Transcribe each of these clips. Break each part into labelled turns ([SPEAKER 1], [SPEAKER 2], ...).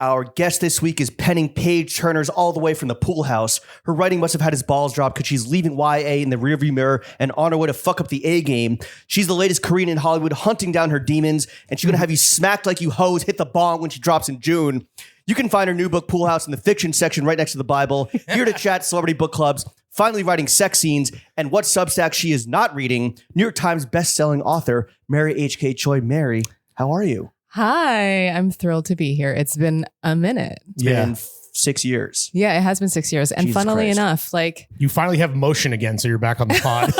[SPEAKER 1] Our guest this week is penning page turners all the way from the pool house. Her writing must have had his balls drop because she's leaving YA in the rearview mirror and on her way to fuck up the A game. She's the latest Korean in Hollywood hunting down her demons, and she's going to have you smacked like you hoes hit the bong when she drops in June. You can find her new book, Pool House, in the fiction section right next to the Bible. Here to chat celebrity book clubs, finally writing sex scenes, and what Substack she is not reading, New York Times bestselling author Mary H.K. Choi. Mary, how are you?
[SPEAKER 2] Hi, I'm thrilled to be here. It's been a minute.
[SPEAKER 1] It's been 6 years.
[SPEAKER 2] Yeah, it has been 6 years. And
[SPEAKER 1] Jesus
[SPEAKER 2] funnily
[SPEAKER 1] Christ.
[SPEAKER 2] enough, like...
[SPEAKER 3] You finally have motion again, so you're back on the pod.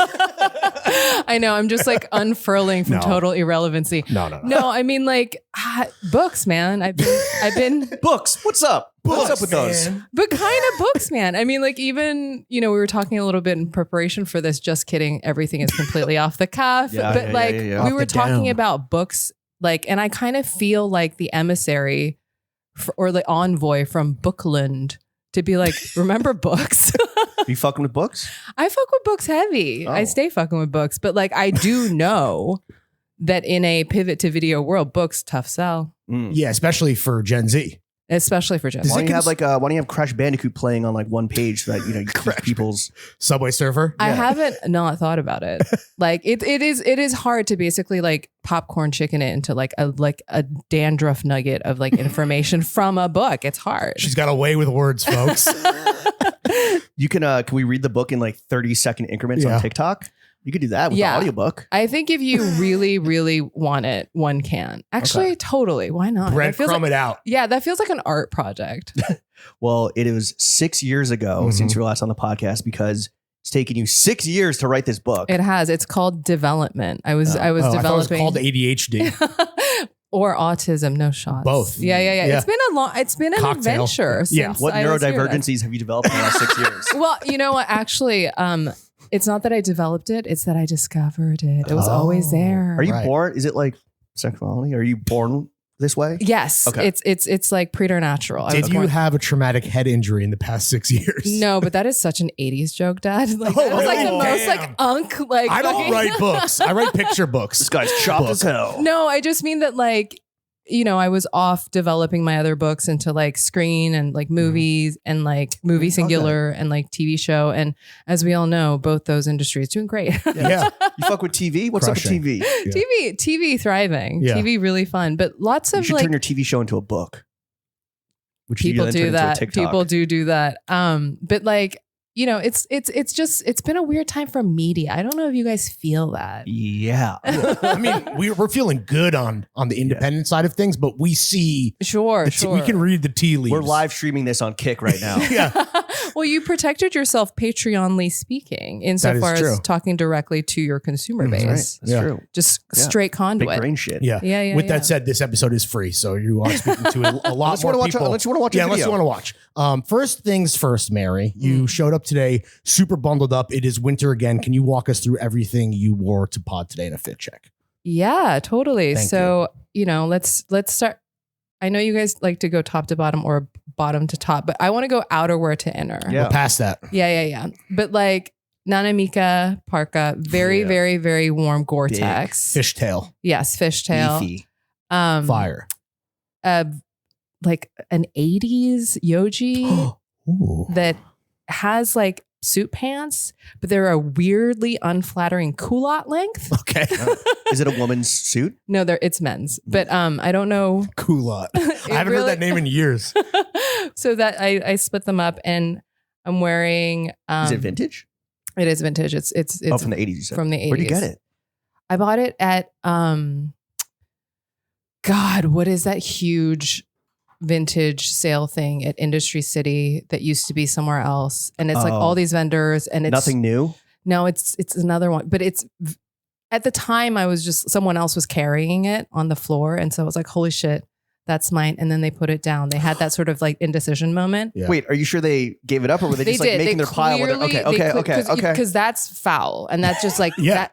[SPEAKER 2] I know, I'm just like unfurling from total irrelevancy.
[SPEAKER 3] No.
[SPEAKER 2] No, I mean like books, man. I've been
[SPEAKER 1] Books. What's up? What's up with those?
[SPEAKER 2] But kind of books, man. I mean, like even, we were talking a little bit in preparation for this. Just kidding. Everything is completely off the cuff.
[SPEAKER 1] Yeah,
[SPEAKER 2] but
[SPEAKER 1] yeah.
[SPEAKER 2] we
[SPEAKER 3] Off
[SPEAKER 2] were
[SPEAKER 3] the
[SPEAKER 2] talking
[SPEAKER 3] dome.
[SPEAKER 2] about books, and I kind of feel like the emissary or the envoy from Bookland to be like, remember books?
[SPEAKER 1] You fucking with books?
[SPEAKER 2] I fuck with books heavy.
[SPEAKER 1] Oh.
[SPEAKER 2] I stay fucking with books, but I do know that in a pivot to video world, books tough sell,
[SPEAKER 3] Yeah, especially for Gen Z.
[SPEAKER 2] especially for Gen Z.
[SPEAKER 1] Why don't you have why don't you have Crash Bandicoot playing on one page so that you keep people's
[SPEAKER 3] Subway Surfer.
[SPEAKER 2] I haven't not thought about it. It is hard to basically popcorn chicken it into a dandruff nugget of information from a book. It's hard.
[SPEAKER 3] She's got a way with words, folks.
[SPEAKER 1] You can we read the book in 30-second increments on TikTok? You could do that with the audiobook.
[SPEAKER 2] I think if you really, really want it, one can. Actually, totally. Why not?
[SPEAKER 3] Breadcrumb it out.
[SPEAKER 2] Yeah, that feels like an art project.
[SPEAKER 1] Well, it was 6 years ago since you were last on the podcast because it's taken you 6 years to write this book.
[SPEAKER 2] It has. It's called development. I was
[SPEAKER 3] I thought it was
[SPEAKER 2] developing
[SPEAKER 3] called ADHD.
[SPEAKER 2] or autism. No shots.
[SPEAKER 3] Both.
[SPEAKER 2] Yeah. It's been an
[SPEAKER 3] Cocktail.
[SPEAKER 2] adventure.
[SPEAKER 3] Yeah.
[SPEAKER 2] Since
[SPEAKER 1] What
[SPEAKER 2] I was here.
[SPEAKER 1] neurodivergencies have you developed in the last 6 years?
[SPEAKER 2] Well, you know what? Actually, it's not that I developed it; it's that I discovered it. It was always there.
[SPEAKER 1] Are you born? Is it sexuality? Are you born this way?
[SPEAKER 2] Yes.
[SPEAKER 1] Okay.
[SPEAKER 2] It's like preternatural. I was
[SPEAKER 3] Did you
[SPEAKER 2] born-
[SPEAKER 3] have a traumatic head injury in the past 6 years?
[SPEAKER 2] No, but that is such an 80s joke, Dad. That was the most
[SPEAKER 3] damn.
[SPEAKER 2] unk.
[SPEAKER 3] I don't write books. I write picture books.
[SPEAKER 1] This guy's chopped as hell.
[SPEAKER 2] No, I just mean that I was off developing my other books into screen and movies and movie singular and TV show. And as we all know, both those industries doing great.
[SPEAKER 3] Yeah.
[SPEAKER 1] You fuck with TV? What's
[SPEAKER 3] Crushing.
[SPEAKER 1] up with TV?
[SPEAKER 2] TV thriving.
[SPEAKER 3] Yeah.
[SPEAKER 2] TV really fun. But lots
[SPEAKER 1] You
[SPEAKER 2] of
[SPEAKER 1] should turn your TV show into a book. Which you
[SPEAKER 2] people
[SPEAKER 1] then turn
[SPEAKER 2] do
[SPEAKER 1] into a
[SPEAKER 2] that.
[SPEAKER 1] TikTok.
[SPEAKER 2] People do that. But it's been a weird time for media. I don't know if you guys feel that.
[SPEAKER 1] Yeah.
[SPEAKER 3] I mean, we're feeling good on the independent side of things, but we see
[SPEAKER 2] Sure.
[SPEAKER 3] we can read the tea leaves.
[SPEAKER 1] We're live streaming this on Kick right now.
[SPEAKER 3] Yeah.
[SPEAKER 2] Well, you protected yourself Patreonly speaking insofar
[SPEAKER 3] true.
[SPEAKER 2] as talking directly to your consumer base.
[SPEAKER 1] That's
[SPEAKER 3] Yeah.
[SPEAKER 1] true.
[SPEAKER 2] Just
[SPEAKER 1] Yeah.
[SPEAKER 2] straight
[SPEAKER 1] Big
[SPEAKER 2] conduit.
[SPEAKER 1] brain shit.
[SPEAKER 3] Yeah.
[SPEAKER 2] Yeah.
[SPEAKER 3] With that said, this episode is free, so you are speaking to a lot
[SPEAKER 1] Unless you
[SPEAKER 3] more
[SPEAKER 1] wanna watch-
[SPEAKER 3] people.
[SPEAKER 1] unless you wanna watch a
[SPEAKER 3] yeah, unless
[SPEAKER 1] video.
[SPEAKER 3] you want to watch. First things first, Mary. You showed up today, super bundled up. It is winter again. Can you walk us through everything you wore to pod today in a fit check?
[SPEAKER 2] Yeah, totally.
[SPEAKER 3] Thank
[SPEAKER 2] So, let's start. I know you guys like to go top to bottom or bottom to top, but I want to go outerwear to inner.
[SPEAKER 1] Yeah.
[SPEAKER 3] We're past that.
[SPEAKER 2] Yeah. But Nanamika parka, very,
[SPEAKER 1] Yeah.
[SPEAKER 2] very, very warm Gore-Tex.
[SPEAKER 3] Fishtail.
[SPEAKER 2] Yes, fishtail.
[SPEAKER 1] Beefy.
[SPEAKER 3] Fire.
[SPEAKER 2] Like an 80s yoji
[SPEAKER 3] Ooh.
[SPEAKER 2] that has suit pants, but they're a weirdly unflattering culotte length.
[SPEAKER 3] Okay.
[SPEAKER 1] Is it a woman's suit?
[SPEAKER 2] No, it's men's, but I don't know.
[SPEAKER 3] Coolot. I haven't heard that name in years.
[SPEAKER 2] So that I split them up, and I'm wearing.
[SPEAKER 1] Is it vintage?
[SPEAKER 2] It is vintage. It's
[SPEAKER 1] from the 80s, you said.
[SPEAKER 2] from the 80s.
[SPEAKER 1] Where'd you get it?
[SPEAKER 2] I bought it at God, what is that huge vintage sale thing at Industry City that used to be somewhere else? And it's all these vendors, and it's
[SPEAKER 1] Nothing new?
[SPEAKER 2] No, it's another one, but it's at the time I was just someone else was carrying it on the floor, and so I was like, holy shit, that's mine. And then they put it down. They had that sort of indecision moment.
[SPEAKER 3] Yeah.
[SPEAKER 1] Wait, are you sure they gave it up, or were they just making their pile? Okay.
[SPEAKER 2] Because that's foul, and that's just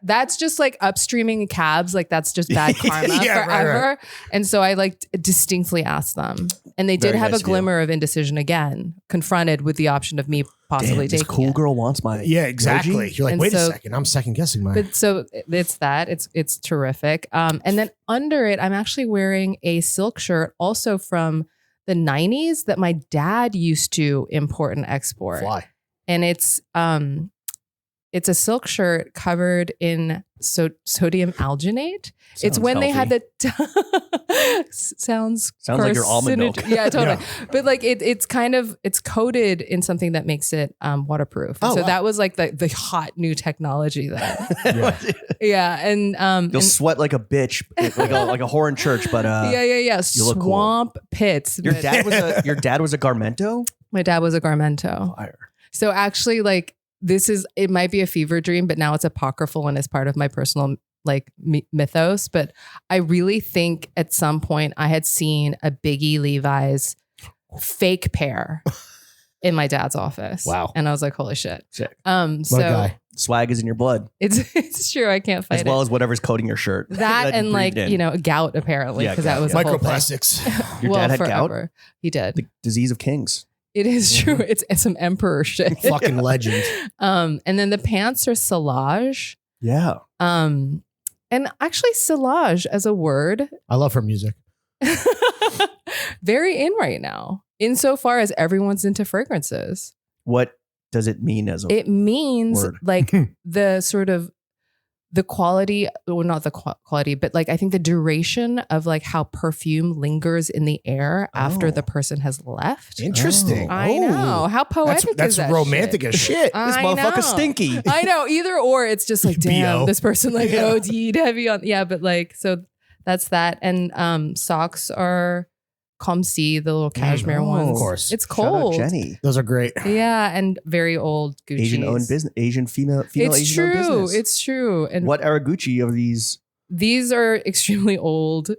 [SPEAKER 2] that's just upstreaming cabs. That's just bad karma
[SPEAKER 3] Yeah,
[SPEAKER 2] forever.
[SPEAKER 3] right.
[SPEAKER 2] And so I distinctly asked them, and they did
[SPEAKER 1] Very
[SPEAKER 2] have
[SPEAKER 1] nice
[SPEAKER 2] a
[SPEAKER 1] of you.
[SPEAKER 2] glimmer of indecision again, confronted with the option of me possibly
[SPEAKER 1] Damn, this
[SPEAKER 2] taking
[SPEAKER 1] cool
[SPEAKER 2] it.
[SPEAKER 1] girl wants my
[SPEAKER 3] Yeah, exactly.
[SPEAKER 1] Yoji?
[SPEAKER 3] You're like,
[SPEAKER 2] And
[SPEAKER 3] wait a
[SPEAKER 2] so-
[SPEAKER 3] second. I'm second guessing mine.
[SPEAKER 2] But so it's that it's terrific. And then under it, I'm actually wearing a silk shirt, also from the 90s that my dad used to import and export.
[SPEAKER 3] Fly.
[SPEAKER 2] And it's a silk shirt covered in sodium alginate. It's when they had the sounds
[SPEAKER 1] like your almond milk.
[SPEAKER 2] Yeah, totally. But like it's coated in something that makes it waterproof.
[SPEAKER 3] Oh,
[SPEAKER 2] so
[SPEAKER 3] wow.
[SPEAKER 2] that was like the hot new technology then. Yeah, and
[SPEAKER 1] You'll sweat like a bitch, like a whore in church. But
[SPEAKER 2] yeah.
[SPEAKER 1] you look cool.
[SPEAKER 2] Swamp pits.
[SPEAKER 1] Your dad was a garmento.
[SPEAKER 2] My dad was a garmento.
[SPEAKER 1] Fire.
[SPEAKER 2] So actually, like it might be a fever dream, but now it's apocryphal and it's part of my personal like mythos. But I really think at some point I had seen a Biggie Levi's fake pair in my dad's office.
[SPEAKER 3] Wow.
[SPEAKER 2] And I was like, holy shit.
[SPEAKER 1] Sick.
[SPEAKER 3] My
[SPEAKER 2] So
[SPEAKER 3] guy.
[SPEAKER 1] Swag is in your blood,
[SPEAKER 2] it's true. I can't fight
[SPEAKER 1] as well
[SPEAKER 2] it.
[SPEAKER 1] as whatever's coating your shirt.
[SPEAKER 2] That
[SPEAKER 1] you
[SPEAKER 2] and like,
[SPEAKER 1] breathed in.
[SPEAKER 2] gout apparently.
[SPEAKER 1] Yeah,
[SPEAKER 2] Because that
[SPEAKER 1] gout,
[SPEAKER 2] was
[SPEAKER 1] yeah.
[SPEAKER 2] a whole thing.
[SPEAKER 3] Microplastics.
[SPEAKER 1] Your dad had gout?
[SPEAKER 2] forever. He did.
[SPEAKER 1] The disease of kings.
[SPEAKER 2] It is true. It's some emperor shit.
[SPEAKER 3] Fucking legend.
[SPEAKER 2] And then the pants are silage.
[SPEAKER 1] Yeah.
[SPEAKER 2] And actually silage as a word,
[SPEAKER 3] I love her music.
[SPEAKER 2] very in right now, insofar as everyone's into fragrances.
[SPEAKER 1] What does it mean as a
[SPEAKER 2] It means
[SPEAKER 1] word?
[SPEAKER 2] like the sort of the quality, well, not the quality, but like I think the duration of like how perfume lingers in the air after
[SPEAKER 1] Oh.
[SPEAKER 2] the person has left.
[SPEAKER 3] Interesting.
[SPEAKER 2] I know. How poetic
[SPEAKER 3] That's
[SPEAKER 2] is that
[SPEAKER 3] romantic
[SPEAKER 2] shit?
[SPEAKER 3] as shit.
[SPEAKER 1] This
[SPEAKER 2] I
[SPEAKER 1] motherfucker's
[SPEAKER 2] know.
[SPEAKER 1] stinky.
[SPEAKER 2] I know. Either or, it's just like, damn,
[SPEAKER 3] BO.
[SPEAKER 2] this person like
[SPEAKER 3] Yeah.
[SPEAKER 2] OD'd heavy on. Yeah, but like, so that's that. And socks are Comsi, the little cashmere
[SPEAKER 1] Oh,
[SPEAKER 2] ones.
[SPEAKER 3] of course.
[SPEAKER 2] It's
[SPEAKER 1] Shout out
[SPEAKER 2] cold.
[SPEAKER 1] Jenny.
[SPEAKER 3] Those are great.
[SPEAKER 2] Yeah, and very old Gucci.
[SPEAKER 1] Asian owned business. Asian female
[SPEAKER 2] It's
[SPEAKER 1] Asian owned
[SPEAKER 2] true.
[SPEAKER 1] business.
[SPEAKER 2] It's true. And
[SPEAKER 1] What era Gucci are these?
[SPEAKER 2] these are extremely old.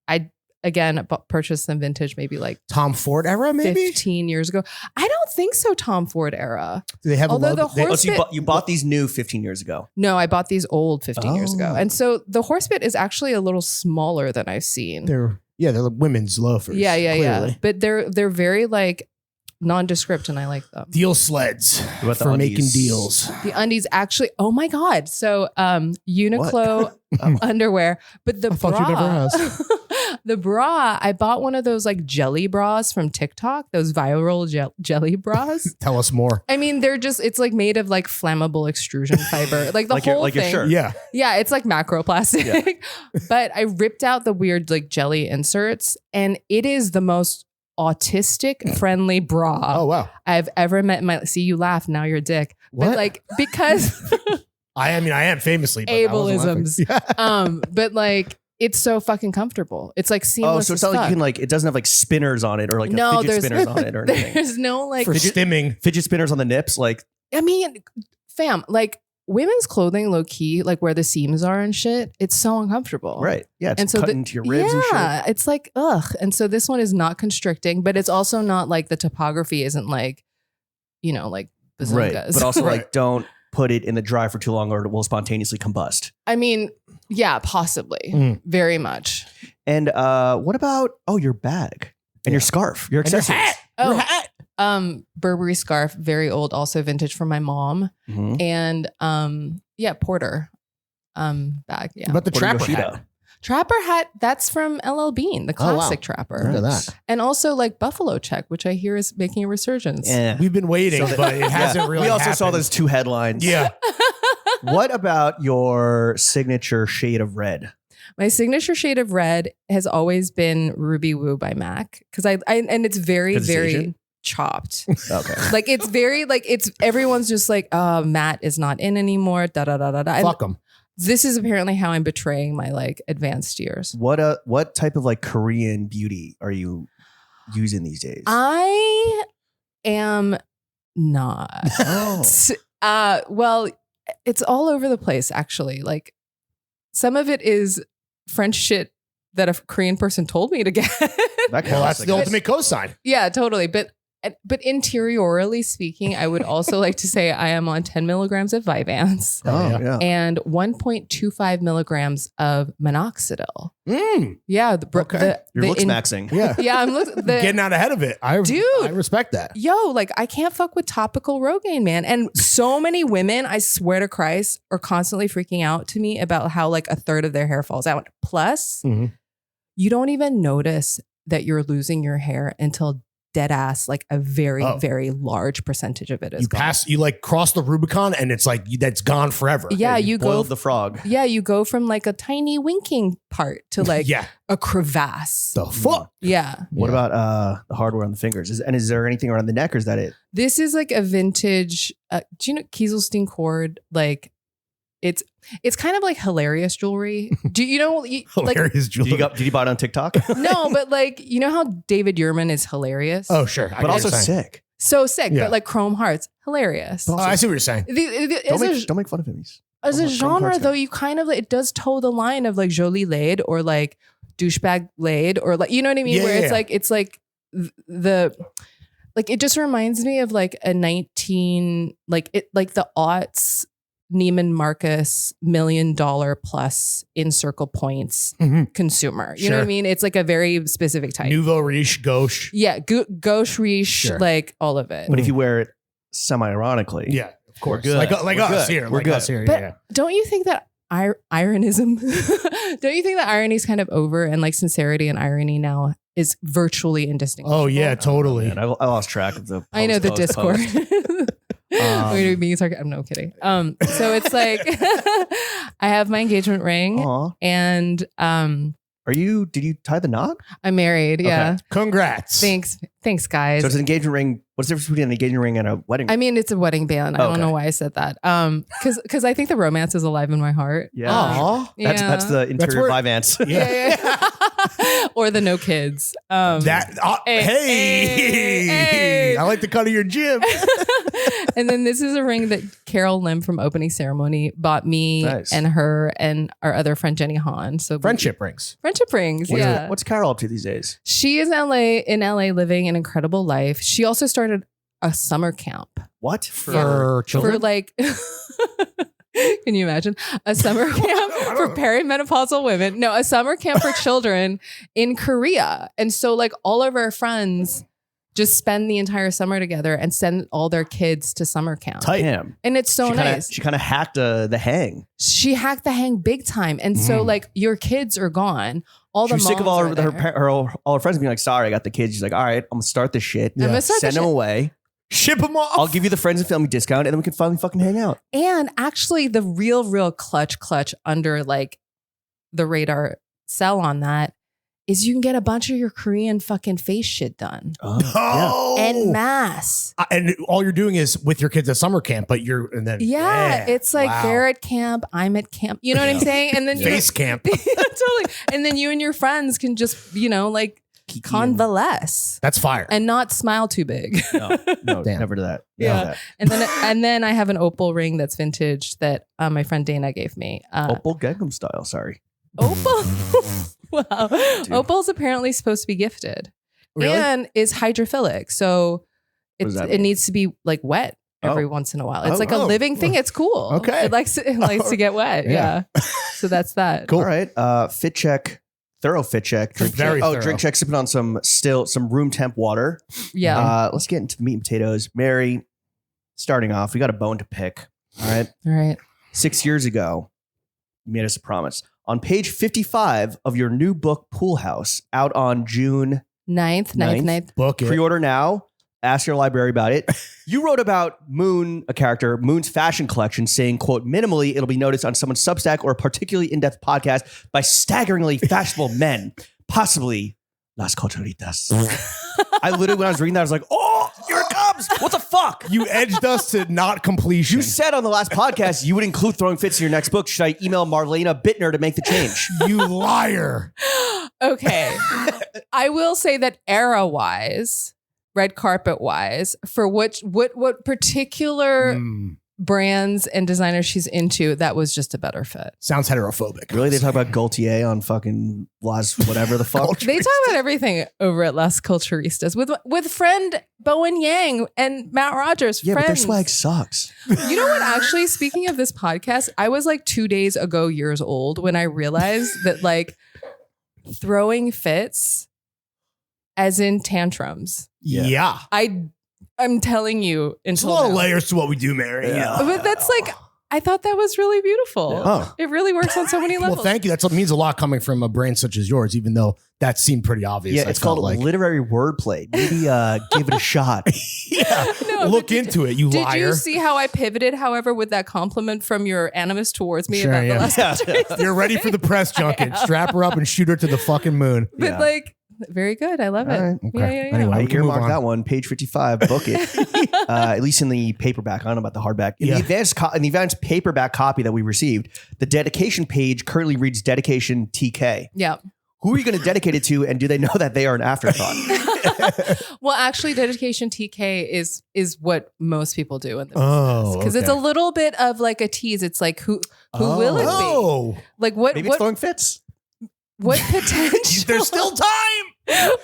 [SPEAKER 2] I again purchased them vintage, maybe like
[SPEAKER 3] Tom Ford era, maybe?
[SPEAKER 2] 15 years ago. I don't think so. Tom Ford era.
[SPEAKER 3] Do they have
[SPEAKER 2] Although
[SPEAKER 3] a logo?
[SPEAKER 2] the
[SPEAKER 3] They-
[SPEAKER 1] Oh,
[SPEAKER 2] horse-
[SPEAKER 1] so you bought these new 15 years ago.
[SPEAKER 2] No, I bought these old 15 years ago.
[SPEAKER 1] Oh.
[SPEAKER 2] And so the horse bit is actually a little smaller than I've seen.
[SPEAKER 3] they're women's loafers.
[SPEAKER 2] Yeah.
[SPEAKER 3] clearly.
[SPEAKER 2] But they're very like nondescript and I like them.
[SPEAKER 3] Deal sleds
[SPEAKER 1] about the
[SPEAKER 3] for making
[SPEAKER 1] undies?
[SPEAKER 3] deals.
[SPEAKER 2] The undies actually, oh my God. So Uniqlo
[SPEAKER 1] Oh.
[SPEAKER 2] underwear, but the
[SPEAKER 3] I thought you
[SPEAKER 2] bra,
[SPEAKER 3] never asked.
[SPEAKER 2] the bra, I bought one of those like jelly bras from TikTok, those viral jelly bras.
[SPEAKER 3] Tell us more.
[SPEAKER 2] I mean, it's like made of like flammable extrusion fiber. Like the
[SPEAKER 1] Like your-
[SPEAKER 2] whole
[SPEAKER 1] like your
[SPEAKER 2] thing.
[SPEAKER 1] shirt.
[SPEAKER 3] Yeah.
[SPEAKER 2] Yeah, it's like macroplastic. But I ripped out the weird like jelly inserts and it is the most autistic friendly bra
[SPEAKER 3] Oh, wow.
[SPEAKER 2] I've ever met in my see you laugh, now you're a dick.
[SPEAKER 3] What?
[SPEAKER 2] But like because
[SPEAKER 3] I am famously. But I wasn't
[SPEAKER 2] ableisms.
[SPEAKER 3] laughing.
[SPEAKER 2] But like it's so fucking comfortable. It's like
[SPEAKER 1] Oh,
[SPEAKER 2] seamless.
[SPEAKER 1] so it's
[SPEAKER 2] as
[SPEAKER 1] not like you
[SPEAKER 2] fuck.
[SPEAKER 1] can like it doesn't have like spinners on it or like
[SPEAKER 2] No,
[SPEAKER 1] fidget spinners on it or anything.
[SPEAKER 2] There's no like
[SPEAKER 3] For stimming.
[SPEAKER 1] Fidget spinners on the nips, like
[SPEAKER 2] I mean, fam, like women's clothing low key, like where the seams are and shit, it's so uncomfortable.
[SPEAKER 1] right. Yeah, it's
[SPEAKER 2] And so
[SPEAKER 1] cut into your ribs and shit.
[SPEAKER 2] Yeah, it's like ugh. And so this one is not constricting, but it's also not like the topography isn't like, like bazookas.
[SPEAKER 1] Right. But also
[SPEAKER 3] Right.
[SPEAKER 1] like don't put it in the dry for too long or it will spontaneously combust.
[SPEAKER 2] I mean, yeah, possibly,
[SPEAKER 3] Mm.
[SPEAKER 2] very much.
[SPEAKER 1] And what about your bag and your scarf, your
[SPEAKER 3] And your
[SPEAKER 1] accessories?
[SPEAKER 3] hat.
[SPEAKER 2] Oh, Burberry scarf, very old, also vintage from my mom,
[SPEAKER 1] Mhm.
[SPEAKER 2] and Porter, bag. Yeah,
[SPEAKER 3] But the
[SPEAKER 1] Porter
[SPEAKER 3] trapper
[SPEAKER 1] Yoshida.
[SPEAKER 3] hat.
[SPEAKER 2] Trapper hat. That's from LL Bean, the
[SPEAKER 3] Oh, wow.
[SPEAKER 2] classic Trapper.
[SPEAKER 3] Look at that.
[SPEAKER 2] And also like Buffalo Check, which I hear is making a resurgence.
[SPEAKER 1] Yeah.
[SPEAKER 3] We've been waiting, but it hasn't really
[SPEAKER 1] We also saw
[SPEAKER 3] happened.
[SPEAKER 1] those two headlines.
[SPEAKER 3] Yeah.
[SPEAKER 1] What about your signature shade of red?
[SPEAKER 2] My signature shade of red has always been Ruby Woo by MAC because I and it's very
[SPEAKER 1] 'Cause it's
[SPEAKER 2] very
[SPEAKER 1] Asian?
[SPEAKER 2] chopped.
[SPEAKER 1] Okay.
[SPEAKER 2] Like it's very like it's everyone's just like Matt is not in anymore. Da da da da da. And
[SPEAKER 3] Fuck them.
[SPEAKER 2] this is apparently how I'm betraying my like advanced years.
[SPEAKER 1] What type of like Korean beauty are you using these days?
[SPEAKER 2] I am not.
[SPEAKER 1] Oh.
[SPEAKER 2] Well, it's all over the place actually. Like some of it is French shit that a Korean person told me to get.
[SPEAKER 1] That
[SPEAKER 3] Well, that's
[SPEAKER 1] counts, I
[SPEAKER 3] the
[SPEAKER 1] guess.
[SPEAKER 3] ultimate cosign.
[SPEAKER 2] Yeah, totally. But interiorly speaking, I would also like to say I am on 10 milligrams of Vyvanse
[SPEAKER 1] Oh,
[SPEAKER 3] yeah.
[SPEAKER 1] yeah.
[SPEAKER 2] and 1.25 milligrams of minoxidil.
[SPEAKER 3] Mm.
[SPEAKER 2] Yeah.
[SPEAKER 3] Okay.
[SPEAKER 1] Your looks maxing.
[SPEAKER 3] Yeah.
[SPEAKER 2] Yeah, I'm
[SPEAKER 3] Getting out ahead of it. I respect that.
[SPEAKER 2] Yo, like I can't fuck with topical Rogaine, man. And so many women, I swear to Christ, are constantly freaking out to me about how like a third of their hair falls out. Plus,
[SPEAKER 3] Mhm.
[SPEAKER 2] you don't even notice that you're losing your hair until dead ass, like a very, very large percentage of it is gone.
[SPEAKER 3] You like cross the Rubicon and it's like, that's gone forever.
[SPEAKER 2] Yeah, you go
[SPEAKER 1] boiled the frog.
[SPEAKER 2] Yeah, you go from like a tiny winking part to like a crevasse.
[SPEAKER 3] The fuck?
[SPEAKER 2] Yeah.
[SPEAKER 1] What about the hardware on the fingers? Is there anything around the neck, or is that it?
[SPEAKER 2] This is like a vintage. Do you know Kieselstein cord? Like, it's kind of like hilarious jewelry. Do you know
[SPEAKER 3] hilarious jewelry?
[SPEAKER 1] Did you buy it on TikTok?
[SPEAKER 2] No, but like, you know how David Yurman is hilarious?
[SPEAKER 3] Oh, sure.
[SPEAKER 1] But also sick.
[SPEAKER 2] So sick, but like chrome hearts, hilarious.
[SPEAKER 3] I see what you're saying.
[SPEAKER 1] Don't make fun of him.
[SPEAKER 2] As a genre, though, you kind of it does toe the line of like jolie laid or like douchebag laid or like, you know what I mean? Where it's like the like, it just reminds me of like a the aughts Neiman Marcus $1 million plus in circle points consumer. You know what I mean? It's like a very specific type.
[SPEAKER 3] Nouveau riche, gauche.
[SPEAKER 2] Yeah, gauche riche, like all of it.
[SPEAKER 1] But if you wear it semi-ironically,
[SPEAKER 3] yeah, of course,
[SPEAKER 1] we're good.
[SPEAKER 3] like
[SPEAKER 1] we're
[SPEAKER 3] us
[SPEAKER 1] good.
[SPEAKER 3] here,
[SPEAKER 1] we're
[SPEAKER 3] like
[SPEAKER 1] good.
[SPEAKER 3] us here.
[SPEAKER 2] But don't you think that ironism? Don't you think that irony is kind of over, and like sincerity and irony now is virtually indistinguishable?
[SPEAKER 3] Oh yeah, totally.
[SPEAKER 1] I lost track of the.
[SPEAKER 2] I know the Discord. I'm no kidding. So it's like I have my engagement ring, and
[SPEAKER 1] did you tie the knot?
[SPEAKER 2] I'm married. Yeah.
[SPEAKER 3] Okay. Congrats.
[SPEAKER 2] Thanks, guys.
[SPEAKER 1] So it's an engagement ring. What's the difference between an engagement ring and a wedding ring?
[SPEAKER 2] I mean, it's a wedding band. I don't know why I said that. Because I think the romance is alive in my heart.
[SPEAKER 1] Yeah. That's the interior Vyvanse.
[SPEAKER 2] Yeah. Or the no kids.
[SPEAKER 3] Hey, I like the cut of your jib.
[SPEAKER 2] And then this is a ring that Carol Lim from Opening Ceremony bought me and her and our other friend Jenny Hahn. So
[SPEAKER 3] friendship rings.
[SPEAKER 2] Yeah.
[SPEAKER 1] What's Carol up to these days?
[SPEAKER 2] She is in LA living an incredible life. She also started a summer camp.
[SPEAKER 1] What?
[SPEAKER 3] For children?
[SPEAKER 2] For like can you imagine a summer camp for perimenopausal women? No, a summer camp for children in Korea. And so like all of our friends just spend the entire summer together and send all their kids to summer camp.
[SPEAKER 1] Damn.
[SPEAKER 2] And it's so nice.
[SPEAKER 1] She kind of hacked the hang.
[SPEAKER 2] She hacked the hang big time. And so like your kids are gone. All the moms
[SPEAKER 1] sick of all
[SPEAKER 2] are there.
[SPEAKER 1] all her friends being like, sorry, I got the kids. She's like, all right, I'm gonna start this shit.
[SPEAKER 2] I'm gonna start
[SPEAKER 1] Send them away.
[SPEAKER 3] Ship them off.
[SPEAKER 1] I'll give you the friends and family discount, and then we can finally fucking hang out.
[SPEAKER 2] And actually, the real clutch under like the radar sell on that is you can get a bunch of your Korean fucking face shit done. En masse.
[SPEAKER 3] And all you're doing is with your kids at summer camp, but
[SPEAKER 2] it's like they're at camp, I'm at camp. You know what I'm saying? And then
[SPEAKER 3] face camp.
[SPEAKER 2] Totally. And then you and your friends can just, like convalesce.
[SPEAKER 3] That's fire.
[SPEAKER 2] And not smile too big.
[SPEAKER 1] No, never do that.
[SPEAKER 2] Yeah. And then I have an opal ring that's vintage that my friend Dana gave me.
[SPEAKER 1] Opal Gangnam Style, sorry.
[SPEAKER 2] Opal. Wow. Dude. Opal's apparently supposed to be gifted.
[SPEAKER 3] Really?
[SPEAKER 2] And is hydrophilic. So it needs to be like wet every once in a while. It's like a living thing. It's cool.
[SPEAKER 3] Okay.
[SPEAKER 2] It likes to get wet. Yeah. So that's that.
[SPEAKER 1] Cool. All right. Fit check. Thorough fit check. Drink check.
[SPEAKER 3] Thorough.
[SPEAKER 1] Drink check. Sipping on some room temp water.
[SPEAKER 2] Yeah.
[SPEAKER 1] Let's get into the meat and potatoes. Mary, starting off, we got a bone to pick. All right. 6 years ago, you made us a promise. On page 55 of your new book, Pool House, out on June
[SPEAKER 2] 9th.
[SPEAKER 3] Book it.
[SPEAKER 1] Pre-order now. Ask your library about it. You wrote about Moon, a character, Moon's fashion collection, saying, quote, minimally, it'll be noticed on someone's Substack or a particularly in-depth podcast by staggeringly fashionable men, possibly Las Culturitas. I literally, when I was reading that, I was like, oh, here it comes. What the fuck?
[SPEAKER 3] You edged us to not completion.
[SPEAKER 1] You said on the last podcast you would include throwing fits in your next book. Should I email Marlena Bittner to make the change?
[SPEAKER 3] You liar.
[SPEAKER 2] Okay. I will say that era-wise, red carpet wise, for what particular brands and designers she's into, that was just a better fit.
[SPEAKER 3] Sounds heterophobic.
[SPEAKER 1] Really? They talk about Gaultier on fucking Las whatever the fuck?
[SPEAKER 2] They talk about everything over at Las Culturistas with friend Bowen Yang and Matt Rogers.
[SPEAKER 1] Yeah,
[SPEAKER 2] friends.
[SPEAKER 1] but their swag sucks.
[SPEAKER 2] You know what? Actually, speaking of this podcast, I was like 2 days ago years old when I realized that like throwing fits as in tantrums.
[SPEAKER 3] Yeah.
[SPEAKER 2] I'm telling you,
[SPEAKER 3] There's a
[SPEAKER 2] until
[SPEAKER 3] lot of
[SPEAKER 2] now.
[SPEAKER 3] layers to what we do, Mary.
[SPEAKER 1] Yeah.
[SPEAKER 2] But that's like, I thought that was really beautiful.
[SPEAKER 1] Yeah. Oh.
[SPEAKER 2] It really works on so many levels.
[SPEAKER 3] Well, thank you. That means a lot coming from a brand such as yours, even though that seemed pretty obvious.
[SPEAKER 1] Yeah,
[SPEAKER 3] I
[SPEAKER 1] it's
[SPEAKER 3] felt
[SPEAKER 1] called literary wordplay. Maybe give it a shot.
[SPEAKER 3] yeah.
[SPEAKER 2] No,
[SPEAKER 3] Look into it, you
[SPEAKER 2] Did
[SPEAKER 3] liar.
[SPEAKER 2] you see how I pivoted, however, with that compliment from your animus towards me
[SPEAKER 3] Sure,
[SPEAKER 2] about
[SPEAKER 3] yeah.
[SPEAKER 2] the last
[SPEAKER 1] Yeah.
[SPEAKER 3] You're ready for the press junket. Strap her up and shoot her to the fucking moon.
[SPEAKER 2] But
[SPEAKER 1] Yeah.
[SPEAKER 2] like, very good. I love it.
[SPEAKER 3] All right, okay.
[SPEAKER 2] Yeah.
[SPEAKER 3] Anyway.
[SPEAKER 1] I
[SPEAKER 3] we can move
[SPEAKER 1] earmarked
[SPEAKER 3] on.
[SPEAKER 1] that one, page 55. Book it. At least in the paperback. I don't know about the hardback. In the advanced paperback copy that we received, the dedication page currently reads dedication TK.
[SPEAKER 2] Yeah.
[SPEAKER 1] Who are you going to dedicate it to, and do they know that they are an afterthought?
[SPEAKER 2] Well, actually, dedication TK is what most people do in the
[SPEAKER 3] Oh,
[SPEAKER 2] business because it's a
[SPEAKER 3] okay.
[SPEAKER 2] little bit of like a tease. It's like who will it be?
[SPEAKER 3] Oh,
[SPEAKER 2] Like what
[SPEAKER 1] Maybe it's throwing fits.
[SPEAKER 2] what potential?
[SPEAKER 3] there's still time.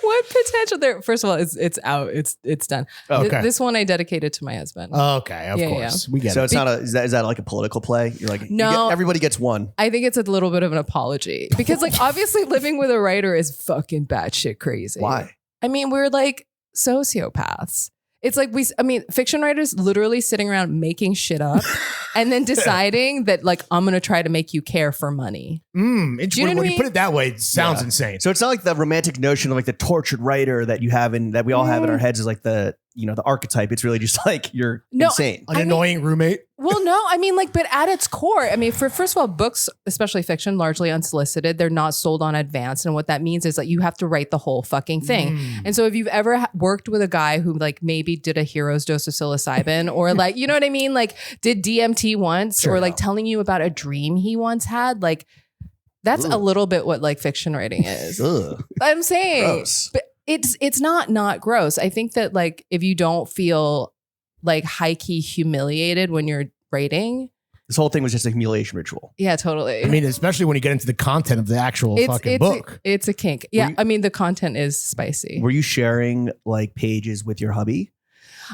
[SPEAKER 2] What potential there? First of all, it's out. It's done.
[SPEAKER 3] Okay.
[SPEAKER 2] This one I dedicated to my husband.
[SPEAKER 3] Okay, of
[SPEAKER 2] Yeah,
[SPEAKER 3] course. We get
[SPEAKER 1] So
[SPEAKER 3] it.
[SPEAKER 1] it's not is that like a political play? You're like,
[SPEAKER 2] No.
[SPEAKER 1] everybody gets one.
[SPEAKER 2] I think it's a little bit of an apology because, like, obviously, living with a writer is fucking batshit crazy.
[SPEAKER 1] Why?
[SPEAKER 2] I mean, we're like sociopaths. It's like fiction writers literally sitting around making shit up and then deciding that, like, I'm going to try to make you care for money.
[SPEAKER 3] When
[SPEAKER 2] know what I
[SPEAKER 3] you
[SPEAKER 2] mean?
[SPEAKER 3] put it that way, it sounds insane.
[SPEAKER 1] So it's not like the romantic notion of like the tortured writer that you have that we all have in our heads is like the archetype. It's really just like you're
[SPEAKER 2] No,
[SPEAKER 1] insane.
[SPEAKER 3] An annoying roommate.
[SPEAKER 2] Well, no, I mean, like, but at its core, I mean, first of all, books, especially fiction, largely unsolicited, they're not sold on advance. And what that means is that you have to write the whole fucking thing. And so if you've ever worked with a guy who like maybe did a hero's dose of psilocybin or like, you know what I mean? Like did DMT once or like telling you about a dream he once had, like that's a little bit what like fiction writing is.
[SPEAKER 1] Ugh.
[SPEAKER 2] I'm saying,
[SPEAKER 1] Gross.
[SPEAKER 2] but it's not gross. I think that like if you don't feel like high key humiliated when you're writing.
[SPEAKER 1] This whole thing was just a humiliation ritual.
[SPEAKER 2] Yeah, totally.
[SPEAKER 3] I mean, especially when you get into the content of the actual fucking book.
[SPEAKER 2] It's a kink. Yeah,
[SPEAKER 1] you-
[SPEAKER 2] I mean the content is spicy.
[SPEAKER 1] Were you sharing like pages with your hubby?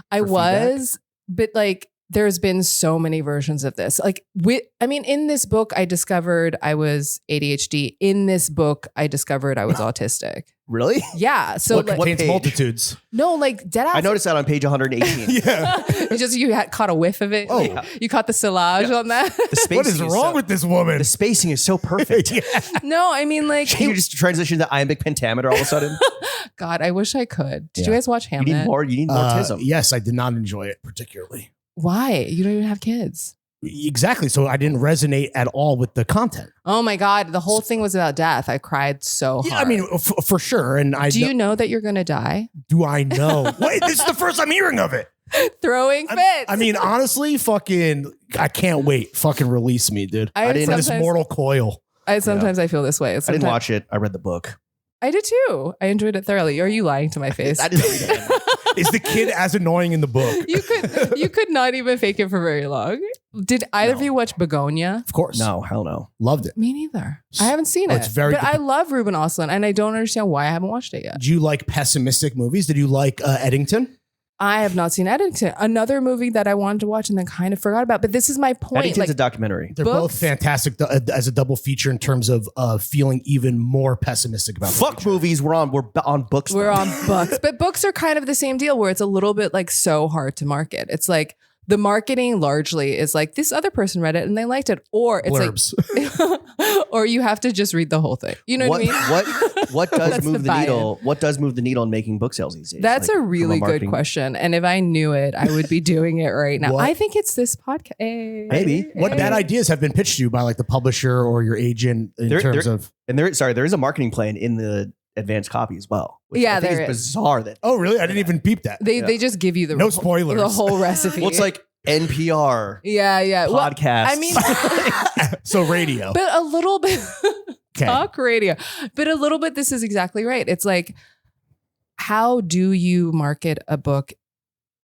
[SPEAKER 2] I
[SPEAKER 1] for
[SPEAKER 2] was, but like there's been so many versions of this. Like in this book I discovered I was ADHD. In this book I discovered I was autistic.
[SPEAKER 1] Really?
[SPEAKER 2] Yeah. So
[SPEAKER 3] What
[SPEAKER 2] like
[SPEAKER 3] contains
[SPEAKER 1] page?
[SPEAKER 3] multitudes.
[SPEAKER 2] no, like dead ass.
[SPEAKER 1] I noticed that on page 118.
[SPEAKER 3] Yeah.
[SPEAKER 2] you had caught a whiff of it.
[SPEAKER 3] Oh.
[SPEAKER 2] Like, you caught the sillage on that.
[SPEAKER 1] The spacing
[SPEAKER 3] What is wrong with this woman?
[SPEAKER 1] the spacing is so perfect.
[SPEAKER 3] Yeah.
[SPEAKER 2] No, I mean like
[SPEAKER 1] Can you just transition to iambic pentameter all of a sudden?
[SPEAKER 2] God, I wish I could. Did you
[SPEAKER 3] Yeah.
[SPEAKER 2] guys watch
[SPEAKER 1] You
[SPEAKER 2] Hamlet?
[SPEAKER 1] need more. You need autism.
[SPEAKER 3] Yes, I did not enjoy it particularly.
[SPEAKER 2] Why? You don't even have kids.
[SPEAKER 3] Exactly. So I didn't resonate at all with the content.
[SPEAKER 2] Oh my God. The whole thing was about death. I cried so hard.
[SPEAKER 3] Yeah, I mean, for sure. And
[SPEAKER 2] do you know that you're going to die?
[SPEAKER 3] do I know? Wait, this is the first I'm hearing of it.
[SPEAKER 2] Throwing fits.
[SPEAKER 3] I mean, honestly, fucking, I can't wait. Fucking release me, dude.
[SPEAKER 2] I
[SPEAKER 1] didn't-
[SPEAKER 3] For this
[SPEAKER 2] sometimes,
[SPEAKER 3] mortal coil.
[SPEAKER 2] I feel this way.
[SPEAKER 1] I didn't watch it. I read the book.
[SPEAKER 2] I did too. I enjoyed it thoroughly. Are you lying to my face?
[SPEAKER 1] I didn't read it.
[SPEAKER 3] Is the kid as annoying in the book?
[SPEAKER 2] You could not even fake it for very long. Did either of you watch Begonia?
[SPEAKER 3] Of course.
[SPEAKER 1] No, hell no.
[SPEAKER 3] Loved it.
[SPEAKER 2] Me neither. I haven't seen
[SPEAKER 3] Oh,
[SPEAKER 2] it.
[SPEAKER 3] it's very
[SPEAKER 2] but
[SPEAKER 3] good.
[SPEAKER 2] I love Ruben Östlund, and I don't understand why I haven't watched it yet.
[SPEAKER 3] Do you like pessimistic movies? Did you like Eddington?
[SPEAKER 2] I have not seen Eddington, another movie that I wanted to watch and then kind of forgot about. But this is my point.
[SPEAKER 1] Eddington's a documentary.
[SPEAKER 3] They're both
[SPEAKER 2] Books?
[SPEAKER 3] fantastic as a double feature in terms of feeling even more pessimistic about the
[SPEAKER 1] Fuck
[SPEAKER 3] future.
[SPEAKER 1] movies. We're on books.
[SPEAKER 2] We're
[SPEAKER 1] though.
[SPEAKER 2] on books, but books are kind of the same deal where it's a little bit like so hard to market. It's like the marketing largely is like this other person read it and they liked it, or it's
[SPEAKER 3] Blurbs.
[SPEAKER 2] like, or you have to just read the whole thing. You know what I mean?
[SPEAKER 1] What does
[SPEAKER 2] That's
[SPEAKER 1] move
[SPEAKER 2] the
[SPEAKER 1] the
[SPEAKER 2] buy-in.
[SPEAKER 1] needle? What does move the needle in making book sales these days?
[SPEAKER 2] That's
[SPEAKER 1] Like,
[SPEAKER 2] a
[SPEAKER 1] from
[SPEAKER 2] really good
[SPEAKER 1] marketing-
[SPEAKER 2] question. And if I knew it, I would be doing it right now.
[SPEAKER 3] What?
[SPEAKER 2] I think it's this podcast. Hey,
[SPEAKER 1] Maybe.
[SPEAKER 3] What bad ideas have been pitched to you by like the publisher or your agent in terms of?
[SPEAKER 1] And there is a marketing plan in the advanced copy as well. Which
[SPEAKER 2] Yeah,
[SPEAKER 1] I think
[SPEAKER 2] there
[SPEAKER 1] is
[SPEAKER 2] is.
[SPEAKER 1] bizarre that.
[SPEAKER 3] Oh, really? I didn't even peep that.
[SPEAKER 2] They just give you the
[SPEAKER 3] No spoilers.
[SPEAKER 2] the whole recipe.
[SPEAKER 1] Well, it's like NPR
[SPEAKER 2] yeah. Well,
[SPEAKER 1] podcast.
[SPEAKER 2] I mean,
[SPEAKER 3] So radio.
[SPEAKER 2] but a little bit
[SPEAKER 3] Okay.
[SPEAKER 2] talk radio, but a little bit. This is exactly right. It's like, how do you market a book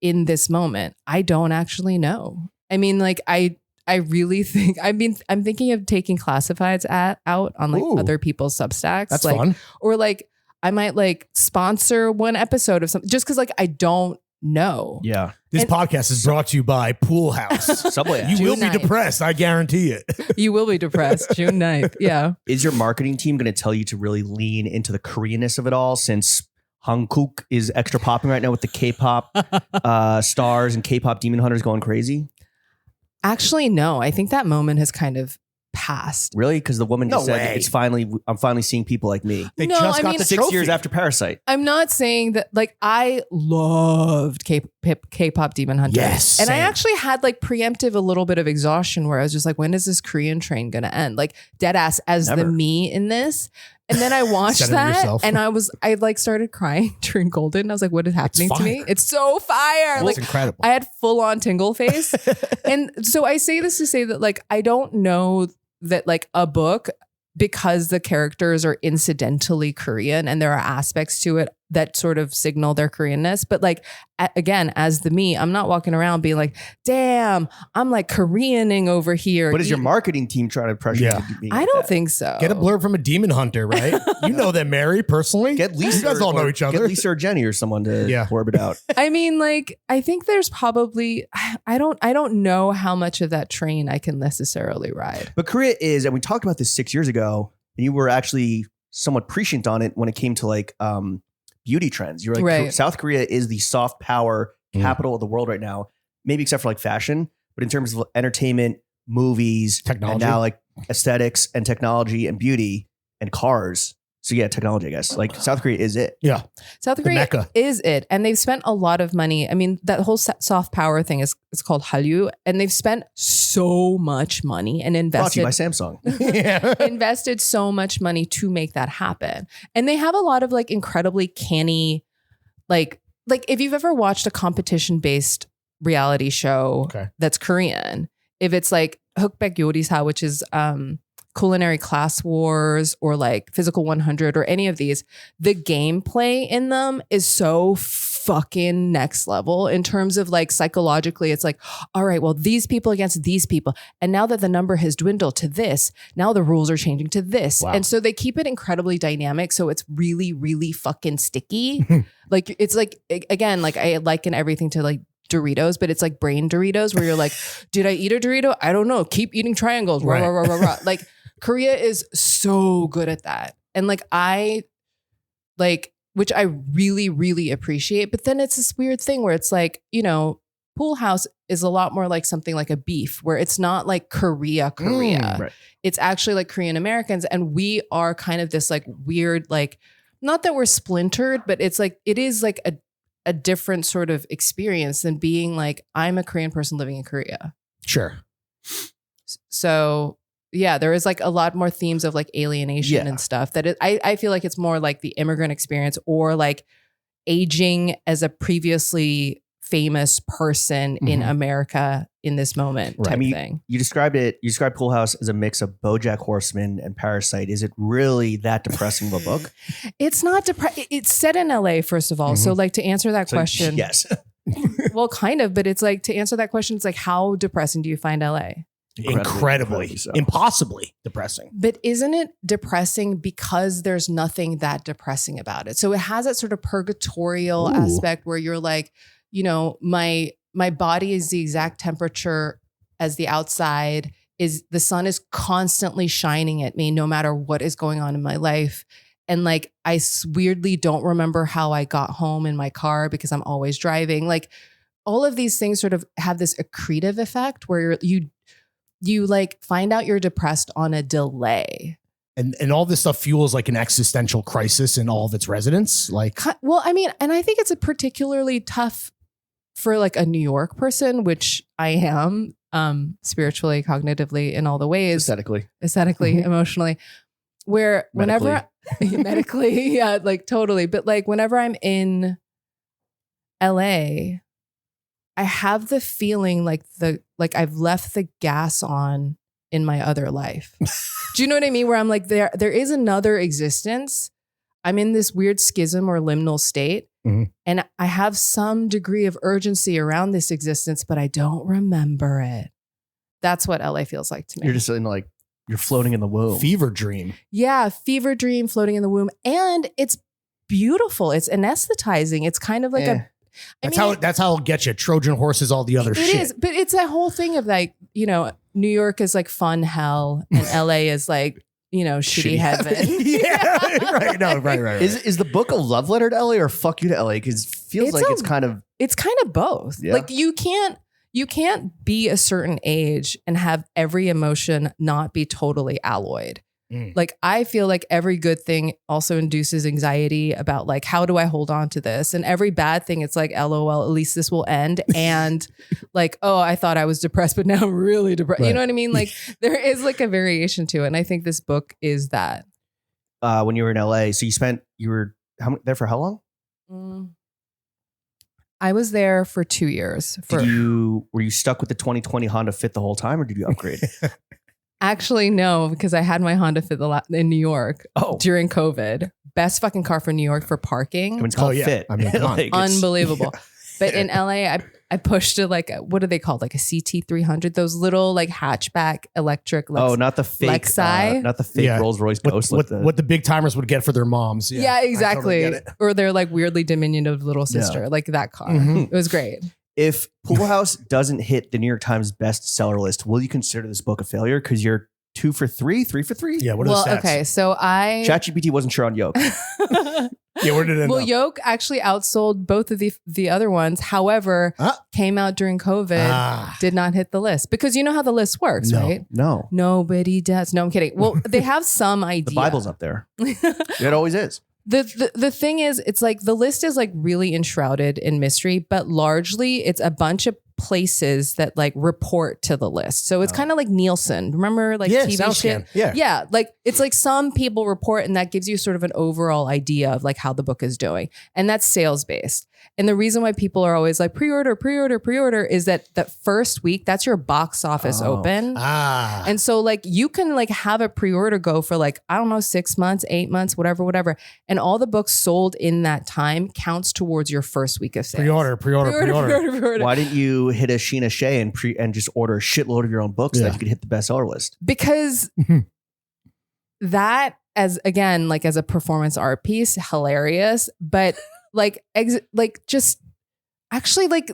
[SPEAKER 2] in this moment? I don't actually know. I mean, like I really think I'm thinking of taking classifieds out on like
[SPEAKER 3] Ooh.
[SPEAKER 2] other people's Substacks.
[SPEAKER 3] That's
[SPEAKER 2] like,
[SPEAKER 3] fun.
[SPEAKER 2] Or like I might like sponsor one episode of something just because like I don't know.
[SPEAKER 1] Yeah.
[SPEAKER 3] This
[SPEAKER 2] And-
[SPEAKER 3] podcast is brought to you by Pool House.
[SPEAKER 1] Subway.
[SPEAKER 3] You
[SPEAKER 1] ads.
[SPEAKER 3] will
[SPEAKER 2] June
[SPEAKER 3] be
[SPEAKER 2] 9th.
[SPEAKER 3] depressed. I guarantee it.
[SPEAKER 2] You will be depressed June 9th. Yeah.
[SPEAKER 1] Is your marketing team going to tell you to really lean into the Koreanness of it all, since Hankook is extra popping right now with the K-pop stars and K-pop demon hunters going crazy?
[SPEAKER 2] Actually, no. I think that moment has kind of passed.
[SPEAKER 1] Really? Because the woman just
[SPEAKER 3] No
[SPEAKER 1] said
[SPEAKER 3] way.
[SPEAKER 1] I'm finally seeing people like me.
[SPEAKER 3] They
[SPEAKER 2] No,
[SPEAKER 3] just
[SPEAKER 2] I
[SPEAKER 3] got
[SPEAKER 2] mean,
[SPEAKER 3] the
[SPEAKER 1] 6
[SPEAKER 3] trophy.
[SPEAKER 1] years after Parasite.
[SPEAKER 2] I'm not saying that, like, I loved K-pop Demon Hunters.
[SPEAKER 3] Yes,
[SPEAKER 2] And I
[SPEAKER 3] same.
[SPEAKER 2] actually had like preemptive a little bit of exhaustion where I was just like, when is this Korean train going to end? Like dead ass as
[SPEAKER 1] Never.
[SPEAKER 2] the me in this. And then I watched
[SPEAKER 3] Center
[SPEAKER 2] that
[SPEAKER 3] yourself.
[SPEAKER 2] and I like started crying during Golden. I was like, what is happening to me?
[SPEAKER 3] fire.
[SPEAKER 2] It's so fire.
[SPEAKER 3] It's
[SPEAKER 2] Like
[SPEAKER 3] incredible.
[SPEAKER 2] I had full on tingle face. And so I say this to say that like, I don't know that like a book, because the characters are incidentally Korean and there are aspects to it that sort of signal their Koreanness. But like, again, as the me, I'm not walking around being like, damn, I'm like Koreaning over here.
[SPEAKER 1] What is your marketing team trying to pressure
[SPEAKER 3] Yeah.
[SPEAKER 1] you to be?
[SPEAKER 2] I
[SPEAKER 1] like
[SPEAKER 2] don't
[SPEAKER 1] that?
[SPEAKER 2] think so.
[SPEAKER 3] Get a blurb from a demon hunter, right? You know them, Mary, personally.
[SPEAKER 1] Get Lisa.
[SPEAKER 3] You guys all know each other.
[SPEAKER 1] Get Lisa or Jenny or someone to
[SPEAKER 3] Yeah.
[SPEAKER 1] blurb it out.
[SPEAKER 2] I mean, like, I think there's probably, I don't know how much of that train I can necessarily ride.
[SPEAKER 1] But Korea is, and we talked about this 6 years ago, and you were actually somewhat prescient on it when it came to like beauty trends. You're like,
[SPEAKER 2] Right.
[SPEAKER 1] South Korea is the soft power
[SPEAKER 3] Mm.
[SPEAKER 1] capital of the world right now, maybe except for like fashion, but in terms of entertainment, movies,
[SPEAKER 3] Technology.
[SPEAKER 1] and now like aesthetics and technology and beauty and cars. So yeah, technology, I guess. Like South Korea is it.
[SPEAKER 3] Yeah.
[SPEAKER 2] South
[SPEAKER 3] The
[SPEAKER 2] Korea
[SPEAKER 3] Mecca.
[SPEAKER 2] is it. And they've spent a lot of money. I mean, that whole soft power thing it's called Hallyu. And they've spent so much money and
[SPEAKER 1] Brought to you by
[SPEAKER 2] invested
[SPEAKER 1] Samsung.
[SPEAKER 3] Yeah.
[SPEAKER 2] invested so much money to make that happen. And they have a lot of like incredibly canny, like if you've ever watched a competition-based reality show
[SPEAKER 3] Okay.
[SPEAKER 2] that's Korean, if it's like Hukbaek Yorisha, which is Culinary Class Wars or like Physical 100 or any of these, the gameplay in them is so fucking next level in terms of like psychologically. It's like, all right, well, these people against these people. And now that the number has dwindled to this, now the rules are changing to this.
[SPEAKER 3] Wow.
[SPEAKER 2] And so they keep it incredibly dynamic. So it's really, really fucking sticky. Like, it's like, again, like I liken everything to like Doritos, but it's like brain Doritos where you're like, did I eat a Dorito? I don't know. Keep eating triangles. Rah,
[SPEAKER 3] Right.
[SPEAKER 2] rah, rah, rah, rah. Like Korea is so good at that. And like, which I really, really appreciate. But then it's this weird thing where it's like, you know, Pool House is a lot more like something like a beef where it's not like Korea.
[SPEAKER 1] Right.
[SPEAKER 2] It's actually like Korean Americans. And we are kind of this like weird, like, not that we're splintered, but it's like, it is like a different sort of experience than being like, I'm a Korean person living in Korea.
[SPEAKER 3] Sure.
[SPEAKER 2] So yeah, there is like a lot more themes of like alienation
[SPEAKER 1] Yeah.
[SPEAKER 2] and stuff that I feel like it's more like the immigrant experience or like aging as a previously famous person in America in this moment
[SPEAKER 3] Right.
[SPEAKER 2] type
[SPEAKER 1] I mean,
[SPEAKER 2] thing.
[SPEAKER 1] You described Pool House as a mix of BoJack Horseman and Parasite. Is it really that depressing of a book?
[SPEAKER 2] It's not it's set in LA, first of all. So like to answer that
[SPEAKER 1] So,
[SPEAKER 2] question,
[SPEAKER 1] yes.
[SPEAKER 2] well, kind of, but it's like to answer that question, it's like, how depressing do you find LA?
[SPEAKER 3] Incredibly.
[SPEAKER 1] so.
[SPEAKER 3] Impossibly depressing.
[SPEAKER 2] But isn't it depressing because there's nothing that depressing about it? So it has that sort of purgatorial
[SPEAKER 3] Ooh.
[SPEAKER 2] aspect where you're like, you know, my body is the exact temperature as the outside is. The sun is constantly shining at me no matter what is going on in my life. And like, I weirdly don't remember how I got home in my car because I'm always driving. Like all of these things sort of have this accretive effect where you like find out you're depressed on a delay.
[SPEAKER 3] And all this stuff fuels like an existential crisis in all of its residents. Like,
[SPEAKER 2] Well, I mean, and I think it's a particularly tough for like a New York person, which I am, spiritually, cognitively, in all the ways, aesthetically, emotionally, where whenever medically, yeah, like totally. But like whenever I'm in LA, I have the feeling like I've left the gas on in my other life. Do you know what I mean? Where I'm like, there is another existence. I'm in this weird schism or liminal state. And I have some degree of urgency around this existence, but I don't remember it. That's what LA feels like to me.
[SPEAKER 1] You're just in like, you're floating in the womb.
[SPEAKER 3] fever dream.
[SPEAKER 2] Yeah, fever dream floating in the womb. And it's beautiful. It's anesthetizing. It's kind of like
[SPEAKER 3] That's how it'll get you. Trojan horses, all the other shit.
[SPEAKER 2] It is, but it's a whole thing of like, you know, New York is like fun hell and LA is like, you know, shitty heaven.
[SPEAKER 3] Yeah, right. No, right.
[SPEAKER 1] Is the book a love letter to LA or fuck you to LA? Because it feels like it's kind of
[SPEAKER 2] It's kind of both.
[SPEAKER 1] Yeah.
[SPEAKER 2] Like you can't you can't be a certain age and have every emotion not be totally alloyed. Like, I feel like every good thing also induces anxiety about like, how do I hold on to this? And every bad thing, it's like, LOL, at least this will end. And like, oh, I thought I was depressed, but now I'm really depressed.
[SPEAKER 3] Right.
[SPEAKER 2] You know what I mean? Like, there is like a variation to it. And I think this book is that.
[SPEAKER 1] When you were in LA, so you were there for how long?
[SPEAKER 2] I was there for 2 years.
[SPEAKER 1] Were you stuck with the 2020 Honda Fit the whole time, or did you upgrade?
[SPEAKER 2] Actually, no, because I had my Honda Fit in New York during COVID. Best fucking car for New York for parking.
[SPEAKER 1] I mean, it's called Fit.
[SPEAKER 3] I mean, come on.
[SPEAKER 1] Like,
[SPEAKER 2] Unbelievable. But in LA, I pushed it like, what are they called? Like a CT300, those little like hatchback electric.
[SPEAKER 1] Not the fake, not the fake Rolls Royce Ghost.
[SPEAKER 3] What the big timers would get for their moms.
[SPEAKER 2] Yeah, exactly.
[SPEAKER 3] Totally
[SPEAKER 2] or their like weirdly diminutive little sister, like that car. It was great.
[SPEAKER 1] If Pool House doesn't hit the New York Times bestseller list, will you consider this book a failure? Because you're 2 for 3, 3 for 3.
[SPEAKER 3] Yeah. What are the stats?
[SPEAKER 2] Okay. So
[SPEAKER 1] ChatGPT wasn't sure on Yoke.
[SPEAKER 3] Yeah, where did it end up?
[SPEAKER 2] Yoke actually outsold both of the other ones. However, came out during COVID, did not hit the list. Because you know how the list works, right?
[SPEAKER 1] No.
[SPEAKER 2] Nobody does. No, I'm kidding. Well, they have some idea.
[SPEAKER 1] The Bible's up there. It always is.
[SPEAKER 2] The thing is, it's like the list is like really enshrouded in mystery, but largely it's a bunch of places that like report to the list. So it's kind of like Nielsen. Remember like TV shit? Yeah. Like it's like some people report and that gives you sort of an overall idea of like how the book is doing. And that's sales based. And the reason why people are always like pre-order is that first week, that's your box office open. And so like you can like have a pre-order go for like, I don't know, 6 months, 8 months, whatever. And all the books sold in that time counts towards your first week of sales.
[SPEAKER 3] Pre-order.
[SPEAKER 1] Why didn't you hit a Sheena Shea and just order a shitload of your own books so that you could hit the bestseller list?
[SPEAKER 2] Because that as a performance art piece, hilarious, but just actually like,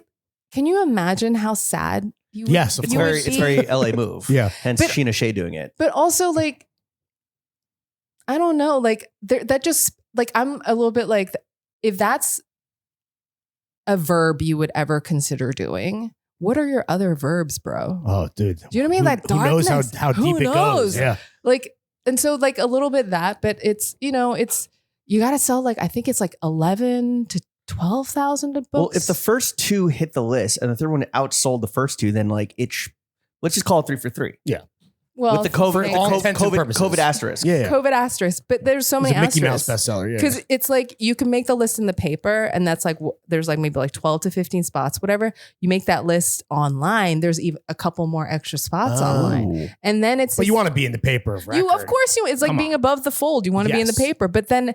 [SPEAKER 2] can you imagine how sad you would,
[SPEAKER 3] yes,
[SPEAKER 1] it's very LA move.
[SPEAKER 3] Yeah.
[SPEAKER 1] Hence Sheena Shea doing it.
[SPEAKER 2] But also like, I don't know, like that just like, I'm a little bit like, if that's a verb you would ever consider doing, what are your other verbs, bro?
[SPEAKER 3] Oh, dude.
[SPEAKER 2] Do you know what I mean? Like darkness.
[SPEAKER 3] Who knows how deep it goes? Yeah.
[SPEAKER 2] Like, and so like a little bit that, but it's, you got to sell like, I think it's like 11 to 12,000 books.
[SPEAKER 1] Well, if the first 2 hit the list and the third one outsold the first 2, then like let's just call it 3 for 3.
[SPEAKER 3] Yeah.
[SPEAKER 2] Well,
[SPEAKER 1] with the COVID asterisk.
[SPEAKER 3] Yeah.
[SPEAKER 2] COVID asterisk. But there's so many
[SPEAKER 3] asterisks. Mickey Mouse bestseller. Yeah.
[SPEAKER 2] Because it's like you can make the list in the paper and that's like, there's like maybe like 12 to 15 spots, whatever. You make that list online. There's even a couple more extra spots online. And then it's.
[SPEAKER 3] But you want to be in the paper. Of
[SPEAKER 2] course, it's like being above the fold. You want to be in the paper. But then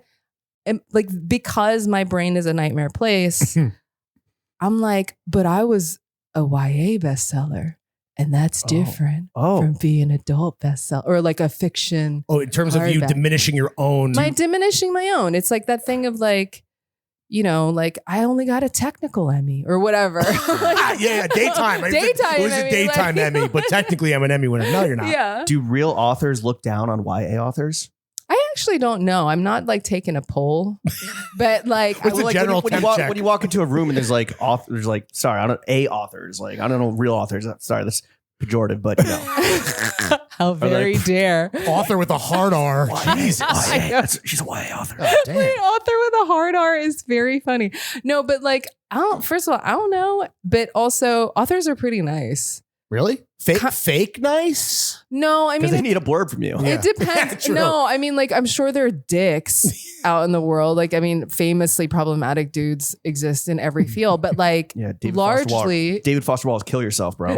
[SPEAKER 2] like, because my brain is a nightmare place, I'm like, but I was a YA bestseller. And that's different from being an adult bestseller or like a fiction.
[SPEAKER 3] Oh, in terms of you diminishing your own.
[SPEAKER 2] Diminishing my own. It's like that thing of like, like I only got a technical Emmy or whatever.
[SPEAKER 3] Daytime. It was a daytime Emmy, but technically I'm an Emmy winner. No, you're not.
[SPEAKER 2] Yeah.
[SPEAKER 1] Do real authors look down on YA authors?
[SPEAKER 2] I actually don't know. I'm not like taking a poll, but like,
[SPEAKER 3] What's the general
[SPEAKER 1] when you walk into a room and there's like authors, like, sorry, I don't authors, like, I don't know real authors. Sorry, that's pejorative, but
[SPEAKER 2] how very dare.
[SPEAKER 3] Author with a hard R. Jesus.
[SPEAKER 1] She's a YA author.
[SPEAKER 2] Wait, author with a hard R is very funny. No, but like, first of all, I don't know, but also authors are pretty nice.
[SPEAKER 3] Really? Fake nice?
[SPEAKER 2] No, I mean,
[SPEAKER 1] they need a blurb from you.
[SPEAKER 2] It depends. No, I mean, like, I'm sure there are dicks out in the world. Like, I mean, famously problematic dudes exist in every field, but like, David
[SPEAKER 1] Foster Wallace, kill yourself, bro.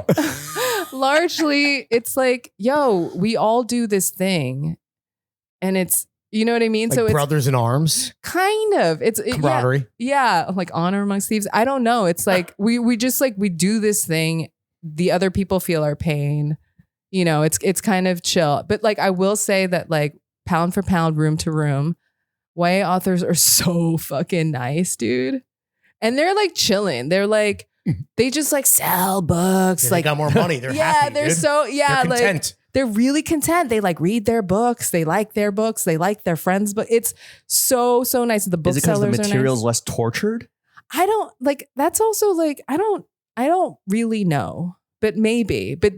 [SPEAKER 2] Largely, it's like, yo, we all do this thing, and it's, you know what I mean?
[SPEAKER 3] Like
[SPEAKER 2] so it's
[SPEAKER 3] brothers in arms,
[SPEAKER 2] kind of. It's
[SPEAKER 3] camaraderie.
[SPEAKER 2] Yeah, like honor amongst thieves. I don't know. It's like we just like we do this thing. The other people feel our pain. It's kind of chill. But like I will say that like pound for pound, room to room, YA authors are so fucking nice, dude. And they're like chilling. They're like they just like sell books. Like
[SPEAKER 3] they got more money. They're happy.
[SPEAKER 2] They're
[SPEAKER 3] dude.
[SPEAKER 2] so they're content.
[SPEAKER 3] Like
[SPEAKER 2] they're really content. They like read their books. They like their books. They like their friends' books. It's so nice. The booksellers
[SPEAKER 1] is it because the material's
[SPEAKER 2] nice.
[SPEAKER 1] less tortured?
[SPEAKER 2] I don't like. That's also like I don't. I don't really know, but maybe. But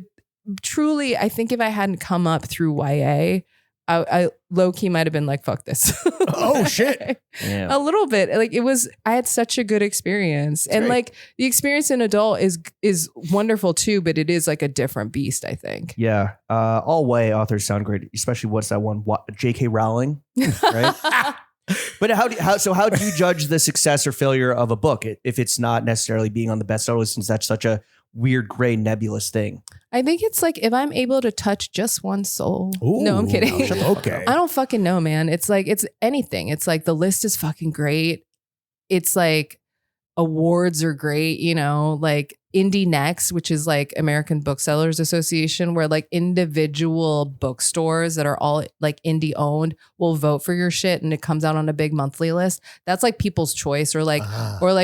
[SPEAKER 2] truly, I think if I hadn't come up through YA, I low key might have been like, fuck this.
[SPEAKER 3] Oh shit.
[SPEAKER 2] A little bit. Like I had such a good experience. And
[SPEAKER 3] great.
[SPEAKER 2] like the experience in adult is wonderful too, but it is like a different beast, I think.
[SPEAKER 1] Yeah. All YA authors sound great, especially what's that one? J.K. Rowling, right? But how do you judge the success or failure of a book if it's not necessarily being on the bestseller list, since that's such a weird, gray, nebulous thing?
[SPEAKER 2] I think it's like if I'm able to touch just one soul.
[SPEAKER 3] Ooh,
[SPEAKER 2] no, I'm kidding.
[SPEAKER 3] Okay.
[SPEAKER 2] I don't fucking know, man. It's like, it's anything. It's like the list is fucking great. It's like awards are great, you know, like Indie Next, which is like American Booksellers Association, where like individual bookstores that are all like indie owned will vote for your shit and it comes out on a big monthly list. That's like People's Choice, or like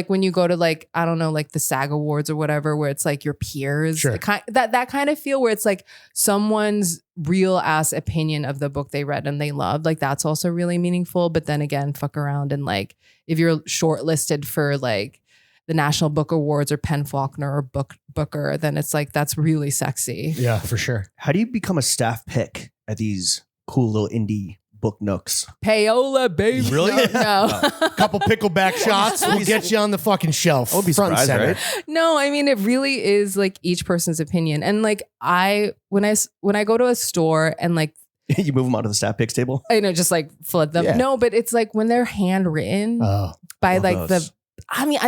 [SPEAKER 2] when you go to like, I don't know, like the SAG Awards or whatever, where it's like your peers,
[SPEAKER 3] Sure.
[SPEAKER 2] that kind of feel where it's like someone's real ass opinion of the book they read and they loved. Like that's also really meaningful. But then again, fuck around and like if you're shortlisted for like the National Book Awards or Penn Faulkner or Booker, then it's like, that's really sexy.
[SPEAKER 3] Yeah, for sure.
[SPEAKER 1] How do you become a staff pick at these cool little indie book nooks?
[SPEAKER 2] Payola, baby.
[SPEAKER 3] Really?
[SPEAKER 2] No.
[SPEAKER 3] Couple pickleback shots will get you on the fucking shelf.
[SPEAKER 1] I would be
[SPEAKER 3] front and
[SPEAKER 1] surprised,
[SPEAKER 3] center.
[SPEAKER 1] right?
[SPEAKER 2] No, I mean, it really is like each person's opinion. And like when I go to a store and like,
[SPEAKER 1] You move them onto the staff picks table?
[SPEAKER 2] I know, just like flood them.
[SPEAKER 3] Yeah.
[SPEAKER 2] No, but it's like when they're handwritten
[SPEAKER 3] Oh,
[SPEAKER 2] by
[SPEAKER 1] love
[SPEAKER 2] like
[SPEAKER 1] those.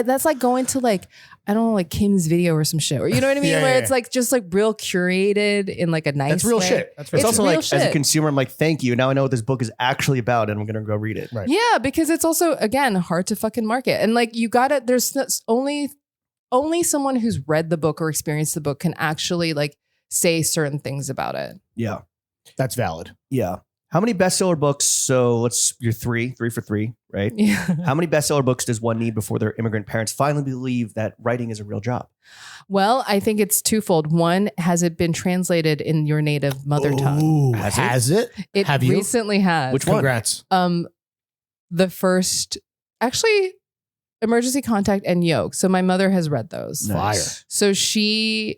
[SPEAKER 2] that's like going to like, I don't know, like Kim's Video or some shit, or you know what I mean?
[SPEAKER 3] Yeah,
[SPEAKER 2] Where
[SPEAKER 3] yeah,
[SPEAKER 2] it's
[SPEAKER 3] yeah.
[SPEAKER 2] like just like real curated in like a nice
[SPEAKER 3] that's real
[SPEAKER 2] way.
[SPEAKER 3] shit. That's real
[SPEAKER 1] It's
[SPEAKER 2] It's
[SPEAKER 1] also
[SPEAKER 2] real
[SPEAKER 1] like, as a
[SPEAKER 2] shit.
[SPEAKER 1] consumer, I'm like, thank you. Now I know what this book is actually about and I'm going to go read it.
[SPEAKER 3] Right.
[SPEAKER 2] Yeah, because it's also, again, hard to fucking market. And like there's only someone who's read the book or experienced the book can actually like say certain things about it.
[SPEAKER 1] Yeah.
[SPEAKER 3] That's valid.
[SPEAKER 1] Yeah. How many bestseller books? So you're three for three, right?
[SPEAKER 2] Yeah.
[SPEAKER 1] How many bestseller books does one need before their immigrant parents finally believe that writing is a real job?
[SPEAKER 2] Well, I think it's twofold. One, has it been translated in your native mother tongue?
[SPEAKER 3] Ooh,
[SPEAKER 1] Has
[SPEAKER 3] has it?
[SPEAKER 2] It
[SPEAKER 3] Have you?
[SPEAKER 2] recently has.
[SPEAKER 1] Which one?
[SPEAKER 3] Congrats.
[SPEAKER 2] The first, actually, Emergency Contact and Yoke. So my mother has read those.
[SPEAKER 3] Nice. Fire.
[SPEAKER 2] So she,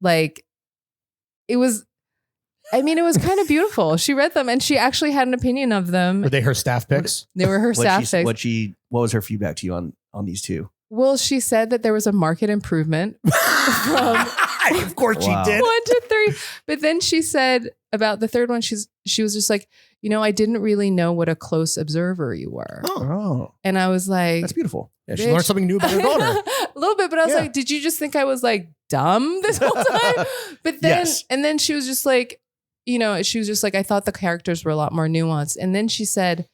[SPEAKER 2] like, it was kind of beautiful. She read them and she actually had an opinion of them.
[SPEAKER 3] Were they her staff picks?
[SPEAKER 2] They were her staff picks.
[SPEAKER 1] What was her feedback to you on these two?
[SPEAKER 2] Well, she said that there was a market improvement from
[SPEAKER 3] Of course
[SPEAKER 1] Wow.
[SPEAKER 3] she did.
[SPEAKER 2] 1 to 3. But then she said about the third one, she was just like, you know, I didn't really know what a close observer you were.
[SPEAKER 1] Oh,
[SPEAKER 2] And I was like,
[SPEAKER 1] that's beautiful.
[SPEAKER 3] Yeah, she
[SPEAKER 2] Bitch.
[SPEAKER 3] learned something new about her daughter.
[SPEAKER 2] a little bit, but I was
[SPEAKER 3] Yeah.
[SPEAKER 2] like, did you just think I was like dumb this whole time? But then,
[SPEAKER 1] Yes.
[SPEAKER 2] and then she was just like, you know, she was just like, I thought the characters were a lot more nuanced. And then she said,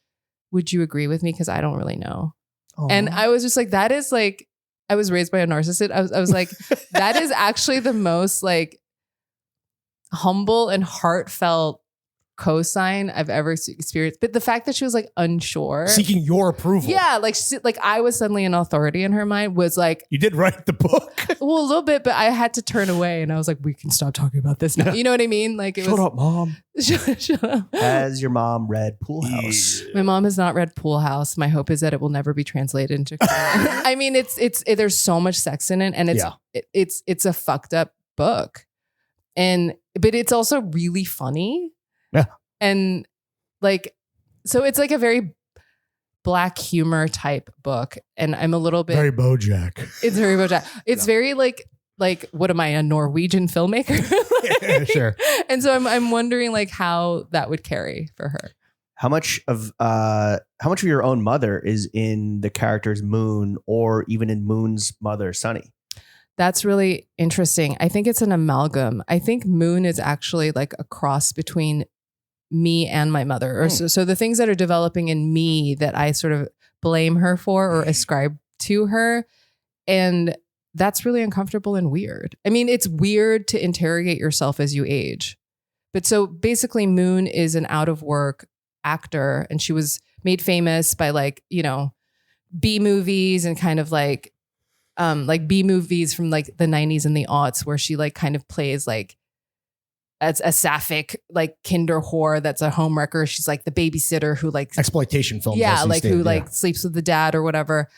[SPEAKER 2] would you agree with me? Because I don't really know. And I was just like, that is like, I was raised by a narcissist. I was like, that is actually the most like humble and heartfelt cosign I've ever experienced. But the fact that she was like unsure,
[SPEAKER 3] Seeking your approval.
[SPEAKER 2] yeah, like I was suddenly an authority in her mind was like,
[SPEAKER 3] You did write the book.
[SPEAKER 2] well, a little bit, but I had to turn away and I was like, we can stop talking about this now. You know what I mean? Like it
[SPEAKER 1] Shut
[SPEAKER 2] was,
[SPEAKER 1] up, Mom.
[SPEAKER 2] Shut up.
[SPEAKER 1] Has your mom read Pool House?
[SPEAKER 2] My mom has not read Pool House. My hope is that it will never be translated into Korean. I mean, there's so much sex in it, and it's a fucked up book, but it's also really funny.
[SPEAKER 3] Yeah,
[SPEAKER 2] and like, so it's like a very black humor type book, and I'm a little bit
[SPEAKER 3] very BoJack.
[SPEAKER 2] It's very BoJack. It's very like what am I, a Norwegian filmmaker?
[SPEAKER 3] Yeah, sure.
[SPEAKER 2] And so I'm wondering like how that would carry for her.
[SPEAKER 1] How much of your own mother is in the character's Moon, or even in Moon's mother, Sunny?
[SPEAKER 2] That's really interesting. I think it's an amalgam. I think Moon is actually like a cross between me and my mother. Or so the things that are developing in me that I sort of blame her for or ascribe to her. And that's really uncomfortable and weird. I mean, it's weird to interrogate yourself as you age. But so basically Moon is an out of work actor, and she was made famous by like, you know, B movies and kind of like B movies from like the 90s and the aughts, where she like kind of plays like as a sapphic like kinder whore that's a homewrecker. She's like the babysitter who like
[SPEAKER 3] Exploitation films.
[SPEAKER 2] yeah,
[SPEAKER 3] as you
[SPEAKER 2] like
[SPEAKER 3] stated,
[SPEAKER 2] who
[SPEAKER 3] yeah.
[SPEAKER 2] like sleeps with the dad or whatever.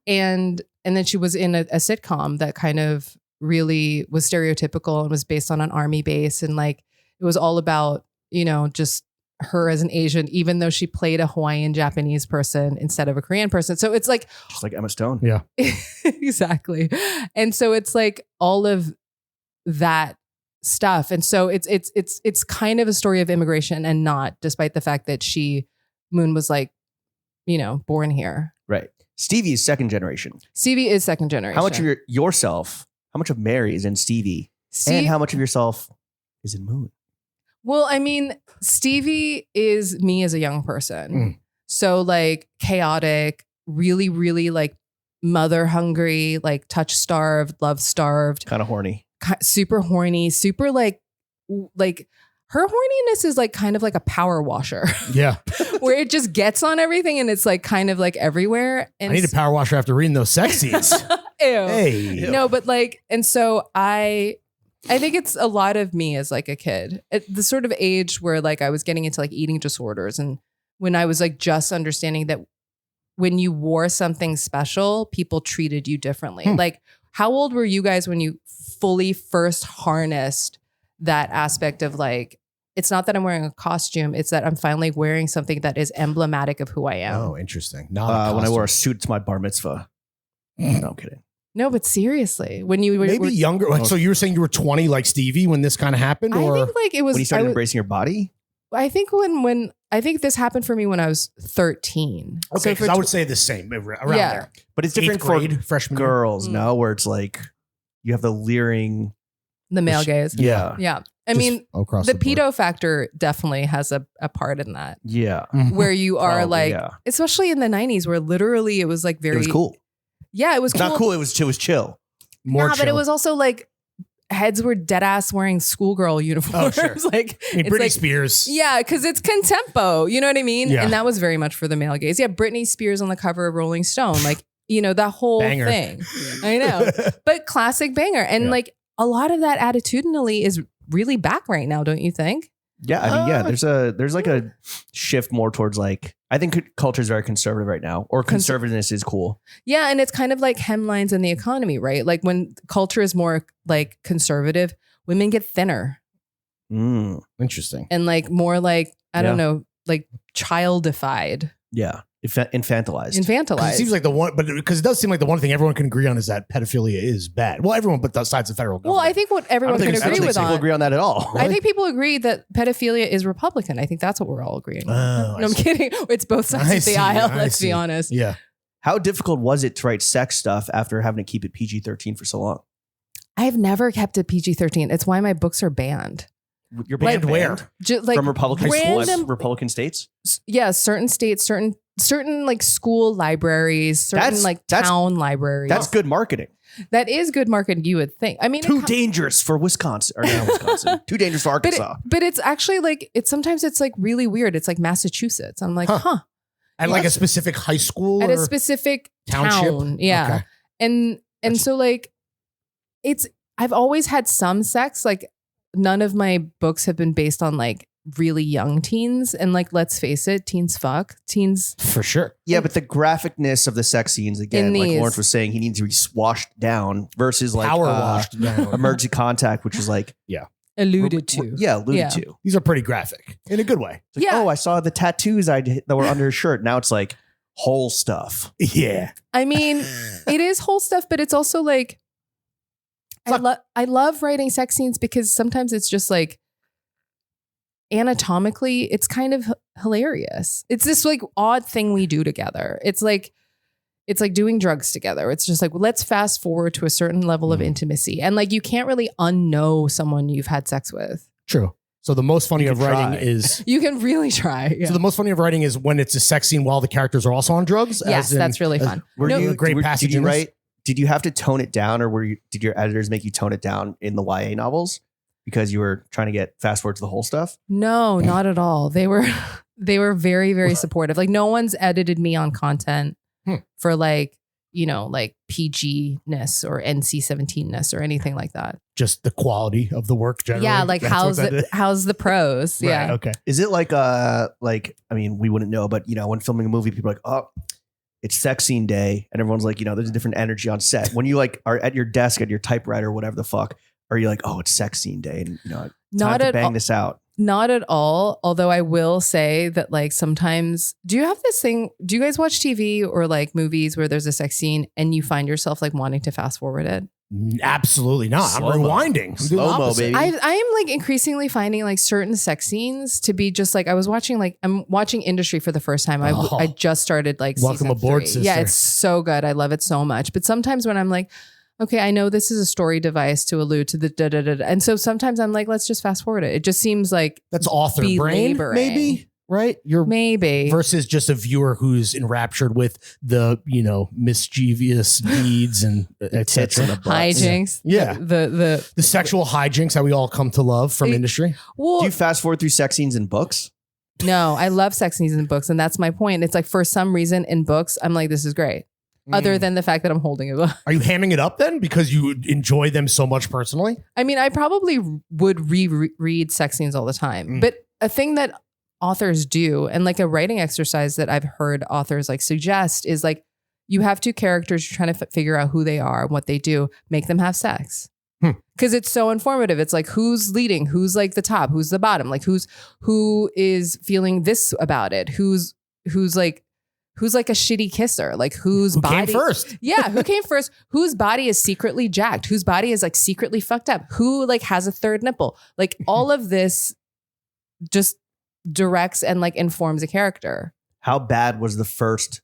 [SPEAKER 2] And then she was in a sitcom that kind of really was stereotypical and was based on an army base. And like, it was all about, just her as an Asian, even though she played a Hawaiian Japanese person instead of a Korean person. So it's like,
[SPEAKER 1] just like Emma Stone.
[SPEAKER 3] Yeah,
[SPEAKER 2] exactly. And so it's like all of that stuff. And so it's kind of a story of immigration and not, despite the fact that Moon was like, born here.
[SPEAKER 1] Right. Stevie is second generation.
[SPEAKER 2] Stevie is second generation.
[SPEAKER 1] How much of how much of Mary is in Stevie? And how much of yourself is in Moon?
[SPEAKER 2] Well, I mean, Stevie is me as a young person. So like chaotic, really, really like mother hungry, like touch starved, love starved.
[SPEAKER 1] Kind of horny.
[SPEAKER 2] Super horny, super like her horniness is like kind of like a power washer.
[SPEAKER 3] Yeah.
[SPEAKER 2] Where it just gets on everything and it's like kind of like everywhere. And
[SPEAKER 3] I need a power washer after reading those sex scenes.
[SPEAKER 2] Ew.
[SPEAKER 3] Hey.
[SPEAKER 2] No, but like, and so I think it's a lot of me as like a kid at the sort of age where like I was getting into like eating disorders. And when I was like just understanding that when you wore something special, people treated you differently. Like, how old were you guys when you fully first harnessed that aspect of like, it's not that I'm wearing a costume, it's that I'm finally wearing something that is emblematic of who I am.
[SPEAKER 3] Oh, interesting. Not
[SPEAKER 1] when I wore a suit to my bar mitzvah. No, I'm kidding.
[SPEAKER 2] No, but seriously, when you were
[SPEAKER 3] maybe younger, like, so you were saying you were 20 like Stevie when this kind of happened?
[SPEAKER 2] I
[SPEAKER 3] or
[SPEAKER 2] think like it was
[SPEAKER 1] when you started embracing your body?
[SPEAKER 2] I think when I think this happened for me when I was 13.
[SPEAKER 3] Okay, because I would say the same around there.
[SPEAKER 1] But it's different
[SPEAKER 3] grade,
[SPEAKER 1] for
[SPEAKER 3] freshman year.
[SPEAKER 1] girls, no? Where it's like you have the leering.
[SPEAKER 2] The male gaze.
[SPEAKER 1] Yeah.
[SPEAKER 2] Yeah. I
[SPEAKER 3] Just
[SPEAKER 2] mean,
[SPEAKER 3] across
[SPEAKER 2] the
[SPEAKER 3] the board.
[SPEAKER 2] pedo factor definitely has a part in that.
[SPEAKER 1] Yeah.
[SPEAKER 2] Where you are
[SPEAKER 1] Probably,
[SPEAKER 2] like,
[SPEAKER 1] yeah.
[SPEAKER 2] especially in the 90s where literally it was like very.
[SPEAKER 1] It was cool.
[SPEAKER 2] Yeah, it was
[SPEAKER 1] It's
[SPEAKER 2] cool.
[SPEAKER 1] not cool. It was chill.
[SPEAKER 3] More
[SPEAKER 2] but it was also like heads were dead ass wearing schoolgirl uniforms.
[SPEAKER 3] Oh, sure.
[SPEAKER 2] Like,
[SPEAKER 3] I mean,
[SPEAKER 2] it's
[SPEAKER 3] Britney
[SPEAKER 2] like,
[SPEAKER 3] Spears.
[SPEAKER 2] Yeah, because it's contempo. You know what I mean?
[SPEAKER 3] Yeah.
[SPEAKER 2] And that was very much for the male gaze. Yeah, Britney Spears on the cover of Rolling Stone. Like, that whole
[SPEAKER 3] Banger.
[SPEAKER 2] thing. I know. But classic banger. And like a lot of that attitudinally is really back right now, don't you think?
[SPEAKER 1] Yeah, I mean, there's like a shift more towards like, I think culture is very conservative right now, or conservativeness is cool.
[SPEAKER 2] Yeah, and it's kind of like hemlines in the economy, right? Like when culture is more like conservative, women get thinner
[SPEAKER 3] Interesting.
[SPEAKER 2] and like more like, I don't know, like childified.
[SPEAKER 1] Yeah, infantilized.
[SPEAKER 2] Infantilized.
[SPEAKER 3] It seems like the one, but because it does seem like the one thing everyone can agree on is that pedophilia is bad. Well, everyone but besides the federal government.
[SPEAKER 2] Well, I think what everyone can
[SPEAKER 1] I don't
[SPEAKER 2] agree
[SPEAKER 1] think
[SPEAKER 2] with
[SPEAKER 1] people
[SPEAKER 2] on.
[SPEAKER 1] agree on that at all.
[SPEAKER 2] I think people agree that pedophilia is Republican. I think that's what we're all agreeing on.
[SPEAKER 3] Oh,
[SPEAKER 2] No, I'm kidding. It's both sides of the aisle, let's be honest.
[SPEAKER 3] Yeah.
[SPEAKER 1] How difficult was it to write sex stuff after having to keep it PG-13 for so long?
[SPEAKER 2] I've never kept it PG-13. It's why my books are banned.
[SPEAKER 1] You're
[SPEAKER 3] Banned where?
[SPEAKER 2] Like
[SPEAKER 1] from Republican
[SPEAKER 2] random,
[SPEAKER 1] Republican states?
[SPEAKER 2] yeah, certain states, certain like school libraries, certain town libraries.
[SPEAKER 1] That's good marketing.
[SPEAKER 2] That is good marketing, you would think. I mean,
[SPEAKER 1] Too dangerous for Wisconsin or not Wisconsin. Too dangerous for Arkansas.
[SPEAKER 2] But it's actually like sometimes it's like really weird. It's like Massachusetts. I'm like, huh.
[SPEAKER 3] At like a specific high school
[SPEAKER 2] At
[SPEAKER 3] or
[SPEAKER 2] a specific
[SPEAKER 3] township?
[SPEAKER 2] town. Yeah.
[SPEAKER 3] Okay.
[SPEAKER 2] And so like I've always had some sex. Like none of my books have been based on like really young teens. And like, let's face it, teens fuck. Teens.
[SPEAKER 3] For sure.
[SPEAKER 1] Yeah, but the graphicness of the sex scenes, again, like
[SPEAKER 2] these-
[SPEAKER 1] Lawrence was saying, he needs to be washed down versus like
[SPEAKER 3] Power washed down.
[SPEAKER 1] emergency contact, which is like
[SPEAKER 2] Alluded to.
[SPEAKER 1] alluded to.
[SPEAKER 3] These are pretty graphic in a good way.
[SPEAKER 1] It's like,
[SPEAKER 2] Yeah.
[SPEAKER 1] oh, I saw the tattoos that were under his shirt. Now it's like whole stuff.
[SPEAKER 3] Yeah.
[SPEAKER 2] I mean, it is whole stuff, but it's also like, I love writing sex scenes because sometimes it's just like anatomically, it's kind of hilarious. It's this like odd thing we do together. It's like doing drugs together. It's just like, let's fast forward to a certain level of intimacy. And like, you can't really unknow someone you've had sex with.
[SPEAKER 3] True. So the most funny of writing
[SPEAKER 1] try.
[SPEAKER 3] is
[SPEAKER 2] You can really try. Yeah.
[SPEAKER 3] so the most funny of writing is when it's a sex scene while the characters are also on drugs.
[SPEAKER 2] Yes, that's really fun.
[SPEAKER 3] Passage
[SPEAKER 1] Did you
[SPEAKER 3] in this?
[SPEAKER 1] write? Did you have to tone it down, or did your editors make you tone it down in the YA novels because you were trying to get fast forward to the whole stuff?
[SPEAKER 2] No, not at all. They were very, very supportive. Like no one's edited me on content for like, like PG-ness or NC-17-ness or anything like that.
[SPEAKER 3] Just the quality of the work generally.
[SPEAKER 2] Yeah, like
[SPEAKER 3] That's what that is?
[SPEAKER 2] how's the pros?
[SPEAKER 3] Right,
[SPEAKER 2] Yeah.
[SPEAKER 3] okay.
[SPEAKER 1] Is it like I mean, we wouldn't know, but when filming a movie, people are like, oh, it's sex scene day, and everyone's like, there's a different energy on set. When you like are at your desk at your typewriter or whatever the fuck, are you like, oh, it's sex scene day, and time to bang this out?
[SPEAKER 2] Not at all. Although I will say that like sometimes, do you have this thing? Do you guys watch TV or like movies where there's a sex scene and you find yourself like wanting to fast forward it?
[SPEAKER 3] Absolutely not.
[SPEAKER 1] Slow-mo.
[SPEAKER 3] I'm rewinding. I'm doing the
[SPEAKER 1] Slow-mo,
[SPEAKER 3] opposite.
[SPEAKER 1] baby.
[SPEAKER 2] I am like increasingly finding like certain sex scenes to be just like, I'm watching Industry for the first time. I just started like
[SPEAKER 3] Welcome
[SPEAKER 2] season
[SPEAKER 3] aboard,
[SPEAKER 2] 3.
[SPEAKER 3] sister.
[SPEAKER 2] Yeah, it's so good. I love it so much. But sometimes when I'm like, okay, I know this is a story device to allude to the da-da-da-da. And so sometimes I'm like, let's just fast forward it. It just seems like
[SPEAKER 3] That's author brain,
[SPEAKER 2] belaboring.
[SPEAKER 3] maybe, right? You're
[SPEAKER 2] maybe.
[SPEAKER 3] versus just a viewer who's enraptured with the, mischievous deeds and
[SPEAKER 1] Tits and
[SPEAKER 3] etc.
[SPEAKER 1] the butts.
[SPEAKER 2] Hijinks.
[SPEAKER 3] Yeah.
[SPEAKER 2] The
[SPEAKER 3] sexual hijinks that we all come to love from industry.
[SPEAKER 2] well,
[SPEAKER 1] Do you fast forward through sex scenes in books?
[SPEAKER 2] no, I love sex scenes in books. And that's my point. It's like for some reason in books, I'm like, this is great. Other than the fact that I'm holding a book.
[SPEAKER 3] Are you hamming it up then because you enjoy them so much personally?
[SPEAKER 2] I mean, I probably would reread sex scenes all the time. But a thing that authors do, and like a writing exercise that I've heard authors like suggest, is like you have two characters, you're trying to figure out who they are and what they do, make them have sex. Because it's so informative. It's like who's leading, who's like the top, who's the bottom, like who is feeling this about it, who's like a shitty kisser, like who body
[SPEAKER 3] came first.
[SPEAKER 2] Yeah, who came first? Whose body is secretly jacked? Whose body is like secretly fucked up? Who like has a third nipple? Like all of this just directs and like informs a character.
[SPEAKER 1] How bad was the first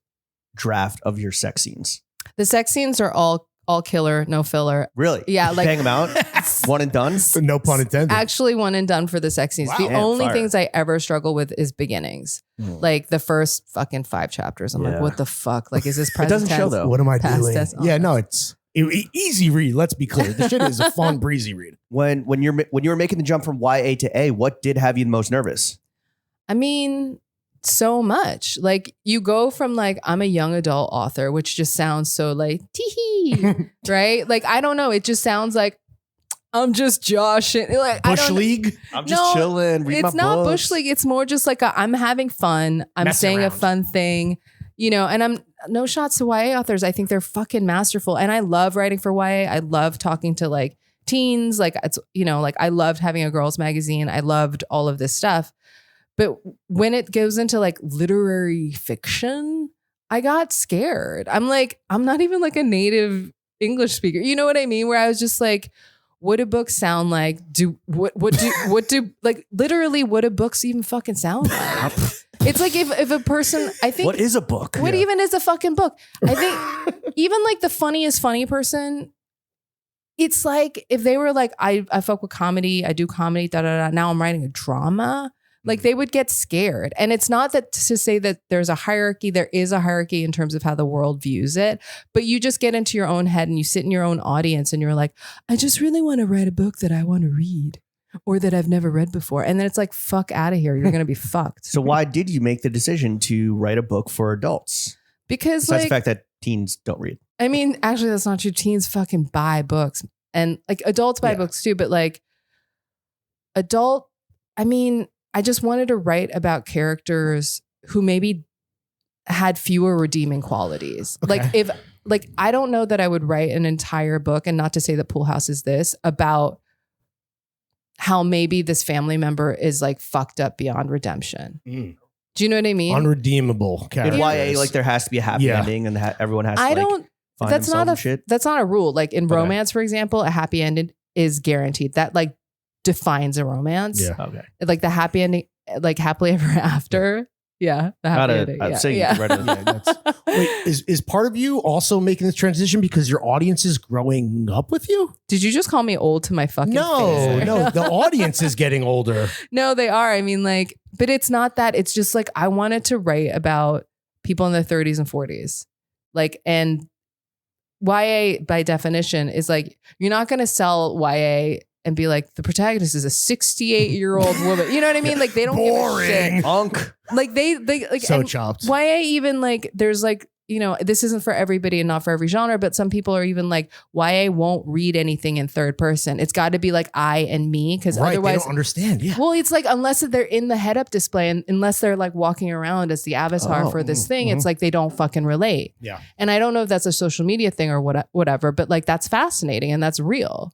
[SPEAKER 1] draft of your sex scenes?
[SPEAKER 2] The sex scenes are all killer, no filler.
[SPEAKER 1] Really?
[SPEAKER 2] Yeah, like
[SPEAKER 1] bang them out, one and done.
[SPEAKER 3] No pun intended.
[SPEAKER 2] Actually, one and done for the sex scenes.
[SPEAKER 3] Wow.
[SPEAKER 2] The
[SPEAKER 1] Man,
[SPEAKER 2] only
[SPEAKER 1] fire.
[SPEAKER 2] things I ever struggle with is beginnings. Like the first fucking 5 chapters. I'm like,
[SPEAKER 1] Yeah.
[SPEAKER 2] what the fuck? Like, is this
[SPEAKER 1] It
[SPEAKER 2] present
[SPEAKER 1] doesn't show
[SPEAKER 2] tense?
[SPEAKER 1] though.
[SPEAKER 3] What am I
[SPEAKER 2] Past
[SPEAKER 3] doing?
[SPEAKER 2] tense.
[SPEAKER 3] Yeah, no, it's easy read. Let's be clear. The shit is a fun, breezy read.
[SPEAKER 1] When you were making the jump from YA to A, what did have you the most nervous?
[SPEAKER 2] I mean, so much. Like you go from like, I'm a young adult author, which just sounds so like tee right? Like, I don't know. It just sounds like I'm just joshing. Like
[SPEAKER 3] Bush League.
[SPEAKER 1] I'm just chilling. Read
[SPEAKER 2] it's
[SPEAKER 1] my
[SPEAKER 2] not
[SPEAKER 1] books.
[SPEAKER 2] Bush League. It's more just like I'm having fun. I'm
[SPEAKER 3] Messing
[SPEAKER 2] saying a
[SPEAKER 3] around.
[SPEAKER 2] fun thing, and I'm no shots to YA authors. I think they're fucking masterful. And I love writing for YA. I love talking to like teens. Like it's, like I loved having a girls magazine. I loved all of this stuff. But when it goes into like literary fiction, I got scared. I'm like, I'm not even like a native English speaker. You know what I mean? Where I was just like, what do books sound like? What do like literally what do books even fucking sound like? It's like if a person, I think,
[SPEAKER 1] What is a book?
[SPEAKER 2] what even is a fucking book? I think even like the funniest funny person, it's like if they were like, I fuck with comedy, I do comedy, now I'm writing a drama. Like they would get scared. And it's not that to say that there's a hierarchy. There is a hierarchy in terms of how the world views it. But you just get into your own head and you sit in your own audience and you're like, I just really want to write a book that I want to read or that I've never read before. And then it's like, fuck out of here. You're going to be fucked.
[SPEAKER 1] So why did you make the decision to write a book for adults?
[SPEAKER 2] Because
[SPEAKER 1] Besides
[SPEAKER 2] like,
[SPEAKER 1] the fact that teens don't read.
[SPEAKER 2] I mean, actually that's not true. Teens fucking buy books and like adults buy books too. But like I just wanted to write about characters who maybe had fewer redeeming qualities.
[SPEAKER 3] Okay.
[SPEAKER 2] Like I don't know that I would write an entire book, and not to say that Pool House is this, about how maybe this family member is like fucked up beyond redemption. Do you know what I mean?
[SPEAKER 3] Unredeemable
[SPEAKER 1] In
[SPEAKER 3] characters.
[SPEAKER 1] YA, like there has to be a happy
[SPEAKER 3] Yeah.
[SPEAKER 1] ending, and everyone has to.
[SPEAKER 2] I
[SPEAKER 1] like,
[SPEAKER 2] don't.
[SPEAKER 1] find
[SPEAKER 2] That's not
[SPEAKER 1] themselves and shit.
[SPEAKER 2] that's not a rule. Like in
[SPEAKER 3] Okay.
[SPEAKER 2] romance, for example, a happy ending is guaranteed. That like defines a romance.
[SPEAKER 3] Yeah.
[SPEAKER 1] Okay.
[SPEAKER 2] Like the happy ending, like happily ever after. Yeah. The happy ending.
[SPEAKER 1] I'm
[SPEAKER 2] Yeah.
[SPEAKER 1] saying
[SPEAKER 2] yeah.
[SPEAKER 1] right on the-
[SPEAKER 3] Wait, is part of you also making this transition because your audience is growing up with you?
[SPEAKER 2] Did you just call me old to my fucking face?
[SPEAKER 3] No. The audience is getting older.
[SPEAKER 2] No, they are. I mean, like, but it's not that. It's just like I wanted to write about people in their 30s and 40s. Like, and YA by definition is like, you're not going to sell YA and be like, the protagonist is a 68-year-old woman. You know what I mean? Like they don't give a
[SPEAKER 3] Boring.
[SPEAKER 2] shit.
[SPEAKER 1] Unk.
[SPEAKER 2] Like they like
[SPEAKER 3] So
[SPEAKER 2] and
[SPEAKER 3] chopped.
[SPEAKER 2] YA even like there's like you know, this isn't for everybody and not for every genre, but some people are even like, YA won't read anything in third person. It's got to be like I and me, because
[SPEAKER 3] Right,
[SPEAKER 2] otherwise
[SPEAKER 3] they don't understand. Yeah.
[SPEAKER 2] well, it's like unless they're in the head up display and unless they're like walking around as the avatar for this thing, it's like they don't fucking relate.
[SPEAKER 3] Yeah.
[SPEAKER 2] And I don't know if that's a social media thing or whatever, but like that's fascinating and that's real.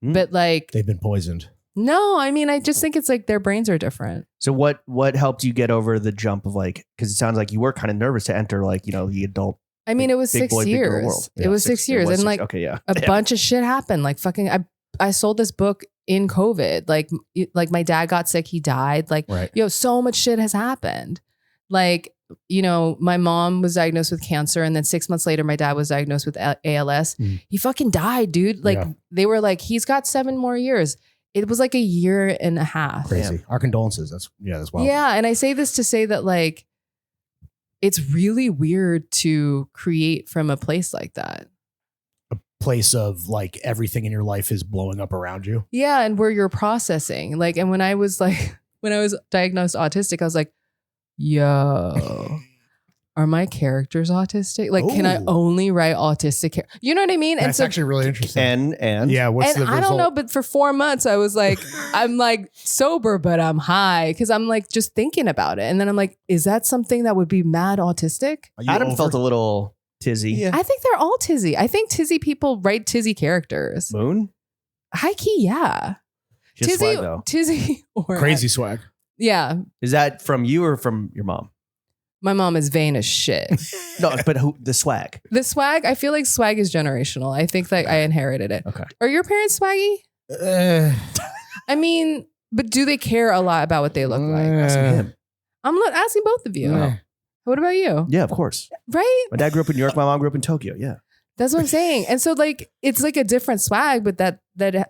[SPEAKER 2] But like
[SPEAKER 3] They've been poisoned.
[SPEAKER 2] no, I mean, I just think it's like their brains are different.
[SPEAKER 1] So what helped you get over the jump of like, because it sounds like you were kind of nervous to enter like, you know, the adult.
[SPEAKER 2] I mean, it was
[SPEAKER 1] Big
[SPEAKER 2] 6
[SPEAKER 1] boy, big girl
[SPEAKER 2] years.
[SPEAKER 1] world.
[SPEAKER 2] It was 6 years. And like
[SPEAKER 1] okay, yeah.
[SPEAKER 2] a bunch of shit happened. Like fucking, I sold this book in COVID. Like my dad got sick. He died. Like,
[SPEAKER 3] Right.
[SPEAKER 2] yo, so much shit has happened. Like, you know, my mom was diagnosed with cancer. And then 6 months later, my dad was diagnosed with ALS. He fucking died, dude. Like they were like, he's got 7 more years. It was like a year and a half.
[SPEAKER 3] Crazy. Our condolences. That's wild.
[SPEAKER 2] Yeah. And I say this to say that like, it's really weird to create from a place like that.
[SPEAKER 3] A place of like everything in your life is blowing up around you.
[SPEAKER 2] Yeah. And where you're processing. Like, and when I was diagnosed autistic, I was like, yo, are my characters autistic? Like, can I
[SPEAKER 3] Ooh.
[SPEAKER 2] only write autistic? You know what I mean?
[SPEAKER 3] That's actually really interesting.
[SPEAKER 1] And
[SPEAKER 3] yeah, what's
[SPEAKER 2] and
[SPEAKER 3] the
[SPEAKER 2] I don't know,
[SPEAKER 3] result?
[SPEAKER 2] but for 4 months, I was like, I'm like sober, but I'm high because I'm like just thinking about it. And then I'm like, is that something that would be mad autistic?
[SPEAKER 3] Are you
[SPEAKER 1] Adam
[SPEAKER 3] over-
[SPEAKER 1] felt a little tizzy.
[SPEAKER 3] Yeah.
[SPEAKER 2] I think they're all tizzy. I think tizzy people write tizzy characters.
[SPEAKER 1] Moon?
[SPEAKER 2] High key, yeah.
[SPEAKER 1] She has swag, though.
[SPEAKER 2] Tizzy or
[SPEAKER 3] Crazy swag.
[SPEAKER 2] Yeah.
[SPEAKER 1] Is that from you or from your mom?
[SPEAKER 2] My mom is vain as shit.
[SPEAKER 1] No, but who the swag?
[SPEAKER 2] The swag, I feel like swag is generational. I think like I inherited it.
[SPEAKER 1] Okay.
[SPEAKER 2] Are your parents swaggy? I mean, but do they care a lot about what they look like?
[SPEAKER 1] Asking him.
[SPEAKER 2] I'm asking both of you. What about you?
[SPEAKER 1] Yeah, of course.
[SPEAKER 2] Right?
[SPEAKER 1] My dad grew up in New York. My mom grew up in Tokyo. Yeah.
[SPEAKER 2] That's what I'm saying. And so like it's like a different swag, but that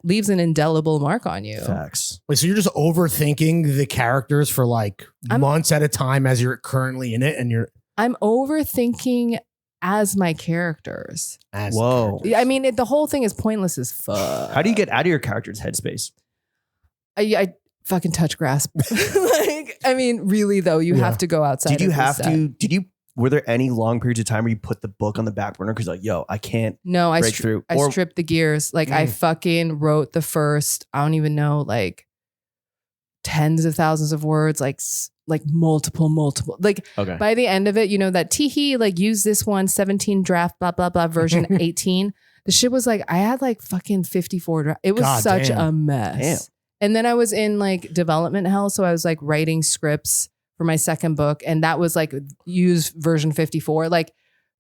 [SPEAKER 2] leaves an indelible mark on you.
[SPEAKER 1] Facts.
[SPEAKER 3] Wait, so you're just overthinking the characters for like months at a time as you're currently in it, and you're
[SPEAKER 2] I'm overthinking as my characters.
[SPEAKER 3] as
[SPEAKER 1] Whoa.
[SPEAKER 2] I mean, the whole thing is pointless as fuck.
[SPEAKER 1] How do you get out of your character's headspace?
[SPEAKER 2] I fucking touch grass. Like, I mean, really though, you have to go outside.
[SPEAKER 1] Were there any long periods of time where you put the book on the back burner because like, yo, I can't
[SPEAKER 2] No, I
[SPEAKER 1] break through?
[SPEAKER 2] I stripped the gears. Like I fucking wrote the first, I don't even know, like tens of thousands of words, like multiple. Like
[SPEAKER 1] Okay.
[SPEAKER 2] by the end of it, you know, that teehee, like use this one, 17 draft, blah, blah, blah, version 18. The shit was like, I had like fucking 54 draft. It was
[SPEAKER 3] God
[SPEAKER 2] such
[SPEAKER 3] damn.
[SPEAKER 2] a mess.
[SPEAKER 1] Damn.
[SPEAKER 2] And then I was in like development hell. So I was like writing scripts for my second book. And that was like use version 54. Like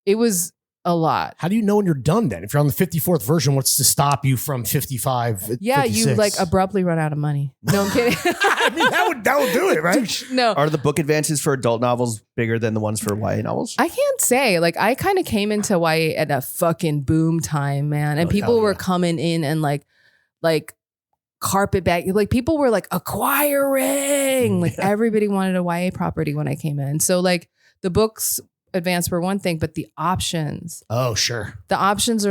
[SPEAKER 2] it was a lot.
[SPEAKER 3] How do you know when you're done then? If you're on the 54th version, what's to stop you from 55?
[SPEAKER 2] Yeah,
[SPEAKER 3] 56?
[SPEAKER 2] you like abruptly run out of money. No, I'm kidding.
[SPEAKER 3] I mean, that would do it, right?
[SPEAKER 2] No,
[SPEAKER 1] Are the book advances for adult novels bigger than the ones for YA novels?
[SPEAKER 2] I can't say. Like I kind of came into YA at a fucking boom time, man. And
[SPEAKER 3] Oh,
[SPEAKER 2] people
[SPEAKER 3] hell
[SPEAKER 2] were
[SPEAKER 3] yeah.
[SPEAKER 2] coming in and like carpetbag. Like people were like acquiring. Like everybody wanted a YA property when I came in. So like the books advance were one thing, but the options are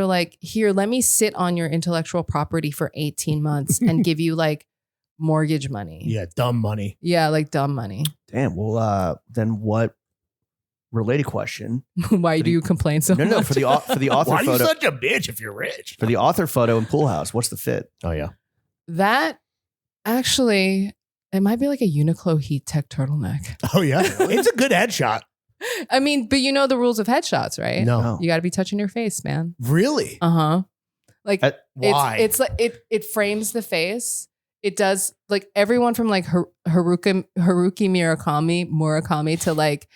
[SPEAKER 2] like, here, let me sit on your intellectual property for 18 months and give you like mortgage money.
[SPEAKER 3] Yeah, dumb money.
[SPEAKER 2] Yeah, like dumb money.
[SPEAKER 1] Damn. Well, then what? Related question.
[SPEAKER 2] Why do you complain so
[SPEAKER 1] No,
[SPEAKER 2] much?
[SPEAKER 1] for the author
[SPEAKER 3] Why are you
[SPEAKER 1] photo.
[SPEAKER 3] such a bitch if you're rich?
[SPEAKER 1] For the author photo in Pool House, what's the fit?
[SPEAKER 3] Oh yeah.
[SPEAKER 2] That actually, it might be like a Uniqlo Heat Tech turtleneck.
[SPEAKER 3] Oh yeah. It's a good headshot.
[SPEAKER 2] I mean, but you know the rules of headshots, right?
[SPEAKER 3] No.
[SPEAKER 2] You got to be touching your face, man.
[SPEAKER 3] Really?
[SPEAKER 2] Uh-huh. Like
[SPEAKER 3] Why?
[SPEAKER 2] it's like it frames the face. It does like everyone from like Haruki Murakami to like,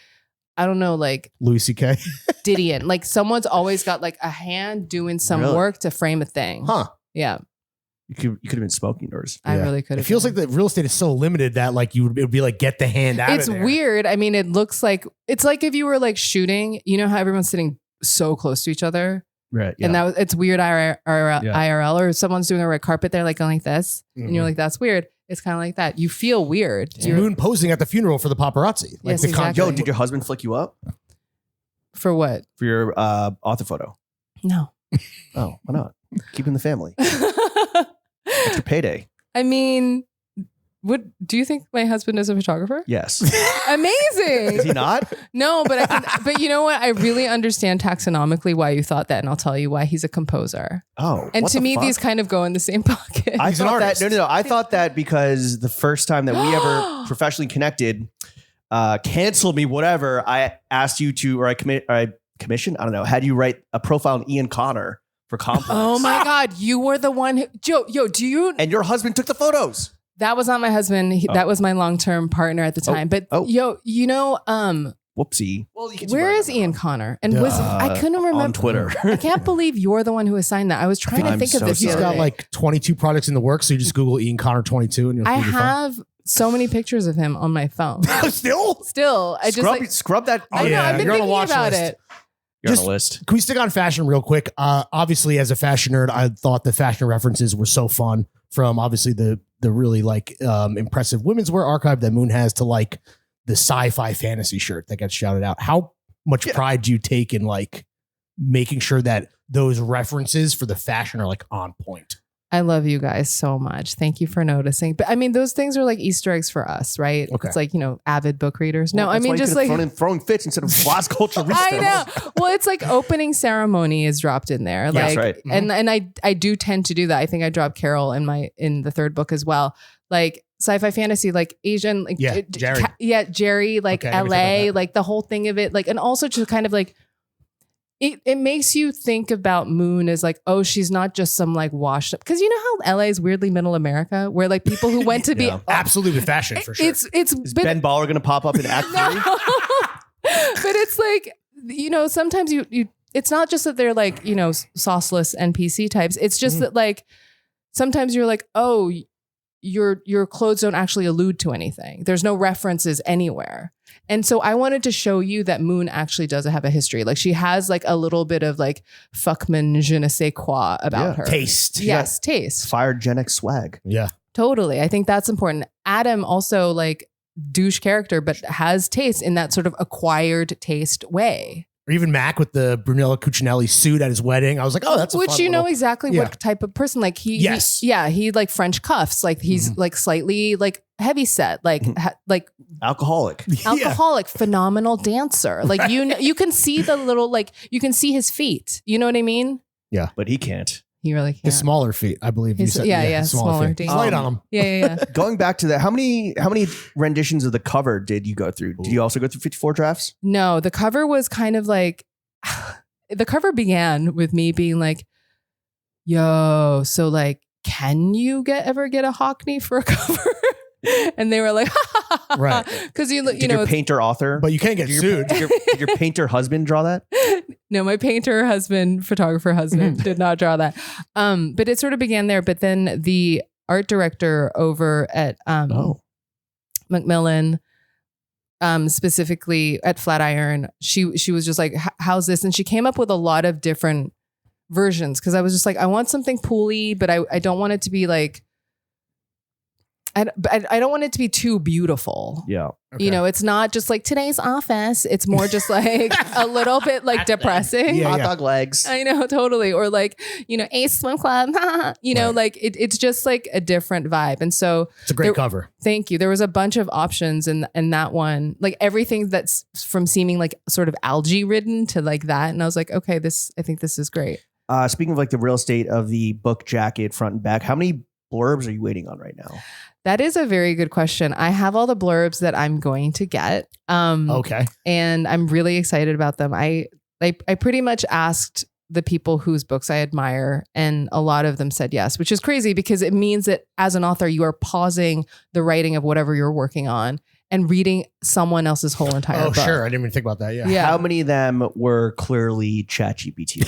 [SPEAKER 2] I don't know, like
[SPEAKER 3] Louis C.K.
[SPEAKER 2] Didion. Like someone's always got like a hand doing some
[SPEAKER 1] Really?
[SPEAKER 2] work to frame a thing.
[SPEAKER 3] Huh.
[SPEAKER 2] Yeah.
[SPEAKER 1] You could have been smoking yours.
[SPEAKER 2] I
[SPEAKER 3] Yeah.
[SPEAKER 2] really could
[SPEAKER 3] It
[SPEAKER 2] have.
[SPEAKER 3] feels like the real estate is so limited that like it would be like get the hand out
[SPEAKER 2] It's
[SPEAKER 3] of there.
[SPEAKER 2] weird. I mean, it looks like it's like if you were like shooting, you know how everyone's sitting so close to each other?
[SPEAKER 1] Right.
[SPEAKER 2] And it's weird IRL or someone's doing a red carpet there like going like this. And you're like, that's weird. It's kind of like that. You feel weird.
[SPEAKER 3] It's Moon posing at the funeral for the paparazzi. Like
[SPEAKER 2] Yes,
[SPEAKER 3] the
[SPEAKER 2] exactly.
[SPEAKER 1] Yo, did your husband flick you up
[SPEAKER 2] For what?
[SPEAKER 1] for your author photo?
[SPEAKER 2] No.
[SPEAKER 1] Oh, why not? Keep in the family. Extra payday.
[SPEAKER 2] I mean, What do you think my husband is a photographer?
[SPEAKER 1] Yes.
[SPEAKER 2] Amazing.
[SPEAKER 1] Is he not?
[SPEAKER 2] No, but but you know what? I really understand taxonomically why you thought that, and I'll tell you why. He's a composer.
[SPEAKER 1] Oh.
[SPEAKER 2] And
[SPEAKER 1] what
[SPEAKER 2] to
[SPEAKER 1] the
[SPEAKER 2] me,
[SPEAKER 1] fuck?
[SPEAKER 2] these kind of go in the same pocket.
[SPEAKER 1] I
[SPEAKER 3] He's an
[SPEAKER 1] thought that
[SPEAKER 3] artist.
[SPEAKER 1] no. I thought that because the first time that we ever professionally connected, canceled me, whatever. I asked you to, or I commissioned, I don't know, had you write a profile on Ian Connor for Complex.
[SPEAKER 2] Oh my God, you were the one who, yo, do you?
[SPEAKER 1] And your husband took the photos.
[SPEAKER 2] That was not my husband. That was my long-term partner at the time. But yo, you know,
[SPEAKER 1] Whoopsie. Well, you can
[SPEAKER 2] where is Ian Connor? And I couldn't remember
[SPEAKER 1] on Twitter.
[SPEAKER 2] I can't believe you're the one who assigned that. I was trying to
[SPEAKER 1] I'm
[SPEAKER 2] think of
[SPEAKER 1] so
[SPEAKER 2] this.
[SPEAKER 3] He's
[SPEAKER 2] the other
[SPEAKER 3] got
[SPEAKER 2] day.
[SPEAKER 3] like 22 projects in the works. So you just Google Ian Connor 22 and you'll
[SPEAKER 2] I
[SPEAKER 3] you'll be fine.
[SPEAKER 2] have so many pictures of him on my phone. Still, I just
[SPEAKER 1] Scrub that.
[SPEAKER 2] I know.
[SPEAKER 3] yeah,
[SPEAKER 2] I've been
[SPEAKER 3] you're on a
[SPEAKER 2] thinking
[SPEAKER 3] watch
[SPEAKER 2] about
[SPEAKER 3] list.
[SPEAKER 2] it.
[SPEAKER 1] You're
[SPEAKER 3] Just-
[SPEAKER 1] on a list.
[SPEAKER 3] Can we stick on fashion real quick? Obviously, as a fashion nerd, I thought the fashion references were so fun, from obviously the really like impressive women's wear archive that Moon has to like the sci-fi fantasy shirt that gets shouted out. How much pride do you take in like making sure that those references for the fashion are like on point?
[SPEAKER 2] I love you guys so much. Thank you for noticing. But I mean, those things are like Easter eggs for us, right?
[SPEAKER 3] Okay.
[SPEAKER 2] It's like, you know, avid book readers. No,
[SPEAKER 1] Well,
[SPEAKER 2] I
[SPEAKER 1] that's why
[SPEAKER 2] mean,
[SPEAKER 1] you
[SPEAKER 2] just
[SPEAKER 1] could've
[SPEAKER 2] like
[SPEAKER 1] thrown in throwing fits instead of Las Culture.
[SPEAKER 2] I know. Well, it's like opening ceremony is dropped in there.
[SPEAKER 1] Yes,
[SPEAKER 2] Like,
[SPEAKER 1] right.
[SPEAKER 2] and I do tend to do that. I think I dropped Carol in the third book as well. Like sci-fi fantasy, like Asian, like
[SPEAKER 3] Jerry.
[SPEAKER 2] Jerry, like
[SPEAKER 3] Okay, I didn't think
[SPEAKER 2] LA,
[SPEAKER 3] about that.
[SPEAKER 2] like the whole thing of it, like, and also just kind of like it makes you think about Moon as like, oh, she's not just some like washed up, because you know how LA is weirdly middle America, where like people who went to be
[SPEAKER 3] Absolutely fashion for sure.
[SPEAKER 2] It's
[SPEAKER 1] Is Ben Baller going to pop up in Act 3?
[SPEAKER 2] but it's like, you know, sometimes you it's not just that they're like, you know, sauceless NPC types. It's just that like sometimes you're like, oh, your clothes don't actually allude to anything. There's no references anywhere. And so I wanted to show you that Moon actually does have a history. Like she has like a little bit of like fuckman je ne sais quoi about her.
[SPEAKER 3] Taste.
[SPEAKER 2] Yes, taste.
[SPEAKER 1] Firegenic swag.
[SPEAKER 3] Yeah.
[SPEAKER 2] Totally. I think that's important. Adam also like douche character, but has taste in that sort of acquired taste way.
[SPEAKER 3] Or even Mac with the Brunello Cucinelli suit at his wedding. I was like, oh, that's a
[SPEAKER 2] Which
[SPEAKER 3] fun
[SPEAKER 2] you know
[SPEAKER 3] little-
[SPEAKER 2] exactly
[SPEAKER 3] Yeah.
[SPEAKER 2] what type of person. Like he like French cuffs. Like he's like slightly like heavy set, like like
[SPEAKER 1] Alcoholic.
[SPEAKER 2] alcoholic, phenomenal dancer. Like you can see the little like you can see his feet. You know what I mean?
[SPEAKER 3] Yeah.
[SPEAKER 1] But he can't.
[SPEAKER 2] He really can't.
[SPEAKER 3] His smaller feet, I believe you
[SPEAKER 2] His-
[SPEAKER 3] said.
[SPEAKER 2] yeah, smaller,
[SPEAKER 3] feet.
[SPEAKER 2] dainty.
[SPEAKER 3] Light on them.
[SPEAKER 2] Yeah.
[SPEAKER 1] Going back to that, how many renditions of the cover did you go through? Did you also go through 54 drafts?
[SPEAKER 2] No, the cover was kind of like the cover began with me being like, yo, so like, can you ever get a Hockney for a cover? And they were like,
[SPEAKER 3] Right.
[SPEAKER 2] Because you
[SPEAKER 1] Did
[SPEAKER 2] know,
[SPEAKER 1] your painter author?
[SPEAKER 3] But you can't get sued.
[SPEAKER 1] Did your painter husband draw that?
[SPEAKER 2] no, my painter husband, photographer husband did not draw that. But it sort of began there. But then the art director over at Macmillan, specifically at Flatiron, she was just like, how's this? And she came up with a lot of different versions, because I was just like, I want something pooly, but I don't want it to be like, I don't want it to be too beautiful.
[SPEAKER 1] Yeah.
[SPEAKER 2] You know, it's not just like today's office. It's more just like a little bit like depressing.
[SPEAKER 3] Yeah,
[SPEAKER 1] Hot dog legs.
[SPEAKER 2] I know, totally. Or like, you know, Ace Swim Club, you know, like it's just like a different vibe. And so
[SPEAKER 3] It's a great cover.
[SPEAKER 2] thank you. There was a bunch of options in that one, like everything that's from seeming like sort of algae ridden to like that. And I was like, okay, I think this is great.
[SPEAKER 1] Speaking of like the real estate of the book jacket front and back, how many blurbs are you waiting on right now?
[SPEAKER 2] That is a very good question. I have all the blurbs that I'm going to get.
[SPEAKER 3] Okay.
[SPEAKER 2] And I'm really excited about them. I pretty much asked the people whose books I admire, and a lot of them said yes, which is crazy because it means that as an author, you are pausing the writing of whatever you're working on and reading someone else's whole entire book.
[SPEAKER 3] Sure. I didn't even think about that. Yeah.
[SPEAKER 2] Yeah.
[SPEAKER 1] How many of them were clearly ChatGPT?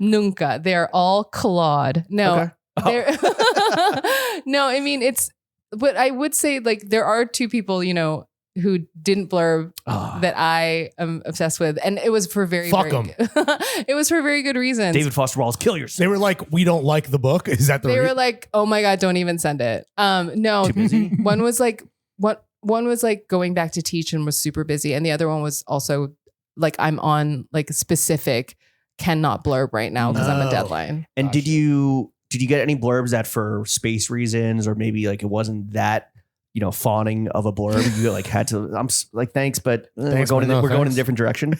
[SPEAKER 2] Nunca. They're all Claude. No.
[SPEAKER 1] Okay.
[SPEAKER 2] No, I mean, but I would say like there are two people, you know, who didn't blurb that I am obsessed with. And it was for very good it was for very good reasons.
[SPEAKER 1] David Foster Wallace, kill yourself.
[SPEAKER 3] They were like, we don't like the book. Is that the
[SPEAKER 2] They were like, oh my God, don't even send it. No,
[SPEAKER 1] Too busy?
[SPEAKER 2] one was like, one was like going back to teach and was super busy. And the other one was also like, I'm on like a specific cannot blurb right now because I'm a deadline.
[SPEAKER 1] And did you did you get any blurbs that for space reasons or maybe like it wasn't that, you know, fawning of a blurb? You like had to, like, thanks, but
[SPEAKER 3] Thanks,
[SPEAKER 1] we're
[SPEAKER 3] but
[SPEAKER 1] going in
[SPEAKER 3] thanks.
[SPEAKER 1] a different direction.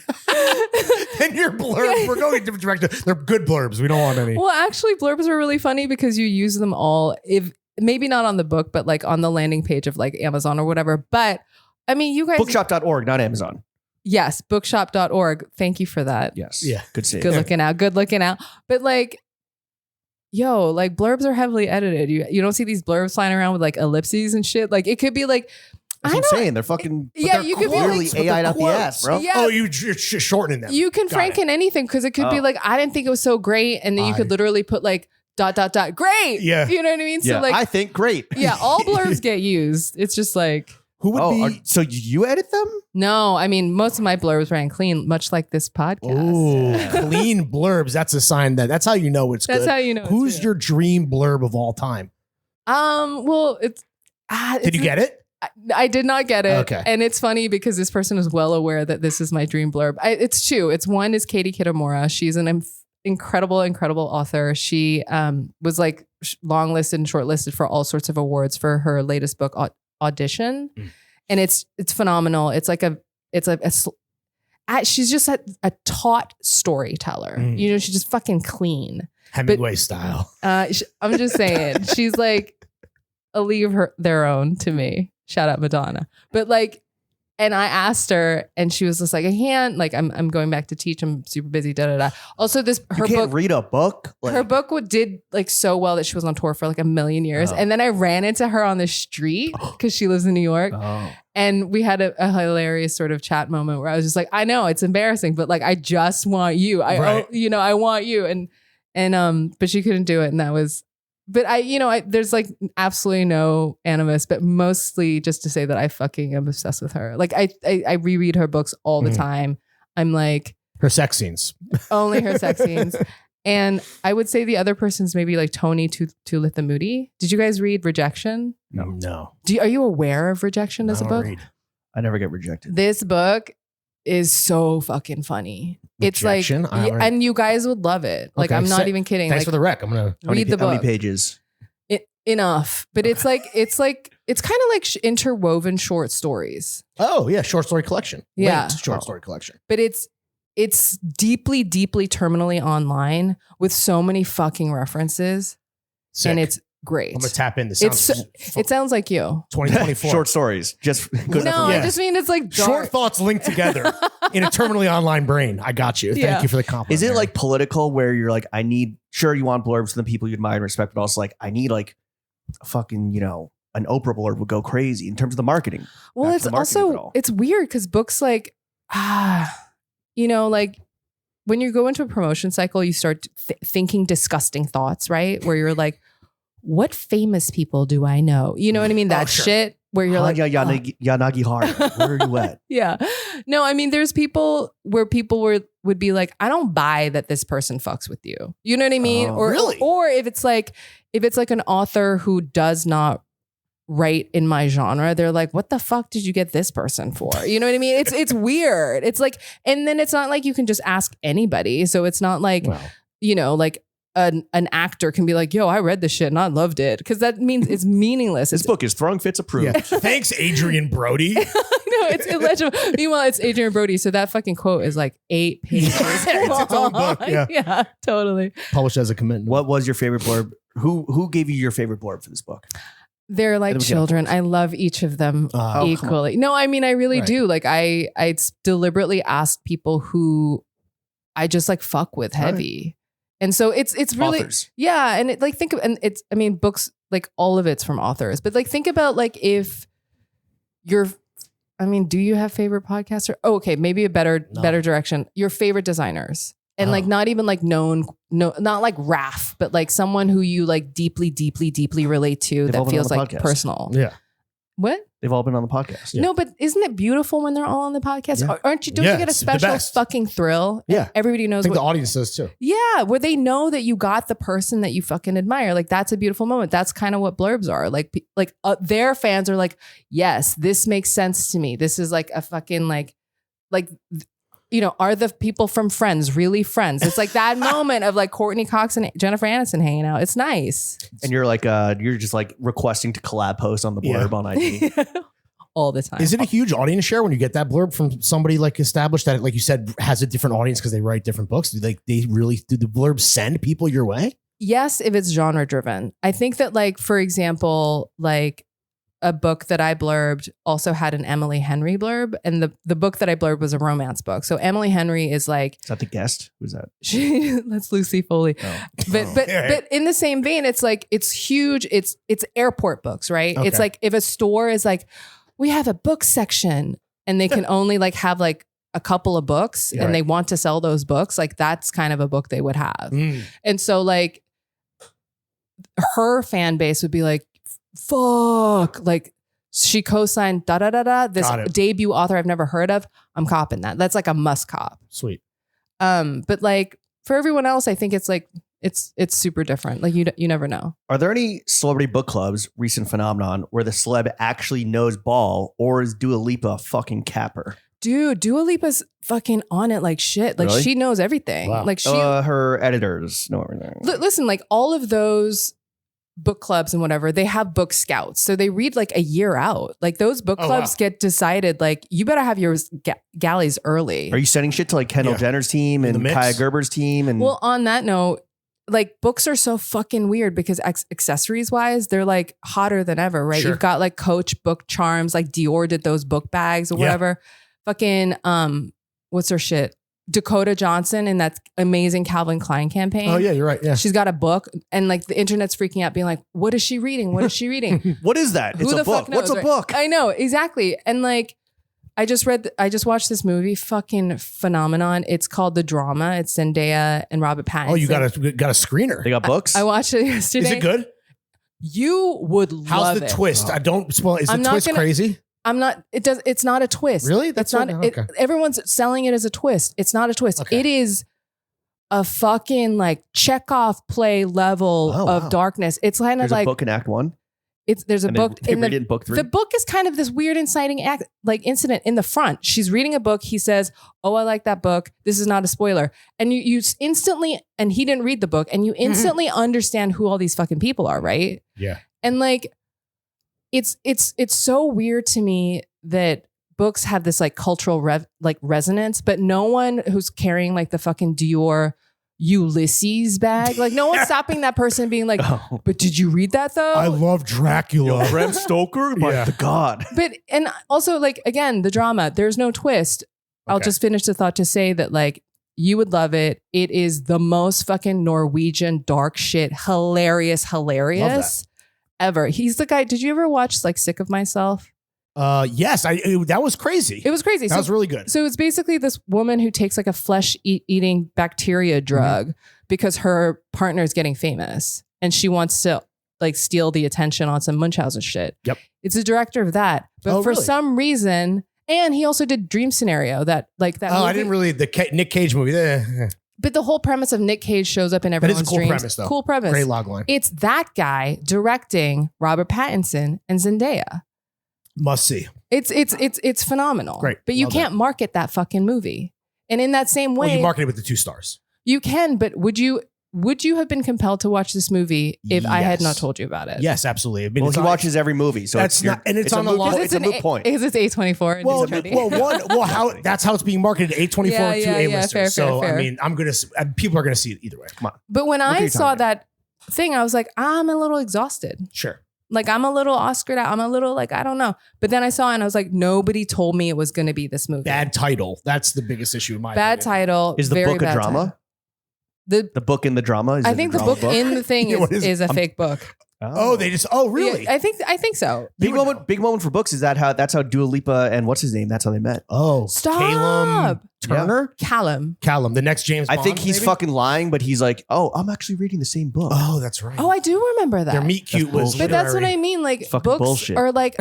[SPEAKER 3] And your blurbs, we're going in different directions. They're good blurbs. We don't want any.
[SPEAKER 2] Well, actually, blurbs are really funny because you use them all. If maybe not on the book, but like on the landing page of like Amazon or whatever. But I mean, you guys.
[SPEAKER 1] Bookshop.org, not Amazon.
[SPEAKER 2] Yes, bookshop.org. Thank you for that.
[SPEAKER 1] Yes.
[SPEAKER 3] Yeah.
[SPEAKER 1] Good save.
[SPEAKER 2] Good looking out. Good looking out. But like, yo, like blurbs are heavily edited. You don't see these blurbs flying around with like ellipses and shit. Like it could be like,
[SPEAKER 1] That's
[SPEAKER 2] I don't.
[SPEAKER 1] insane. They're fucking.
[SPEAKER 2] Yeah,
[SPEAKER 1] they're
[SPEAKER 2] you could be
[SPEAKER 1] clearly
[SPEAKER 3] like-
[SPEAKER 1] AI'd out the
[SPEAKER 3] quotes.
[SPEAKER 1] ass, bro.
[SPEAKER 2] Yeah.
[SPEAKER 3] Oh, you're shortening them.
[SPEAKER 2] You can
[SPEAKER 3] Got it.
[SPEAKER 2] franken anything because it could be
[SPEAKER 1] Oh.
[SPEAKER 2] like, I didn't think it was so great. And then you could literally put like ... Great.
[SPEAKER 3] Yeah.
[SPEAKER 2] You know what I mean?
[SPEAKER 1] Yeah,
[SPEAKER 2] So like,
[SPEAKER 1] I think great.
[SPEAKER 2] yeah, all blurbs get used. It's just like,
[SPEAKER 3] Who would be?
[SPEAKER 1] So you edit them?
[SPEAKER 2] no, I mean, most of my blurbs ran clean, much like this podcast.
[SPEAKER 3] Oh, clean blurbs. That's a sign that's how you know it's
[SPEAKER 2] That's
[SPEAKER 3] good.
[SPEAKER 2] how you know. it's
[SPEAKER 3] Who's
[SPEAKER 2] good.
[SPEAKER 3] your dream blurb of all time?
[SPEAKER 2] Well, it's.
[SPEAKER 3] Did you get it?
[SPEAKER 2] I did not get it.
[SPEAKER 3] Okay.
[SPEAKER 2] And it's funny because this person is well aware that this is my dream blurb. It's two. It's one is Katie Kitamura. She's an incredible author. She was like longlisted and shortlisted for all sorts of awards for her latest book, Audition. And it's phenomenal. It's like she's just a taut storyteller. You know, she's just fucking clean.
[SPEAKER 3] Hemingway style.
[SPEAKER 2] I'm just saying, she's like a league of their own to me. Shout out Madonna. But like, and I asked her, and she was just like, I can't. Like, I'm going back to teach. I'm super busy. Da da da. Also, her
[SPEAKER 1] You can't
[SPEAKER 2] book.
[SPEAKER 1] read a book. Like,
[SPEAKER 2] Her book did like so well that she was on tour for like a million years.
[SPEAKER 1] Oh.
[SPEAKER 2] And then I ran into her on the street because she lives in New York.
[SPEAKER 1] Oh.
[SPEAKER 2] And we had a hilarious sort of chat moment where I was just like, I know it's embarrassing, but like, I just want you.
[SPEAKER 3] Right.
[SPEAKER 2] I want you. And but she couldn't do it. And that was, but there's like absolutely no animus, but mostly just to say that I fucking am obsessed with her. Like I reread her books all the time. I'm like,
[SPEAKER 3] Her sex scenes.
[SPEAKER 2] only her sex scenes. And I would say the other person's maybe like Tony Tulithamudi. Did you guys read Rejection?
[SPEAKER 3] No.
[SPEAKER 2] Are you aware of Rejection as a
[SPEAKER 3] I
[SPEAKER 2] book?
[SPEAKER 3] don't read.
[SPEAKER 1] I never get rejected.
[SPEAKER 2] This book is so fucking funny. It's like,
[SPEAKER 3] Rejection? I haven't-
[SPEAKER 2] and you guys would love it. Like,
[SPEAKER 3] Okay,
[SPEAKER 2] I'm not
[SPEAKER 3] say-
[SPEAKER 2] even kidding.
[SPEAKER 3] Thanks
[SPEAKER 2] Like,
[SPEAKER 3] for the rec. I'm gonna.
[SPEAKER 2] read the
[SPEAKER 1] How many
[SPEAKER 2] book.
[SPEAKER 1] pages?
[SPEAKER 2] Enough, but it's kind of like interwoven short stories.
[SPEAKER 3] Oh yeah, short story collection.
[SPEAKER 2] Yeah.
[SPEAKER 3] Linked short story collection.
[SPEAKER 2] But it's deeply, deeply terminally online with so many fucking references,
[SPEAKER 3] Sick.
[SPEAKER 2] and it's great.
[SPEAKER 3] I'm gonna tap in. This
[SPEAKER 2] It's
[SPEAKER 3] sounds
[SPEAKER 2] it sounds like you.
[SPEAKER 3] 2024.
[SPEAKER 1] Short stories. Just good
[SPEAKER 2] No,
[SPEAKER 1] enough.
[SPEAKER 3] Yeah.
[SPEAKER 2] I just mean it's like dark.
[SPEAKER 3] Short thoughts linked together in a terminally online brain. I got you. Thank
[SPEAKER 2] Yeah.
[SPEAKER 3] you for the compliment.
[SPEAKER 1] Is it
[SPEAKER 3] Mary.
[SPEAKER 1] like political where you're like, sure you want blurbs from the people you admire and respect, but also like, I need like a fucking, an Oprah blurb would go crazy in terms of the marketing.
[SPEAKER 2] Well,
[SPEAKER 1] Back
[SPEAKER 2] it's
[SPEAKER 1] to the marketing of it
[SPEAKER 2] also
[SPEAKER 1] all.
[SPEAKER 2] it's weird because books like like when you go into a promotion cycle, you start thinking disgusting thoughts, right? Where you're like, what famous people do I know? You know what I mean? That
[SPEAKER 3] sure.
[SPEAKER 2] shit where you're like,
[SPEAKER 1] Yanagi Hara. Where are you at?
[SPEAKER 2] yeah. No, I mean, there's people where people would be like, I don't buy that this person fucks with you. You know what I mean?
[SPEAKER 1] Oh,
[SPEAKER 2] or
[SPEAKER 3] really?
[SPEAKER 2] Or if it's like an author who does not write in my genre, they're like, what the fuck did you get this person for? You know what I mean? It's weird. It's like, and then it's not like you can just ask anybody. So it's not like, like an actor can be like, yo, I read this shit and I loved it. Cause that means it's meaningless.
[SPEAKER 1] This book is Throwing Fits approved.
[SPEAKER 3] Yeah. Thanks, Adrian Brody.
[SPEAKER 2] No, it's illegible. Meanwhile, it's Adrian Brody. So that fucking quote is like 8 pages.
[SPEAKER 3] It's its own book, yeah.
[SPEAKER 2] Yeah, totally.
[SPEAKER 3] Published as a commitment.
[SPEAKER 1] What was your favorite blurb? Who gave you your favorite blurb for this book?
[SPEAKER 2] They're like
[SPEAKER 1] Let me get
[SPEAKER 2] children. I love each of them
[SPEAKER 3] Oh, come on.
[SPEAKER 2] equally. No, I mean, I really
[SPEAKER 3] Right.
[SPEAKER 2] do. Like I deliberately asked people who I just like fuck with heavy. And so it's really,
[SPEAKER 1] Authors.
[SPEAKER 2] yeah. And it, like, think of, and it's, I mean, books, like all of it's from authors, but like, think about like if you're, I mean, do you have favorite podcaster? Oh, okay. Maybe a better direction. Your favorite designers. And like, not even like known, not like Raph, but like someone who you like deeply, deeply, deeply relate to
[SPEAKER 1] They've all
[SPEAKER 2] that
[SPEAKER 1] been on
[SPEAKER 2] feels
[SPEAKER 1] the
[SPEAKER 2] like
[SPEAKER 1] podcast.
[SPEAKER 2] personal.
[SPEAKER 3] Yeah.
[SPEAKER 2] What?
[SPEAKER 1] They've all been on the podcast.
[SPEAKER 2] No, but isn't it beautiful when they're all on the podcast?
[SPEAKER 3] Yeah.
[SPEAKER 2] Aren't you? Don't
[SPEAKER 3] Yeah,
[SPEAKER 2] you get a
[SPEAKER 3] it's the
[SPEAKER 2] special
[SPEAKER 3] best.
[SPEAKER 2] fucking thrill?
[SPEAKER 3] Yeah.
[SPEAKER 2] Everybody
[SPEAKER 3] I
[SPEAKER 2] knows
[SPEAKER 3] think
[SPEAKER 2] what.
[SPEAKER 3] the audience does too.
[SPEAKER 2] Yeah, where they know that you got the person that you fucking admire. Like that's a beautiful moment. That's kind of what blurbs are. Like their fans are like, yes, this makes sense to me. This is like a fucking like are the people from Friends really friends? It's like that moment of like Courtney Cox and Jennifer Aniston hanging out. It's nice.
[SPEAKER 1] And you're just like requesting to collab post on the blurb on IG.
[SPEAKER 2] All the time.
[SPEAKER 3] Is it a huge audience share when you get that blurb from somebody like established that, like you said, has a different audience because they write different books? Do the blurbs send people your way?
[SPEAKER 2] Yes, if it's genre driven. I think that, like, for example, like a book that I blurbed also had an Emily Henry blurb, and the book that I blurbed was a romance book. So Emily Henry is like,
[SPEAKER 1] is that the guest? Who's that?
[SPEAKER 2] That's Lucy Foley.
[SPEAKER 1] Oh.
[SPEAKER 2] But in the same vein, it's like, it's huge. It's airport books, right?
[SPEAKER 3] Okay.
[SPEAKER 2] It's like if a store is like, we have a book section, and they can only like have like a couple of books, and they want to sell those books, like that's kind of a book they would have. And so like her fan base would be like, fuck, like she co-signed this debut author I've never heard of. I'm copping that. That's like a must cop.
[SPEAKER 3] Sweet.
[SPEAKER 2] But like for everyone else, I think it's like it's super different. Like you never know.
[SPEAKER 1] Are there any celebrity book clubs, recent phenomenon, where the celeb actually knows ball, or is Dua Lipa a fucking capper?
[SPEAKER 2] Dude, Dua Lipa's fucking on it like shit. Like
[SPEAKER 1] Really?
[SPEAKER 2] she knows everything.
[SPEAKER 3] Wow.
[SPEAKER 2] Like she
[SPEAKER 1] Her editors know everything.
[SPEAKER 2] listen, like all of those book clubs and whatever, they have book scouts. So they read like a year out. Like those book clubs get decided, like you better have your galleys early.
[SPEAKER 1] Are you sending shit to like Kendall Jenner's team and Kaya Gerber's team? And
[SPEAKER 2] well, on that note, like books are so fucking weird because accessories wise, they're like hotter than ever, right?
[SPEAKER 3] Sure.
[SPEAKER 2] You've got like Coach book charms, like Dior did those book bags or whatever. Fucking, what's her shit? Dakota Johnson in that amazing Calvin Klein campaign.
[SPEAKER 3] Oh yeah, you're right. Yeah.
[SPEAKER 2] She's got a book, and like the internet's freaking out being like, what is she reading? What is she reading?
[SPEAKER 1] what is that?
[SPEAKER 2] Who
[SPEAKER 1] It's
[SPEAKER 2] the
[SPEAKER 1] a book.
[SPEAKER 2] fuck knows,
[SPEAKER 1] What's a
[SPEAKER 2] right?
[SPEAKER 1] book?
[SPEAKER 2] I know, exactly. And like, I just watched this movie, fucking phenomenon. It's called The Drama. It's Zendaya and Robert Pattinson.
[SPEAKER 3] Oh, you got a screener.
[SPEAKER 1] They got books?
[SPEAKER 2] I watched it yesterday.
[SPEAKER 3] Is it good?
[SPEAKER 2] You would love it.
[SPEAKER 3] How's the twist? I don't spoil. Is the twist crazy?
[SPEAKER 2] I'm not. It's not a twist.
[SPEAKER 3] Really?
[SPEAKER 2] That's not.
[SPEAKER 3] okay.
[SPEAKER 2] Everyone's selling it as a twist. It's not a twist.
[SPEAKER 3] Okay.
[SPEAKER 2] It is a fucking like Chekhov play level of darkness. It's kind of
[SPEAKER 1] There's
[SPEAKER 2] like
[SPEAKER 1] a book in Act 1.
[SPEAKER 2] There's a book
[SPEAKER 1] They read it in book 3.
[SPEAKER 2] The book is kind of this weird inciting incident in the front. She's reading a book. He says, "Oh, I like that book. This is not a spoiler." And you instantly, and he didn't read the book, and you instantly understand who all these fucking people are, right?
[SPEAKER 3] Yeah.
[SPEAKER 2] And like, it's so weird to me that books have this like cultural resonance, but no one who's carrying like the fucking Dior Ulysses bag, like no one's stopping that person being like, but did you read that though?
[SPEAKER 3] I love Dracula.
[SPEAKER 1] Bram Stoker? My God.
[SPEAKER 2] But, and also like, again, the drama, there's no twist. I'll just finish the thought to say that like, you would love it. It is the most fucking Norwegian dark shit, hilarious ever. He's the guy. Did you ever watch like Sick of Myself?
[SPEAKER 3] Yes, that was crazy.
[SPEAKER 2] It was crazy.
[SPEAKER 3] That was really good.
[SPEAKER 2] So it's basically this woman who takes like a flesh eating bacteria drug because her partner is getting famous and she wants to like steal the attention on some Munchausen shit.
[SPEAKER 3] Yep.
[SPEAKER 2] It's the director of that. But for some reason, and he also did Dream Scenario that movie.
[SPEAKER 3] I didn't really, Nick Cage movie.
[SPEAKER 2] But the whole premise of Nick Cage shows up in everyone's
[SPEAKER 3] cool
[SPEAKER 2] dreams.
[SPEAKER 3] premise, though.
[SPEAKER 2] Cool premise.
[SPEAKER 3] Great logline.
[SPEAKER 2] It's that guy directing Robert Pattinson and Zendaya.
[SPEAKER 3] Must see.
[SPEAKER 2] It's phenomenal.
[SPEAKER 3] Great.
[SPEAKER 2] But you
[SPEAKER 3] Love
[SPEAKER 2] can't market that fucking movie. And in that same way,
[SPEAKER 3] you market it with the 2 stars.
[SPEAKER 2] You can, but would you have been compelled to watch this movie if I had not told you about it?
[SPEAKER 3] Yes, absolutely. I mean,
[SPEAKER 1] Well, he watches every movie, so
[SPEAKER 3] That's not, and it's on the law.
[SPEAKER 1] It's a moot point.
[SPEAKER 2] Because it's A24.
[SPEAKER 3] How it's being marketed A24 to A-listers.
[SPEAKER 2] Fair.
[SPEAKER 3] I mean, people are going to see it either way. Come on.
[SPEAKER 2] But when I saw that thing, I was like, I'm a little exhausted.
[SPEAKER 3] Sure.
[SPEAKER 2] Like, I'm a little Oscared out. I'm a little like, I don't know. But then I saw it and I was like, nobody told me it was going to be this movie.
[SPEAKER 3] Bad title. That's the biggest issue in my
[SPEAKER 2] Bad
[SPEAKER 3] opinion.
[SPEAKER 2] title.
[SPEAKER 1] Is the
[SPEAKER 2] very
[SPEAKER 1] book a
[SPEAKER 2] bad
[SPEAKER 1] drama?
[SPEAKER 2] title.
[SPEAKER 1] The book in the drama?
[SPEAKER 2] I think the book in the thing is a fake book.
[SPEAKER 3] Really?
[SPEAKER 2] Yeah, I think so.
[SPEAKER 1] Big moment for books is that's how Dua Lipa and what's his name? That's how they met.
[SPEAKER 3] Oh,
[SPEAKER 2] Stop.
[SPEAKER 3] Calum Turner?
[SPEAKER 2] Callum,
[SPEAKER 3] the next James Bond.
[SPEAKER 1] I think he's fucking lying, but he's like, oh, I'm actually reading the same book.
[SPEAKER 3] Oh, that's right.
[SPEAKER 2] Oh, I do remember that.
[SPEAKER 3] Their meet cute was
[SPEAKER 2] But that's what I mean. Like
[SPEAKER 1] Fucking
[SPEAKER 2] books
[SPEAKER 1] bullshit.
[SPEAKER 2] are like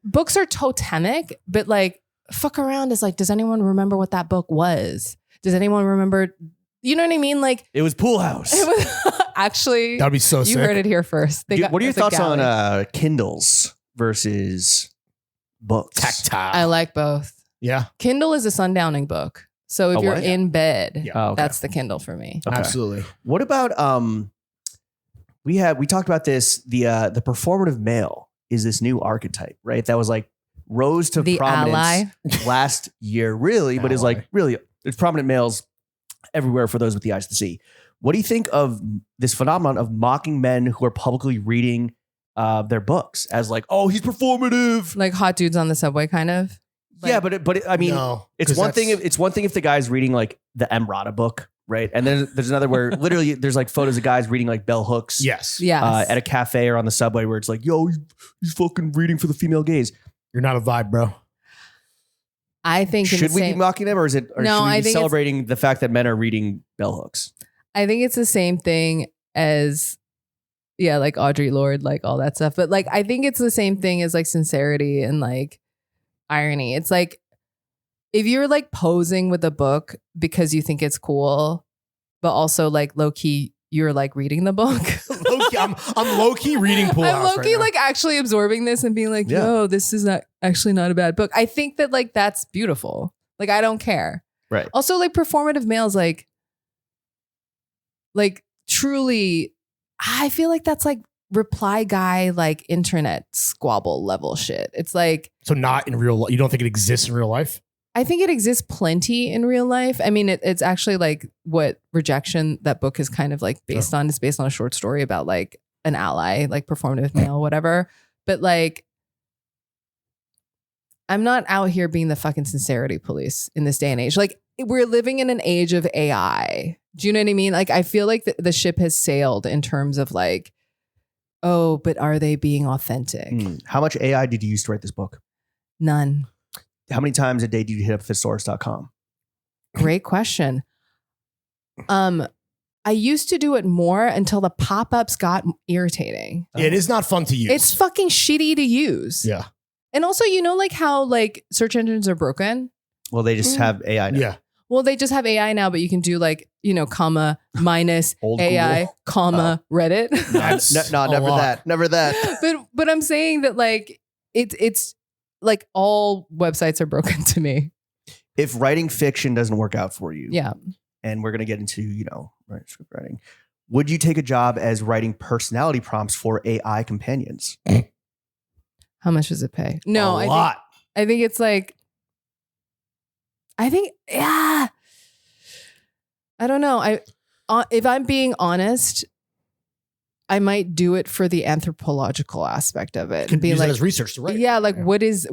[SPEAKER 2] books are totemic, but like fuck around is like, does anyone remember what that book was? Does anyone remember? You know what I mean? Like
[SPEAKER 1] it was Pool House.
[SPEAKER 2] it was actually
[SPEAKER 3] That'd be so sick.
[SPEAKER 2] You heard it here first.
[SPEAKER 1] Dude, what are your
[SPEAKER 2] it's a
[SPEAKER 1] thoughts
[SPEAKER 2] galley.
[SPEAKER 1] on Kindles versus books?
[SPEAKER 3] Tactile.
[SPEAKER 2] I like both.
[SPEAKER 3] Yeah.
[SPEAKER 2] Kindle is a sundowning book. So if
[SPEAKER 1] A
[SPEAKER 2] you're
[SPEAKER 1] what?
[SPEAKER 2] in bed,
[SPEAKER 3] Yeah.
[SPEAKER 1] Oh, okay.
[SPEAKER 2] that's the Kindle for me.
[SPEAKER 1] Okay.
[SPEAKER 3] Absolutely.
[SPEAKER 1] What about we talked about this, the performative male is this new archetype, right? That was like rose to
[SPEAKER 2] The
[SPEAKER 1] prominence last year, really, but is
[SPEAKER 3] Ally.
[SPEAKER 1] like really there's prominent males everywhere for those with the eyes to see. What do you think of this phenomenon of mocking men who are publicly reading their books as like, oh, he's performative?
[SPEAKER 2] Like hot dudes on the subway, kind of.
[SPEAKER 1] Yeah,
[SPEAKER 2] Like-
[SPEAKER 1] but I mean,
[SPEAKER 3] No,
[SPEAKER 1] it's
[SPEAKER 3] 'cause
[SPEAKER 1] one thing.
[SPEAKER 3] that's-
[SPEAKER 1] It's one thing if the guy's reading like the Emrata book, right? And then there's another where literally there's like photos of guys reading like bell hooks,
[SPEAKER 3] Yes.
[SPEAKER 2] Yes.
[SPEAKER 1] at a cafe or on the subway where it's like, yo, he's fucking reading for the female gaze.
[SPEAKER 3] You're not a vibe, bro.
[SPEAKER 2] I think in
[SPEAKER 1] Should
[SPEAKER 2] the
[SPEAKER 1] we
[SPEAKER 2] same,
[SPEAKER 1] be mocking them, or is it? Or
[SPEAKER 2] No,
[SPEAKER 1] should we
[SPEAKER 2] I
[SPEAKER 1] be
[SPEAKER 2] think it's-
[SPEAKER 1] celebrating the fact that men are reading bell hooks?
[SPEAKER 2] I think it's the same thing as, yeah, like Audre Lorde, like all that stuff. But like, I think it's the same thing as like sincerity and like irony. It's like, if you're like posing with a book because you think it's cool, but also like low key, you're like reading the book.
[SPEAKER 3] Low-key, I'm low key reading Pool
[SPEAKER 2] I'm
[SPEAKER 3] House
[SPEAKER 2] low key
[SPEAKER 3] right now.
[SPEAKER 2] like actually absorbing this and being like,
[SPEAKER 1] Yeah.
[SPEAKER 2] yo, this is not actually not a bad book. I think that like that's beautiful. Like I don't care.
[SPEAKER 1] Right.
[SPEAKER 2] Also, like performative males, like truly, I feel like that's like reply guy, like internet squabble level shit. It's like,
[SPEAKER 3] So not in real life. You don't think it exists in real life?
[SPEAKER 2] I think it exists plenty in real life. I mean, it's actually like what Rejection, that book is kind of like based on. It's based on a short story about like an ally, like performative male, whatever. But like, I'm not out here being the fucking sincerity police in this day and age. Like, we're living in an age of AI. Do you know what I mean? Like, I feel like the ship has sailed in terms of like, oh, but are they being authentic?
[SPEAKER 1] How much AI did you use to write this book?
[SPEAKER 2] None.
[SPEAKER 1] How many times a day did you hit up thesaurus.com?
[SPEAKER 2] Great question. I used to do it more until the pop-ups got irritating.
[SPEAKER 3] Yeah, it is not fun to use.
[SPEAKER 2] It's fucking shitty to use.
[SPEAKER 3] yeah.
[SPEAKER 2] And also, you know, like how like search engines are broken?
[SPEAKER 1] Well, they just have AI now.
[SPEAKER 3] Yeah.
[SPEAKER 2] Well, they just have AI now, but you can do like, you know, comma, minus
[SPEAKER 1] Old
[SPEAKER 2] AI,
[SPEAKER 1] Google.
[SPEAKER 2] comma, Reddit.
[SPEAKER 3] That's
[SPEAKER 1] No,
[SPEAKER 3] a
[SPEAKER 1] never
[SPEAKER 3] lot.
[SPEAKER 1] that. Never that.
[SPEAKER 2] but I'm saying that like it's like all websites are broken to me.
[SPEAKER 1] If writing fiction doesn't work out for you,
[SPEAKER 2] Yeah.
[SPEAKER 1] and we're going to get into, right, script writing, would you take a job as writing personality prompts for AI companions?
[SPEAKER 2] How much does it pay? No,
[SPEAKER 3] a lot.
[SPEAKER 2] I think it's like, yeah. I don't know. If I'm being honest, I might do it for the anthropological aspect of it.
[SPEAKER 3] Can
[SPEAKER 2] And be
[SPEAKER 3] use
[SPEAKER 2] like,
[SPEAKER 3] that as research to write.
[SPEAKER 2] yeah, like what is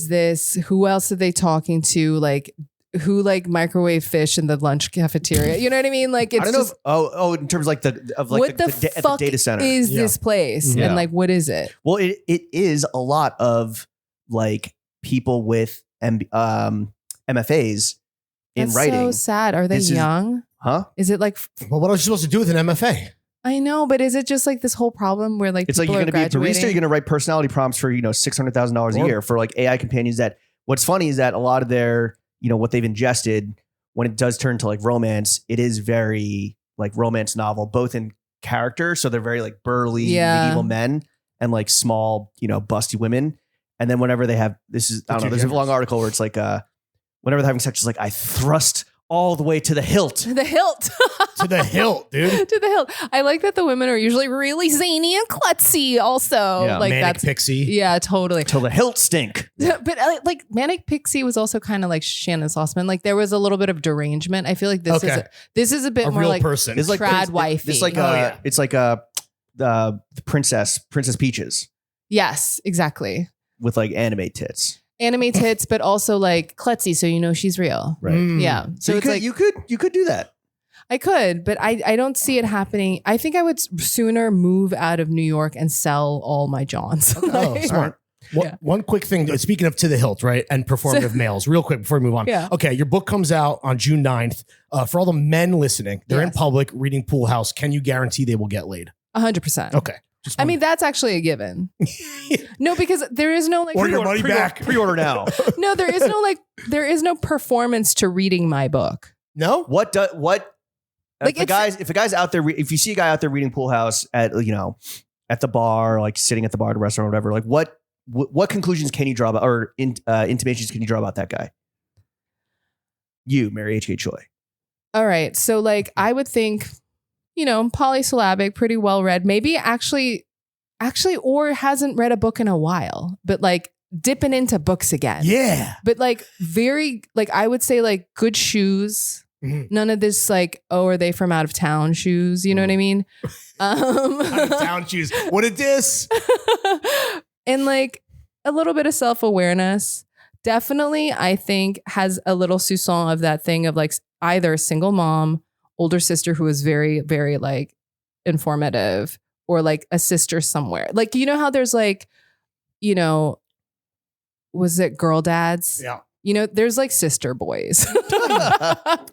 [SPEAKER 2] this? Who else are they talking to? Like who like microwave fish in the lunch cafeteria? You know what I mean? Like it's
[SPEAKER 1] I don't know.
[SPEAKER 2] just
[SPEAKER 1] In terms like
[SPEAKER 2] what the
[SPEAKER 1] at the
[SPEAKER 2] fuck
[SPEAKER 1] data center.
[SPEAKER 2] is
[SPEAKER 3] Yeah.
[SPEAKER 2] this place?
[SPEAKER 1] Yeah.
[SPEAKER 2] And like what is it?
[SPEAKER 1] Well, it is a lot of like people with MFAs in
[SPEAKER 2] That's
[SPEAKER 1] writing.
[SPEAKER 2] so sad. Are they
[SPEAKER 1] This is-
[SPEAKER 2] young?
[SPEAKER 1] Huh?
[SPEAKER 2] Is it like
[SPEAKER 3] Well, what else are you supposed to do with an MFA?
[SPEAKER 2] I know, but is it just like this whole problem where like
[SPEAKER 1] It's like
[SPEAKER 2] people
[SPEAKER 1] you're
[SPEAKER 2] are
[SPEAKER 1] going to be a barista.
[SPEAKER 2] graduating?
[SPEAKER 1] You're going to write personality prompts for $600,000 a
[SPEAKER 3] Or-
[SPEAKER 1] year for like AI companions. That what's funny is that a lot of their what they've ingested when it does turn to like romance, it is very like romance novel, both in character. So they're very like burly
[SPEAKER 2] Yeah.
[SPEAKER 1] medieval men and like small busty women. And then whenever they have I don't know. There's a long article where it's like whenever they're having sex, it's like I thrust all the way to the hilt.
[SPEAKER 2] The hilt.
[SPEAKER 3] To the hilt, dude.
[SPEAKER 2] To the hilt. I like that the women are usually really zany and klutzy also.
[SPEAKER 1] Yeah.
[SPEAKER 2] Like
[SPEAKER 3] Manic
[SPEAKER 2] that's
[SPEAKER 3] pixie.
[SPEAKER 2] yeah, totally.
[SPEAKER 1] Till the hilt stink.
[SPEAKER 2] But like Manic Pixie was also kind of like Shannon Slossman. Like there was a little bit of derangement. I feel like this is a bit
[SPEAKER 3] A
[SPEAKER 2] more
[SPEAKER 3] real
[SPEAKER 2] like
[SPEAKER 3] person.
[SPEAKER 1] It's like
[SPEAKER 2] trad wifey.
[SPEAKER 1] It's like
[SPEAKER 3] Oh, yeah.
[SPEAKER 1] it's like the Princess Peaches
[SPEAKER 2] yes, exactly.
[SPEAKER 1] with like anime tits.
[SPEAKER 2] Anime tits, but also like klutzy, so you know she's real.
[SPEAKER 1] Right.
[SPEAKER 3] Mm.
[SPEAKER 2] Yeah.
[SPEAKER 1] So
[SPEAKER 2] So it's like
[SPEAKER 1] you could do that.
[SPEAKER 2] I could, but I don't see it happening. I think I would sooner move out of New York and sell all my Johns.
[SPEAKER 3] Oh,
[SPEAKER 2] Like-
[SPEAKER 3] smart.
[SPEAKER 2] Yeah.
[SPEAKER 3] One quick thing. Speaking of to the hilt, right? And performative males, real quick before we move on.
[SPEAKER 2] Yeah.
[SPEAKER 3] Okay, your book comes out on June 9th. For all the men listening, they're in
[SPEAKER 2] Yes.
[SPEAKER 3] public reading Pool House. Can you guarantee they will get laid?
[SPEAKER 2] 100%.
[SPEAKER 3] Okay. Just
[SPEAKER 2] I mean, that's actually a given. No, because there is no like
[SPEAKER 3] Or your money back.
[SPEAKER 1] Pre-order now.
[SPEAKER 2] no, there is no performance to reading my book.
[SPEAKER 3] no?
[SPEAKER 2] Like,
[SPEAKER 1] if a guy's out there, if you see a guy out there reading Pool House at at the bar, like sitting at the bar at a restaurant or whatever, like what conclusions can you draw about or intimations can you draw about that guy? You, Mary H.K. Choi.
[SPEAKER 2] All right. So like I would think, polysyllabic, pretty well read, maybe actually, or hasn't read a book in a while, but like dipping into books again.
[SPEAKER 3] Yeah.
[SPEAKER 2] But like very, like I would say like good shoes.
[SPEAKER 3] Mhm.
[SPEAKER 2] None of this like, oh, are they from out of town shoes? You know what I mean?
[SPEAKER 3] Out of town shoes. What a diss.
[SPEAKER 2] And like a little bit of self-awareness. Definitely, I think has a little soupçon of that thing of like either a single mom, older sister who is very, very like informative, or like a sister somewhere. Like, you know how there's like, was it girl dads?
[SPEAKER 3] Yeah.
[SPEAKER 2] There's like sister boys.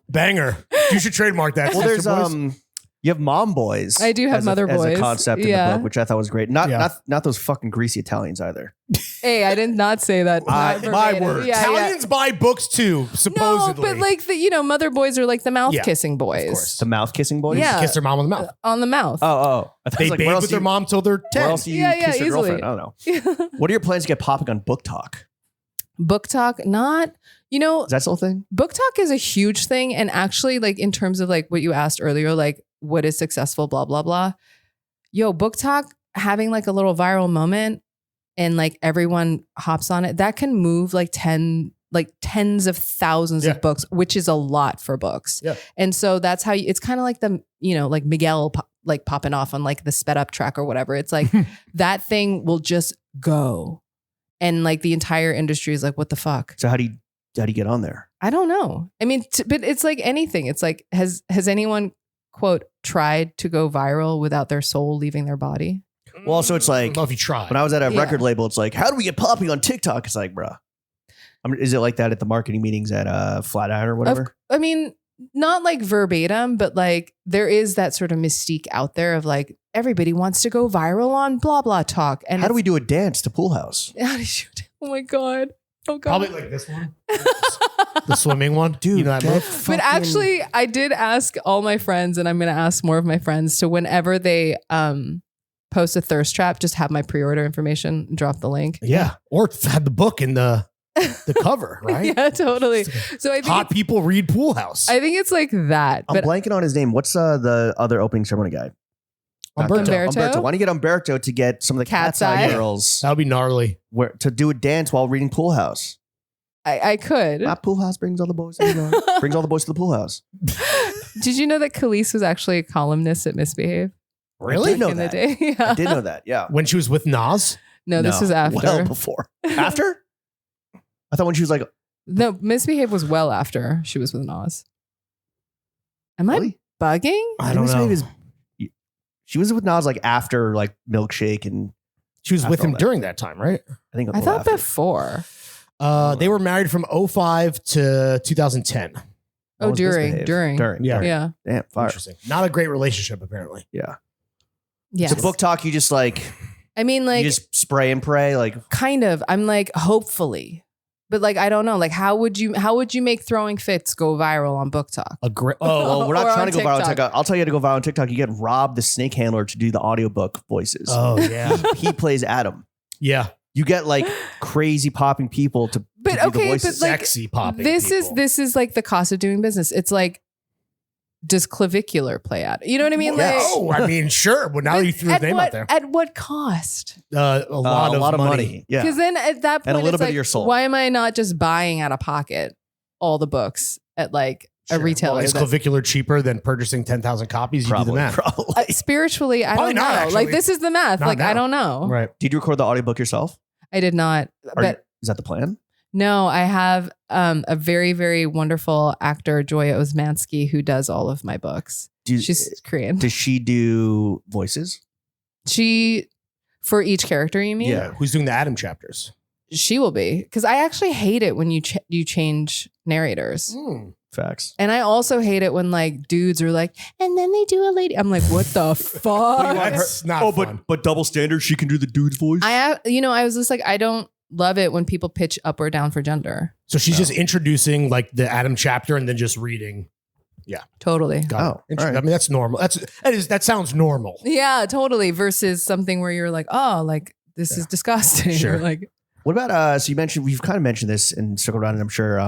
[SPEAKER 3] Banger. You should trademark that.
[SPEAKER 1] Well,
[SPEAKER 3] Sister
[SPEAKER 1] there's
[SPEAKER 3] Boys.
[SPEAKER 1] you have mom boys.
[SPEAKER 2] I do have mother
[SPEAKER 1] as
[SPEAKER 2] boys.
[SPEAKER 1] a concept in the
[SPEAKER 2] Yeah.
[SPEAKER 1] book, which I thought was great. Not those fucking greasy Italians either.
[SPEAKER 2] Hey, I did not say that.
[SPEAKER 3] My
[SPEAKER 2] verbatim.
[SPEAKER 3] word.
[SPEAKER 2] Yeah,
[SPEAKER 3] Italians buy books too, supposedly.
[SPEAKER 2] No, but like the mother boys are like the mouth kissing boys.
[SPEAKER 3] Of course.
[SPEAKER 1] The mouth kissing boys.
[SPEAKER 2] Yeah.
[SPEAKER 3] Kiss their mom on the mouth.
[SPEAKER 2] On the mouth.
[SPEAKER 1] Oh. I thought it
[SPEAKER 3] They
[SPEAKER 1] was like,
[SPEAKER 3] bathe
[SPEAKER 1] where else
[SPEAKER 3] with
[SPEAKER 1] do
[SPEAKER 3] their
[SPEAKER 1] you-
[SPEAKER 3] mom till they're 10.
[SPEAKER 1] Where else do you
[SPEAKER 2] Yeah,
[SPEAKER 1] kiss your
[SPEAKER 2] easily.
[SPEAKER 1] girlfriend? I don't know. What are your plans to get popping on Book Talk?
[SPEAKER 2] Book talk, not,
[SPEAKER 1] Is that still a thing?
[SPEAKER 2] book talk is a huge thing. And actually, like in terms of like what you asked earlier, like what is successful, blah, blah, blah. Yo, book talk, having like a little viral moment and like everyone hops on it, that can move like tens of thousands of books, which is a lot for books.
[SPEAKER 3] Yeah.
[SPEAKER 2] And so that's how it's kind of like like Miguel like popping off on like the sped up track or whatever. It's like that thing will just go. And like the entire industry is like, what the fuck?
[SPEAKER 1] So how do you get on there?
[SPEAKER 2] I don't know. I mean, but it's like anything. It's like, has anyone, quote, tried to go viral without their soul leaving their body?
[SPEAKER 1] Well, also it's like
[SPEAKER 3] I don't know if you try.
[SPEAKER 1] when I was at a
[SPEAKER 2] Yeah.
[SPEAKER 1] record label, it's like, how do we get popping on TikTok? It's like, bruh. Is it like that at the marketing meetings at Flatiron or whatever?
[SPEAKER 2] I mean, not like verbatim, but like there is that sort of mystique out there of like, everybody wants to go viral on blah, blah talk. And
[SPEAKER 1] How do we do a dance to Pool House?
[SPEAKER 2] How did you? Oh my God. Oh God.
[SPEAKER 3] Probably like this one. The swimming one.
[SPEAKER 1] Dude,
[SPEAKER 3] you know that
[SPEAKER 1] that
[SPEAKER 3] move?
[SPEAKER 2] But actually, I did ask all my friends, and I'm going to ask more of my friends to whenever they post a thirst trap, just have my pre-order information and drop the link.
[SPEAKER 3] Yeah. Or had the book in the cover, right?
[SPEAKER 2] Yeah, totally. So I think
[SPEAKER 3] Hot people read Pool House.
[SPEAKER 2] I think it's like that.
[SPEAKER 1] I'm
[SPEAKER 2] But
[SPEAKER 1] blanking on his name. What's the other opening ceremony guy?
[SPEAKER 3] Umberto.
[SPEAKER 2] Umberto?
[SPEAKER 1] Why don't you get Umberto to get some of the
[SPEAKER 2] Cat's
[SPEAKER 1] Cat's Eye
[SPEAKER 2] Eye?
[SPEAKER 1] girls
[SPEAKER 3] That would be gnarly.
[SPEAKER 1] to do a dance while reading Pool House?
[SPEAKER 2] I could.
[SPEAKER 1] Ah, Pool House brings all the boys. Brings all the boys to the pool house.
[SPEAKER 2] Did you know that Khalees was actually a columnist at Misbehave?
[SPEAKER 1] Really? I did know
[SPEAKER 2] In
[SPEAKER 1] that.
[SPEAKER 2] the day? Yeah.
[SPEAKER 1] I did know that. Yeah.
[SPEAKER 3] When she was with Nas?
[SPEAKER 2] No, this was after.
[SPEAKER 1] Well before. After? I thought when she was like,
[SPEAKER 2] No, Misbehave was well after she was with Nas. Am
[SPEAKER 1] really?
[SPEAKER 2] I bugging?
[SPEAKER 3] I don't
[SPEAKER 1] Miss
[SPEAKER 3] know.
[SPEAKER 1] Maeve she was with Nas like after like Milkshake and
[SPEAKER 3] She was with
[SPEAKER 1] After all
[SPEAKER 3] him
[SPEAKER 1] that.
[SPEAKER 3] during that time, right?
[SPEAKER 1] I think a
[SPEAKER 2] I
[SPEAKER 1] little
[SPEAKER 2] thought
[SPEAKER 1] after.
[SPEAKER 2] before.
[SPEAKER 3] They were married from 05 to 2010.
[SPEAKER 1] That
[SPEAKER 2] Oh,
[SPEAKER 1] was Misbehave.
[SPEAKER 2] during.
[SPEAKER 3] Yeah.
[SPEAKER 2] Yeah.
[SPEAKER 1] Damn, fire.
[SPEAKER 3] Interesting. Not a great relationship, apparently.
[SPEAKER 1] Yeah.
[SPEAKER 2] Yes.
[SPEAKER 1] So book talk, you just like
[SPEAKER 2] I mean, like,
[SPEAKER 1] you just spray and pray, like
[SPEAKER 2] kind of. I'm like, hopefully. But like, I don't know. Like, how would you make throwing fits go viral on Book Talk?
[SPEAKER 3] A great.
[SPEAKER 1] well,
[SPEAKER 3] Oh,
[SPEAKER 1] we're not
[SPEAKER 2] Or
[SPEAKER 1] trying
[SPEAKER 2] on
[SPEAKER 1] to go viral on
[SPEAKER 2] TikTok.
[SPEAKER 1] TikTok. I'll tell you how to go viral on TikTok. You get Rob the snake handler to do the audiobook voices.
[SPEAKER 3] oh yeah,
[SPEAKER 1] He plays Adam.
[SPEAKER 3] yeah.
[SPEAKER 1] You get like crazy popping people to
[SPEAKER 2] But
[SPEAKER 1] do the
[SPEAKER 2] okay,
[SPEAKER 1] voices.
[SPEAKER 2] but like
[SPEAKER 3] Sexy popping.
[SPEAKER 2] this
[SPEAKER 3] people.
[SPEAKER 2] is like the cost of doing business. It's like, does clavicular play out? You know what I mean?
[SPEAKER 1] Yes.
[SPEAKER 2] Like,
[SPEAKER 3] Oh, I mean, sure. Well, now you threw his
[SPEAKER 2] at
[SPEAKER 3] name
[SPEAKER 2] what,
[SPEAKER 3] out there.
[SPEAKER 2] At what cost?
[SPEAKER 3] A lot of money.
[SPEAKER 1] Yeah.
[SPEAKER 2] Because then at that point,
[SPEAKER 1] And a little
[SPEAKER 2] it's
[SPEAKER 1] bit of
[SPEAKER 2] like,
[SPEAKER 1] your soul.
[SPEAKER 2] why am I not just buying out of pocket all the books at like a
[SPEAKER 3] Sure.
[SPEAKER 2] retailer?
[SPEAKER 3] Well, is
[SPEAKER 2] that-
[SPEAKER 3] clavicular cheaper than purchasing 10,000 copies? You do the
[SPEAKER 1] Probably.
[SPEAKER 3] math.
[SPEAKER 1] Probably.
[SPEAKER 2] spiritually, I
[SPEAKER 3] Probably
[SPEAKER 2] don't
[SPEAKER 3] not,
[SPEAKER 2] know.
[SPEAKER 3] actually.
[SPEAKER 2] Like this is the math.
[SPEAKER 3] Not
[SPEAKER 2] Like I
[SPEAKER 3] now.
[SPEAKER 2] don't know.
[SPEAKER 3] Right.
[SPEAKER 1] Did you record the audiobook yourself?
[SPEAKER 2] I did not. But
[SPEAKER 1] Is that the plan?
[SPEAKER 2] no, I have a very, very wonderful actor, Choi Osmansky, who does all of my books. She's Korean.
[SPEAKER 1] Does she do voices?
[SPEAKER 2] She, for each character, you mean?
[SPEAKER 1] Yeah.
[SPEAKER 3] Who's doing the Adam chapters?
[SPEAKER 2] She will be. Because I actually hate it when you change narrators.
[SPEAKER 1] Facts.
[SPEAKER 2] And I also hate it when like dudes are like, and then they do a lady. I'm like, what the fuck?
[SPEAKER 3] That's not fun.
[SPEAKER 1] but double standard, she can do the dude's voice.
[SPEAKER 2] I was just like, I don't love it when people pitch up or down for gender.
[SPEAKER 3] So she's just introducing like the Adam chapter and then just reading.
[SPEAKER 2] Totally.
[SPEAKER 3] Got it.
[SPEAKER 1] Oh,
[SPEAKER 3] Interesting.
[SPEAKER 1] all right.
[SPEAKER 3] I mean, that's normal. That sounds normal.
[SPEAKER 2] Yeah, totally. Versus something where you're like, oh, like this is disgusting.
[SPEAKER 3] Sure.
[SPEAKER 2] Or like,
[SPEAKER 1] What about so you mentioned we've kind of mentioned this and circled around, and I'm sure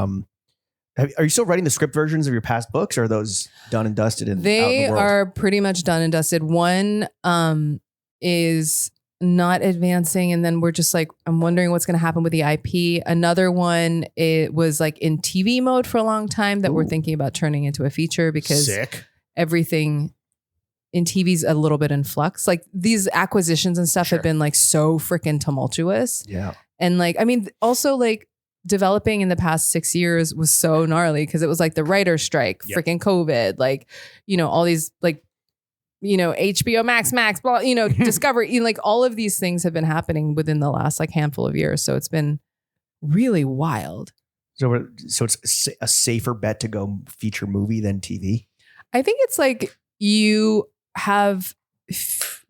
[SPEAKER 1] Are you still writing the script versions of your past books, or are those done and dusted?
[SPEAKER 2] They are pretty much done and dusted. One is not advancing, and then we're just like, I'm wondering what's going to happen with the IP. Another one, it was like in TV mode for a long time that we're thinking about turning into a feature because everything in TV's a little bit in flux. Like these acquisitions and stuff have been like so freaking tumultuous.
[SPEAKER 1] Yeah.
[SPEAKER 2] And like, I mean, also like developing in the past 6 years was so gnarly because it was like the writer's strike, freaking COVID, like, you know, all these like, you know, HBO Max, blah, you know, Discovery, you know, like all of these things have been happening within the last like handful of years. So it's been really wild.
[SPEAKER 1] So it's a safer bet to go feature movie than TV?
[SPEAKER 2] I think it's like you have,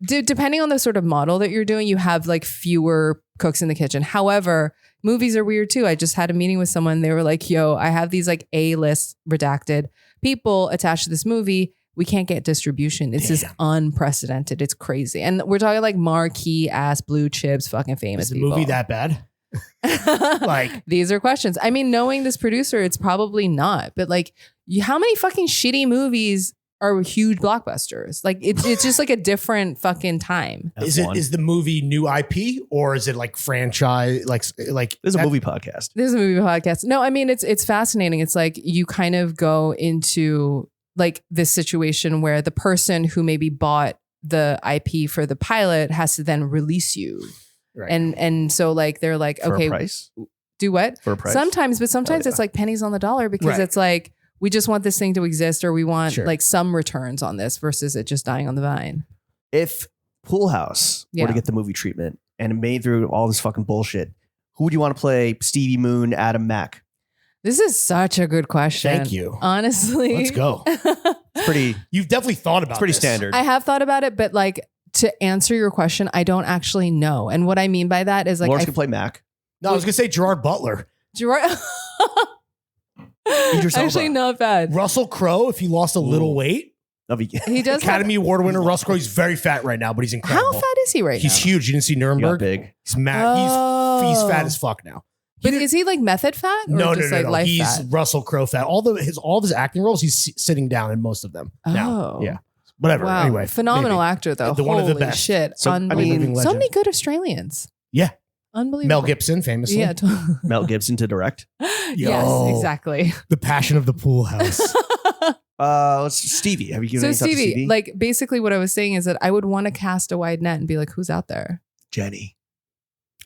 [SPEAKER 2] depending on the sort of model that you're doing, you have like fewer cooks in the kitchen. However, movies are weird too. I just had a meeting with someone. They were like, yo, I have these like A-list redacted people attached to this movie. We can't get distribution. It's just unprecedented. It's crazy. And we're talking like marquee ass blue chips, fucking famous
[SPEAKER 3] Is the
[SPEAKER 2] people.
[SPEAKER 3] movie that bad? Like
[SPEAKER 2] these are questions. I mean, knowing this producer, it's probably not. But like, how many fucking shitty movies are huge blockbusters? Like it's just like a different fucking time.
[SPEAKER 3] Is the movie new IP or is it like franchise? Like
[SPEAKER 1] there's a movie podcast.
[SPEAKER 2] There's a movie podcast. No, I mean it's fascinating. It's like you kind of go into like this situation where the person who maybe bought the IP for the pilot has to then release you. Right. And so like they're like,
[SPEAKER 1] for
[SPEAKER 2] okay,
[SPEAKER 1] a price?
[SPEAKER 2] Do what?
[SPEAKER 1] For a price?
[SPEAKER 2] Sometimes it's like pennies on the dollar because it's like we just want this thing to exist or we want like some returns on this versus it just dying on the vine.
[SPEAKER 1] If Pool House were to get the movie treatment and it made through all this fucking bullshit, who would you want to play Stevie Moon, Adam Mack?
[SPEAKER 2] This is such a good question.
[SPEAKER 3] Thank you.
[SPEAKER 2] Honestly.
[SPEAKER 3] Let's go.
[SPEAKER 1] It's pretty.
[SPEAKER 3] You've definitely thought about it.
[SPEAKER 1] It's pretty standard.
[SPEAKER 2] I have thought about it, but like to answer your question, I don't actually know. And what I mean by that is like
[SPEAKER 1] Lawrence can play Mac.
[SPEAKER 3] No, I was gonna say Gerard Butler.
[SPEAKER 2] Actually not bad.
[SPEAKER 3] Russell Crowe, if he lost a little weight.
[SPEAKER 2] He does.
[SPEAKER 3] Academy Award winner Russell Crowe. He's very fat right now, but he's incredible.
[SPEAKER 2] How fat is he right now?
[SPEAKER 3] He's huge. You didn't see Nuremberg?
[SPEAKER 1] Big.
[SPEAKER 3] He's mad. He's fat as fuck now.
[SPEAKER 2] But is he like method fat? Or
[SPEAKER 3] No,
[SPEAKER 2] just
[SPEAKER 3] no.
[SPEAKER 2] Life
[SPEAKER 3] He's
[SPEAKER 2] fat?
[SPEAKER 3] Russell Crowe fat. All of his acting roles, he's sitting down in most of them. Now.
[SPEAKER 2] Oh.
[SPEAKER 3] Yeah. Whatever.
[SPEAKER 2] Wow.
[SPEAKER 3] Anyway.
[SPEAKER 2] Phenomenal actor though.
[SPEAKER 3] One of the
[SPEAKER 2] Holy
[SPEAKER 3] best.
[SPEAKER 2] shit.
[SPEAKER 1] So,
[SPEAKER 2] Unbelievable. So many good Australians.
[SPEAKER 3] Yeah.
[SPEAKER 2] Unbelievable.
[SPEAKER 3] Mel Gibson, famously.
[SPEAKER 2] Yeah.
[SPEAKER 1] Mel Gibson to direct.
[SPEAKER 2] Yes, exactly.
[SPEAKER 3] The Passion of the Pool House.
[SPEAKER 1] Stevie. Have you given any thought to
[SPEAKER 2] Stevie,
[SPEAKER 1] Stevie?
[SPEAKER 2] like basically what I was saying is that I would want to cast a wide net and be like, who's out there?
[SPEAKER 1] Jenny.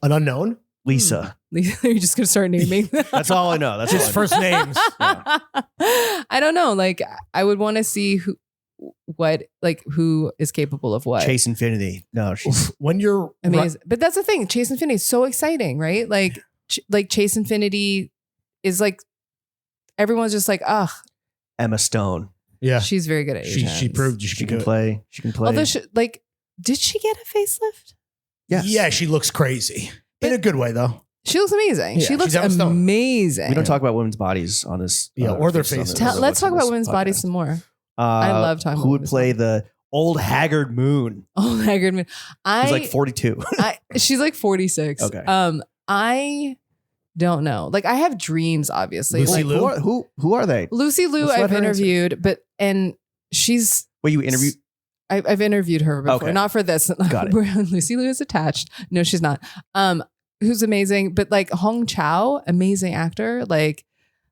[SPEAKER 3] An unknown?
[SPEAKER 1] Lisa.
[SPEAKER 2] You're just gonna start naming.
[SPEAKER 1] That's all I know. That's
[SPEAKER 3] his first names.
[SPEAKER 1] Yeah.
[SPEAKER 2] I don't know. Like I would want to see who is capable of what.
[SPEAKER 1] Chase Infinity. No, she's
[SPEAKER 3] when you're
[SPEAKER 2] amazing. But that's the thing. Chase Infinity is so exciting, right? Like Chase Infinity is like everyone's just like, ugh.
[SPEAKER 1] Emma Stone.
[SPEAKER 3] Yeah,
[SPEAKER 2] she's very good at Asians.
[SPEAKER 3] She proved
[SPEAKER 1] she can play. She can play.
[SPEAKER 2] Although, did she get a facelift?
[SPEAKER 3] Yes. Yeah, she looks crazy in a good way, though.
[SPEAKER 2] She looks amazing.
[SPEAKER 3] Yeah,
[SPEAKER 2] she looks amazing.
[SPEAKER 1] We don't talk about women's bodies on this.
[SPEAKER 3] Or their faces.
[SPEAKER 2] Let's talk about women's bodies some more. I love talking.
[SPEAKER 1] Who would play the old haggard Moon?
[SPEAKER 2] Old haggard Moon.
[SPEAKER 1] She's like 42.
[SPEAKER 2] She's like 46.
[SPEAKER 1] Okay.
[SPEAKER 2] I don't know. Like I have dreams, obviously.
[SPEAKER 3] Lucy Liu?
[SPEAKER 1] Who are they?
[SPEAKER 2] Lucy Liu I've interviewed, and she's...
[SPEAKER 1] Wait, you interviewed?
[SPEAKER 2] I've interviewed her before.
[SPEAKER 1] Okay.
[SPEAKER 2] Not for this.
[SPEAKER 1] Got it.
[SPEAKER 2] Lucy Liu is attached. No, she's not. Who's amazing. But like Hong Chow, amazing actor. Like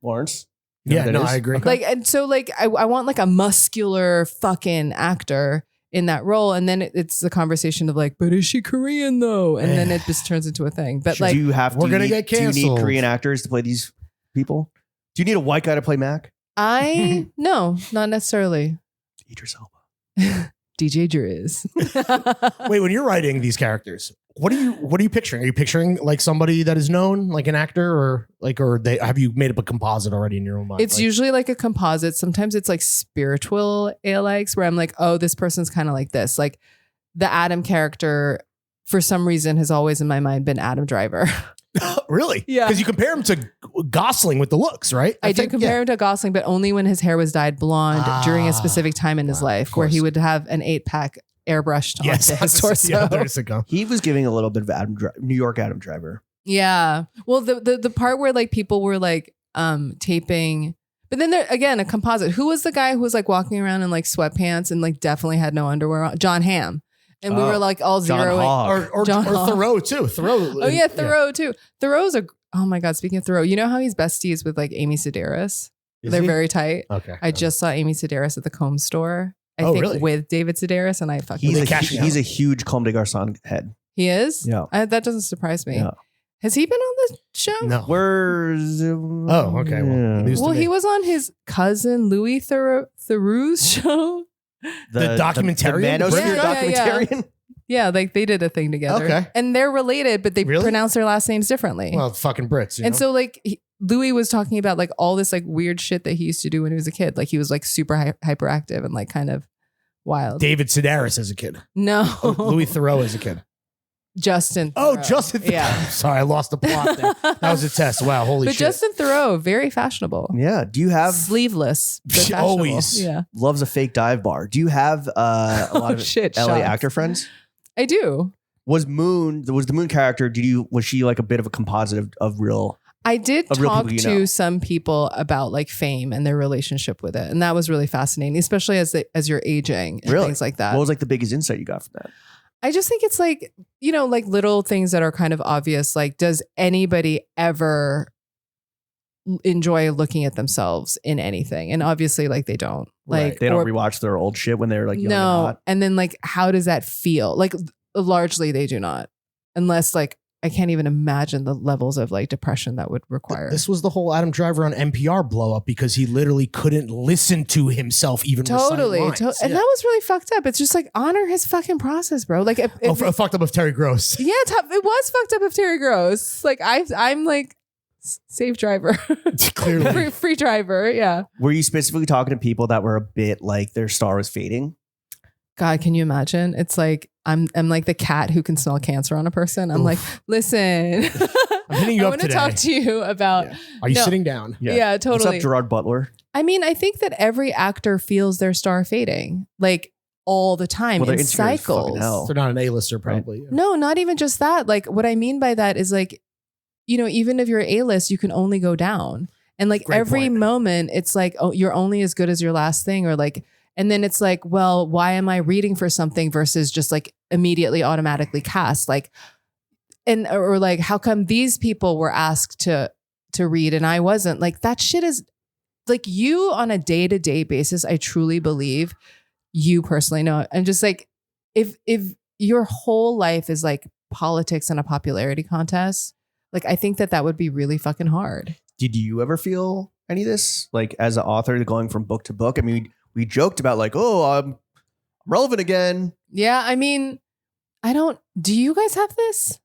[SPEAKER 1] Lawrence?
[SPEAKER 3] Yeah, no, I agree.
[SPEAKER 2] Like, and so like I want like a muscular fucking actor in that role, and then it's the conversation of like, but is she Korean though? And then it just turns into a thing. But like,
[SPEAKER 1] do you
[SPEAKER 3] get canceled.
[SPEAKER 1] Do you need Korean actors to play these people? Do you need a white guy to play Mac?
[SPEAKER 2] No, not necessarily.
[SPEAKER 1] Idris Elba.
[SPEAKER 2] DJ Driz.
[SPEAKER 3] Wait, when you're writing these characters, what are you picturing? Are you picturing like somebody that is known, like an actor, or have you made up a composite already in your own mind?
[SPEAKER 2] It's usually like a composite. Sometimes it's like spiritual alikes where I'm like, oh, this person's kind of like this. Like the Adam character, for some reason, has always in my mind been Adam Driver.
[SPEAKER 3] Really?
[SPEAKER 2] Yeah.
[SPEAKER 3] Because you compare him to Gosling with the looks, right?
[SPEAKER 2] I do compare him to Gosling, but only when his hair was dyed blonde during a specific time in his life, where he would have an 8-pack airbrushed onto his torso.
[SPEAKER 1] He was giving a little bit of New York Adam Driver.
[SPEAKER 2] Yeah. Well, the part where like people were like taping But then there again, a composite. Who was the guy who was like walking around in like sweatpants and like definitely had no underwear on? John Hamm. And we were like all
[SPEAKER 1] John
[SPEAKER 2] zeroing.
[SPEAKER 1] Hogg.
[SPEAKER 3] Or
[SPEAKER 2] John Hogg.
[SPEAKER 3] Thoreau too. Thoreau.
[SPEAKER 2] Oh yeah, Thoreau too. Thoreau's oh my God, speaking of Thoreau, you know how he's besties with like Amy Sedaris? They're very tight.
[SPEAKER 3] Okay.
[SPEAKER 2] I just saw Amy Sedaris at the comb store. I think
[SPEAKER 3] really?
[SPEAKER 2] with David Sedaris, and I fucking
[SPEAKER 1] He's a huge Comme des Garçons head.
[SPEAKER 2] He is?
[SPEAKER 1] Yeah.
[SPEAKER 2] That doesn't surprise me.
[SPEAKER 1] Yeah.
[SPEAKER 2] Has he been on this show?
[SPEAKER 3] No.
[SPEAKER 1] Where's
[SPEAKER 3] Oh, okay. Well, news to
[SPEAKER 2] Well,
[SPEAKER 3] me.
[SPEAKER 2] he was on his cousin Louis Theroux's show.
[SPEAKER 3] The documentarian?
[SPEAKER 1] The Manosphere
[SPEAKER 2] Yeah, yeah.
[SPEAKER 1] documentarian.
[SPEAKER 2] Yeah, like they did a thing together.
[SPEAKER 3] Okay.
[SPEAKER 2] And they're related, but they
[SPEAKER 3] Really?
[SPEAKER 2] pronounce their last names differently.
[SPEAKER 3] Well, fucking Brits. You
[SPEAKER 2] and
[SPEAKER 3] know?
[SPEAKER 2] so like Louis was talking about like all this like weird shit that he used to do when he was a kid. Like he was like super hyperactive and like kind of wild.
[SPEAKER 3] David Sedaris as a kid.
[SPEAKER 2] No.
[SPEAKER 3] Louis Theroux as a kid.
[SPEAKER 2] Justin
[SPEAKER 3] Oh,
[SPEAKER 2] Theroux.
[SPEAKER 3] Justin.
[SPEAKER 2] Yeah.
[SPEAKER 3] Sorry, I lost the plot there. That was a test. Wow, holy
[SPEAKER 2] But
[SPEAKER 3] shit.
[SPEAKER 2] Justin Theroux, very fashionable.
[SPEAKER 1] Yeah. Do you have
[SPEAKER 2] Sleeveless. But fashionable.
[SPEAKER 3] Always.
[SPEAKER 2] Yeah.
[SPEAKER 1] loves a fake dive bar? Do you have a lot of
[SPEAKER 2] shit,
[SPEAKER 1] LA
[SPEAKER 2] shots.
[SPEAKER 1] actor friends?
[SPEAKER 2] I do.
[SPEAKER 1] Was the Moon character? Was she like a bit of a composite of real?
[SPEAKER 2] I did
[SPEAKER 1] Of real
[SPEAKER 2] talk
[SPEAKER 1] people you
[SPEAKER 2] to
[SPEAKER 1] know.
[SPEAKER 2] some people about like fame and their relationship with it. And that was really fascinating, especially as you're aging and
[SPEAKER 1] Really?
[SPEAKER 2] things like that.
[SPEAKER 1] What was like the biggest insight you got from that?
[SPEAKER 2] I just think it's like, you know, like little things that are kind of obvious. Like, does anybody ever enjoy looking at themselves in anything? And obviously, like they don't. Like
[SPEAKER 1] They don't
[SPEAKER 2] or-
[SPEAKER 1] rewatch their old shit when they're like young and
[SPEAKER 2] no.
[SPEAKER 1] hot.
[SPEAKER 2] And then like, how does that feel? Like largely they do not, unless like I can't even imagine the levels of like depression that would require.
[SPEAKER 3] This was the whole Adam Driver on NPR blow up because he literally couldn't listen to himself even
[SPEAKER 2] Totally.
[SPEAKER 3] recite lines.
[SPEAKER 2] And
[SPEAKER 3] Yeah.
[SPEAKER 2] that was really fucked up. It's just like honor his fucking process, bro. Like,
[SPEAKER 3] Fucked up of Terry Gross.
[SPEAKER 2] yeah, it was fucked up of Terry Gross. Like I'm like safe driver,
[SPEAKER 3] Clearly.
[SPEAKER 2] free driver. Yeah.
[SPEAKER 1] Were you specifically talking to people that were a bit like their star was fading?
[SPEAKER 2] God, can you imagine? It's like I'm like the cat who can smell cancer on a person. I'm like, listen,
[SPEAKER 3] I'm hitting you
[SPEAKER 2] I
[SPEAKER 3] up
[SPEAKER 2] want to
[SPEAKER 3] today.
[SPEAKER 2] talk to you about.
[SPEAKER 3] Yeah. Are you
[SPEAKER 2] No.
[SPEAKER 3] sitting down?
[SPEAKER 2] Yeah,
[SPEAKER 1] What's
[SPEAKER 2] totally.
[SPEAKER 1] up, Gerard Butler?
[SPEAKER 2] I mean, I think that every actor feels their star fading, like all the time
[SPEAKER 1] Well, their
[SPEAKER 2] in
[SPEAKER 1] Instagram is fucking
[SPEAKER 2] cycles.
[SPEAKER 1] hell.
[SPEAKER 3] They're not an A-lister, probably. Yeah.
[SPEAKER 2] No, not even just that. Like what I mean by that is like, you know, even if you're A-list, you can only go down. And like
[SPEAKER 3] Great
[SPEAKER 2] every
[SPEAKER 3] point.
[SPEAKER 2] moment, it's like, oh, you're only as good as your last thing, or like, and then it's like, well, why am I reading for something versus just like immediately automatically cast? Like, and or like, how come these people were asked to read and I wasn't? Like that shit is like you on a day-to-day basis. I truly believe you personally know. And just like if your whole life is like politics and a popularity contest, like I think that would be really fucking hard.
[SPEAKER 1] Did you ever feel any of this? Like as an author going from book to book? I mean, we joked about like, oh, I'm relevant again.
[SPEAKER 2] Yeah, I mean, do you guys have this?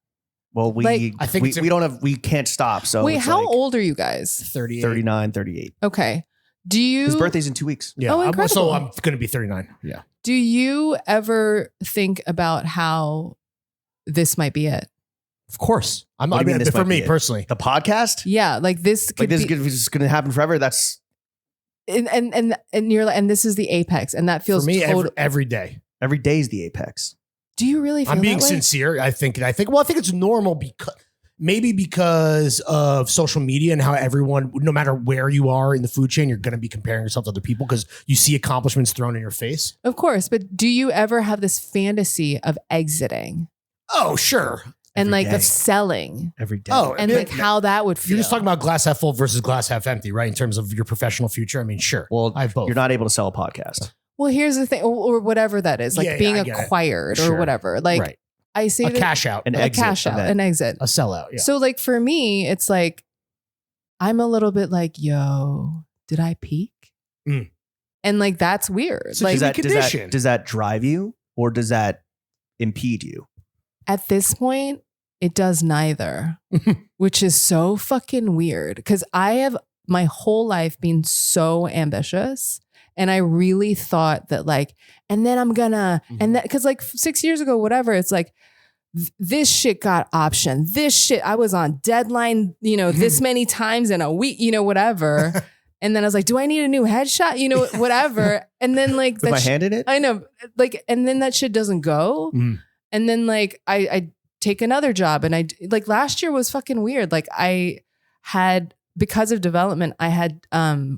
[SPEAKER 1] Well,
[SPEAKER 2] Like-
[SPEAKER 3] I think it's
[SPEAKER 1] we don't have, we can't stop. So
[SPEAKER 2] Wait,
[SPEAKER 1] it's
[SPEAKER 2] how
[SPEAKER 1] like
[SPEAKER 2] old are you guys?
[SPEAKER 3] 38.
[SPEAKER 1] 39, 38.
[SPEAKER 2] Okay. Do you
[SPEAKER 1] His birthday's in 2 weeks.
[SPEAKER 3] Yeah.
[SPEAKER 2] Oh,
[SPEAKER 3] So
[SPEAKER 2] incredible.
[SPEAKER 3] I'm going to be 39. Yeah.
[SPEAKER 2] do you ever think about how this might be it?
[SPEAKER 3] Of course.
[SPEAKER 1] What do you mean this
[SPEAKER 3] For
[SPEAKER 1] might
[SPEAKER 3] me
[SPEAKER 1] be it?
[SPEAKER 3] personally.
[SPEAKER 1] The podcast?
[SPEAKER 2] Yeah, like this could
[SPEAKER 1] Like this
[SPEAKER 2] be,
[SPEAKER 1] is going to happen forever. That's
[SPEAKER 2] and you're like, and this is the apex, and that feels
[SPEAKER 3] For me,
[SPEAKER 2] total.
[SPEAKER 3] every day.
[SPEAKER 1] every day's the apex.
[SPEAKER 2] Do you really feel
[SPEAKER 3] I'm being
[SPEAKER 2] that way?
[SPEAKER 3] sincere. I think it's normal because of social media and how everyone, no matter where you are in the food chain, you're going to be comparing yourself to other people because you see accomplishments thrown in your face.
[SPEAKER 2] Of course, but do you ever have this fantasy of exiting
[SPEAKER 3] Oh, sure.
[SPEAKER 2] and
[SPEAKER 1] Every
[SPEAKER 2] like
[SPEAKER 1] day.
[SPEAKER 2] of selling
[SPEAKER 1] Every day.
[SPEAKER 3] Oh,
[SPEAKER 2] and
[SPEAKER 3] Yeah,
[SPEAKER 2] like how that would feel?
[SPEAKER 3] You're just talking about glass half full versus glass half empty, right? In terms of your professional future. I mean, sure.
[SPEAKER 1] well,
[SPEAKER 3] I have both.
[SPEAKER 1] you're not able to sell a podcast.
[SPEAKER 2] Well, here's the thing, or whatever that is, like
[SPEAKER 3] Yeah,
[SPEAKER 2] being
[SPEAKER 3] I get it.
[SPEAKER 2] acquired or
[SPEAKER 1] Sure.
[SPEAKER 2] whatever. Like
[SPEAKER 3] right.
[SPEAKER 2] I say
[SPEAKER 3] A
[SPEAKER 2] that-
[SPEAKER 3] cash out,
[SPEAKER 1] An
[SPEAKER 2] a
[SPEAKER 1] exit
[SPEAKER 2] cash out,
[SPEAKER 1] event.
[SPEAKER 2] an exit.
[SPEAKER 3] a sellout. Yeah.
[SPEAKER 2] So like for me, it's like I'm a little bit like, yo, did I peak?
[SPEAKER 3] Mm.
[SPEAKER 2] And like that's weird.
[SPEAKER 3] So
[SPEAKER 2] like
[SPEAKER 1] Does that,
[SPEAKER 3] condition.
[SPEAKER 1] does that drive you or does that impede you?
[SPEAKER 2] at this point, it does neither, which is so fucking weird because I have my whole life been so ambitious. And I really thought that like, and then I'm gonna, and that, cause like 6 years ago, whatever, it's like, this shit got option. This shit, I was on deadline, you know, this many times in a week, you know, whatever. And then I was like, do I need a new headshot? You know, whatever. And then like,
[SPEAKER 1] With my hand in it?
[SPEAKER 2] I know, like, and then that shit doesn't go.
[SPEAKER 3] Mm.
[SPEAKER 2] And then like, I take another job and like last year was fucking weird. Like I had because of development, I had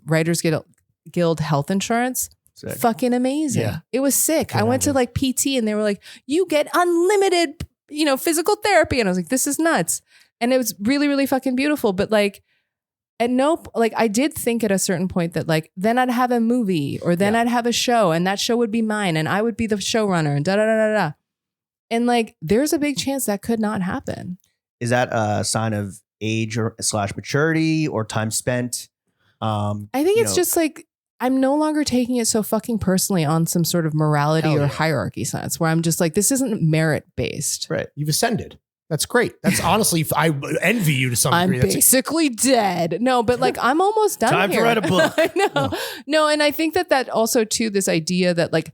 [SPEAKER 2] Writers Guild health insurance.
[SPEAKER 1] Sick.
[SPEAKER 2] Fucking amazing.
[SPEAKER 3] Yeah.
[SPEAKER 2] It was sick.
[SPEAKER 3] Can
[SPEAKER 2] I went to
[SPEAKER 3] imagine.
[SPEAKER 2] like PT and they were like, you get unlimited, physical therapy. And I was like, this is nuts. And it was really, really fucking beautiful. But like, I did think at a certain point that like, then I'd have a movie or then I'd have a show and that show would be mine and I would be the showrunner and da da da da da. And like, there's a big chance that could not happen.
[SPEAKER 1] Is that a sign of age or / maturity or time spent?
[SPEAKER 2] I think it's just like, I'm no longer taking it so fucking personally on some sort of morality or hierarchy sense where I'm just like, this isn't merit based.
[SPEAKER 1] Right.
[SPEAKER 3] You've ascended. That's great. That's honestly, I envy you to some
[SPEAKER 2] I'm
[SPEAKER 3] degree.
[SPEAKER 2] basically dead. No, but like I'm almost done
[SPEAKER 1] Time
[SPEAKER 2] here.
[SPEAKER 1] to write a book.
[SPEAKER 2] I know. No, and I think that also too, this idea that like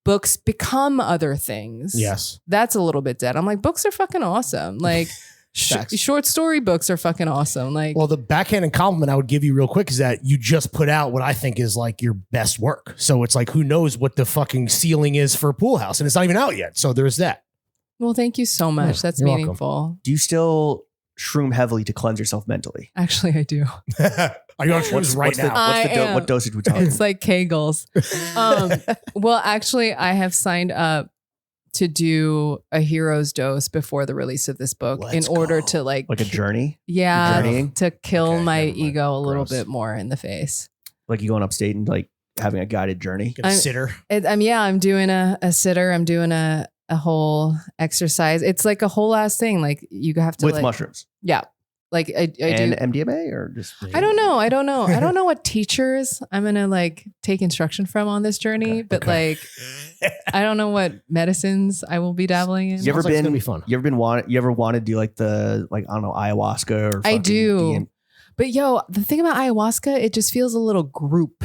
[SPEAKER 2] books become other things.
[SPEAKER 3] Yes.
[SPEAKER 2] That's a little bit dead. I'm like, books are fucking awesome. Like short story books are fucking awesome. Like,
[SPEAKER 3] Well, the backhanded compliment I would give you real quick is that you just put out what I think is like your best work. So it's like, who knows what the fucking ceiling is for Pool House, and it's not even out yet. So there's that.
[SPEAKER 2] well, thank you so much.
[SPEAKER 3] Yeah,
[SPEAKER 2] That's
[SPEAKER 3] you're welcome.
[SPEAKER 2] meaningful.
[SPEAKER 1] Do you still shroom heavily to cleanse yourself mentally?
[SPEAKER 2] Actually, I do.
[SPEAKER 3] Are you on shrooms right now?
[SPEAKER 1] What dosage we talking?
[SPEAKER 2] It's like Kegels. Well, actually, I have signed up to do a hero's dose before the release of this book
[SPEAKER 3] Let's
[SPEAKER 2] in order
[SPEAKER 3] go.
[SPEAKER 2] to like
[SPEAKER 1] Like a journey?
[SPEAKER 2] yeah,
[SPEAKER 1] journeying?
[SPEAKER 2] to kill
[SPEAKER 3] Okay,
[SPEAKER 2] my
[SPEAKER 3] never mind.
[SPEAKER 2] ego a little
[SPEAKER 3] Gross.
[SPEAKER 2] bit more in the face.
[SPEAKER 1] Like you going upstate and like having a guided journey?
[SPEAKER 3] Get a sitter.
[SPEAKER 2] I'm doing a sitter. I'm doing a whole exercise. It's like a whole ass thing. Like you have to
[SPEAKER 1] With
[SPEAKER 2] like,
[SPEAKER 1] mushrooms.
[SPEAKER 2] yeah. Like I
[SPEAKER 1] And
[SPEAKER 2] do.
[SPEAKER 1] MDMA or just
[SPEAKER 2] I don't know. I don't know what teachers I'm gonna like take instruction from on this journey, but like I don't know what medicines I will be dabbling in.
[SPEAKER 1] You ever
[SPEAKER 3] Sounds like it's
[SPEAKER 1] been?
[SPEAKER 3] gonna be fun.
[SPEAKER 1] You ever wanted to do like the I don't know, ayahuasca or
[SPEAKER 2] I
[SPEAKER 1] fucking
[SPEAKER 2] do.
[SPEAKER 1] DM?
[SPEAKER 2] But yo, the thing about ayahuasca, it just feels a little group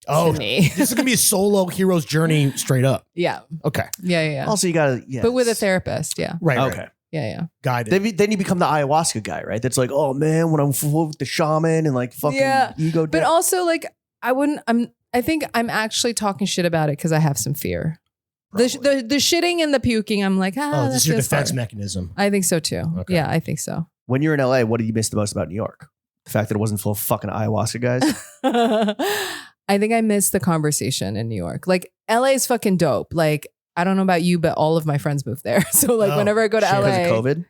[SPEAKER 3] Oh,
[SPEAKER 2] to me.
[SPEAKER 3] this is gonna be a solo hero's journey straight up.
[SPEAKER 2] Yeah.
[SPEAKER 3] Okay.
[SPEAKER 2] Yeah.
[SPEAKER 1] Also, you gotta
[SPEAKER 2] But with a therapist. Yeah.
[SPEAKER 3] Right.
[SPEAKER 1] Okay.
[SPEAKER 3] Right.
[SPEAKER 2] Yeah.
[SPEAKER 3] Guided.
[SPEAKER 1] Then you become the ayahuasca guy, right? That's like, oh man, when I'm full with the shaman and like fucking
[SPEAKER 2] Yeah,
[SPEAKER 1] ego.
[SPEAKER 2] But
[SPEAKER 1] death.
[SPEAKER 2] also like I think I'm actually talking shit about it because I have some fear. The shitting and the puking, I'm like,
[SPEAKER 3] Oh, this is your
[SPEAKER 2] feels
[SPEAKER 3] defense
[SPEAKER 2] fine.
[SPEAKER 3] mechanism.
[SPEAKER 2] I think so too.
[SPEAKER 3] Okay.
[SPEAKER 2] Yeah, I think so.
[SPEAKER 1] When you're in LA, what did you miss the most about New York? The fact that it wasn't full of fucking ayahuasca guys.
[SPEAKER 2] I think I missed the conversation in New York. Like LA is fucking dope. Like I don't know about you, but all of my friends moved there. So like
[SPEAKER 3] Oh,
[SPEAKER 2] whenever I go to
[SPEAKER 3] shit.
[SPEAKER 2] LA,
[SPEAKER 1] Because of COVID?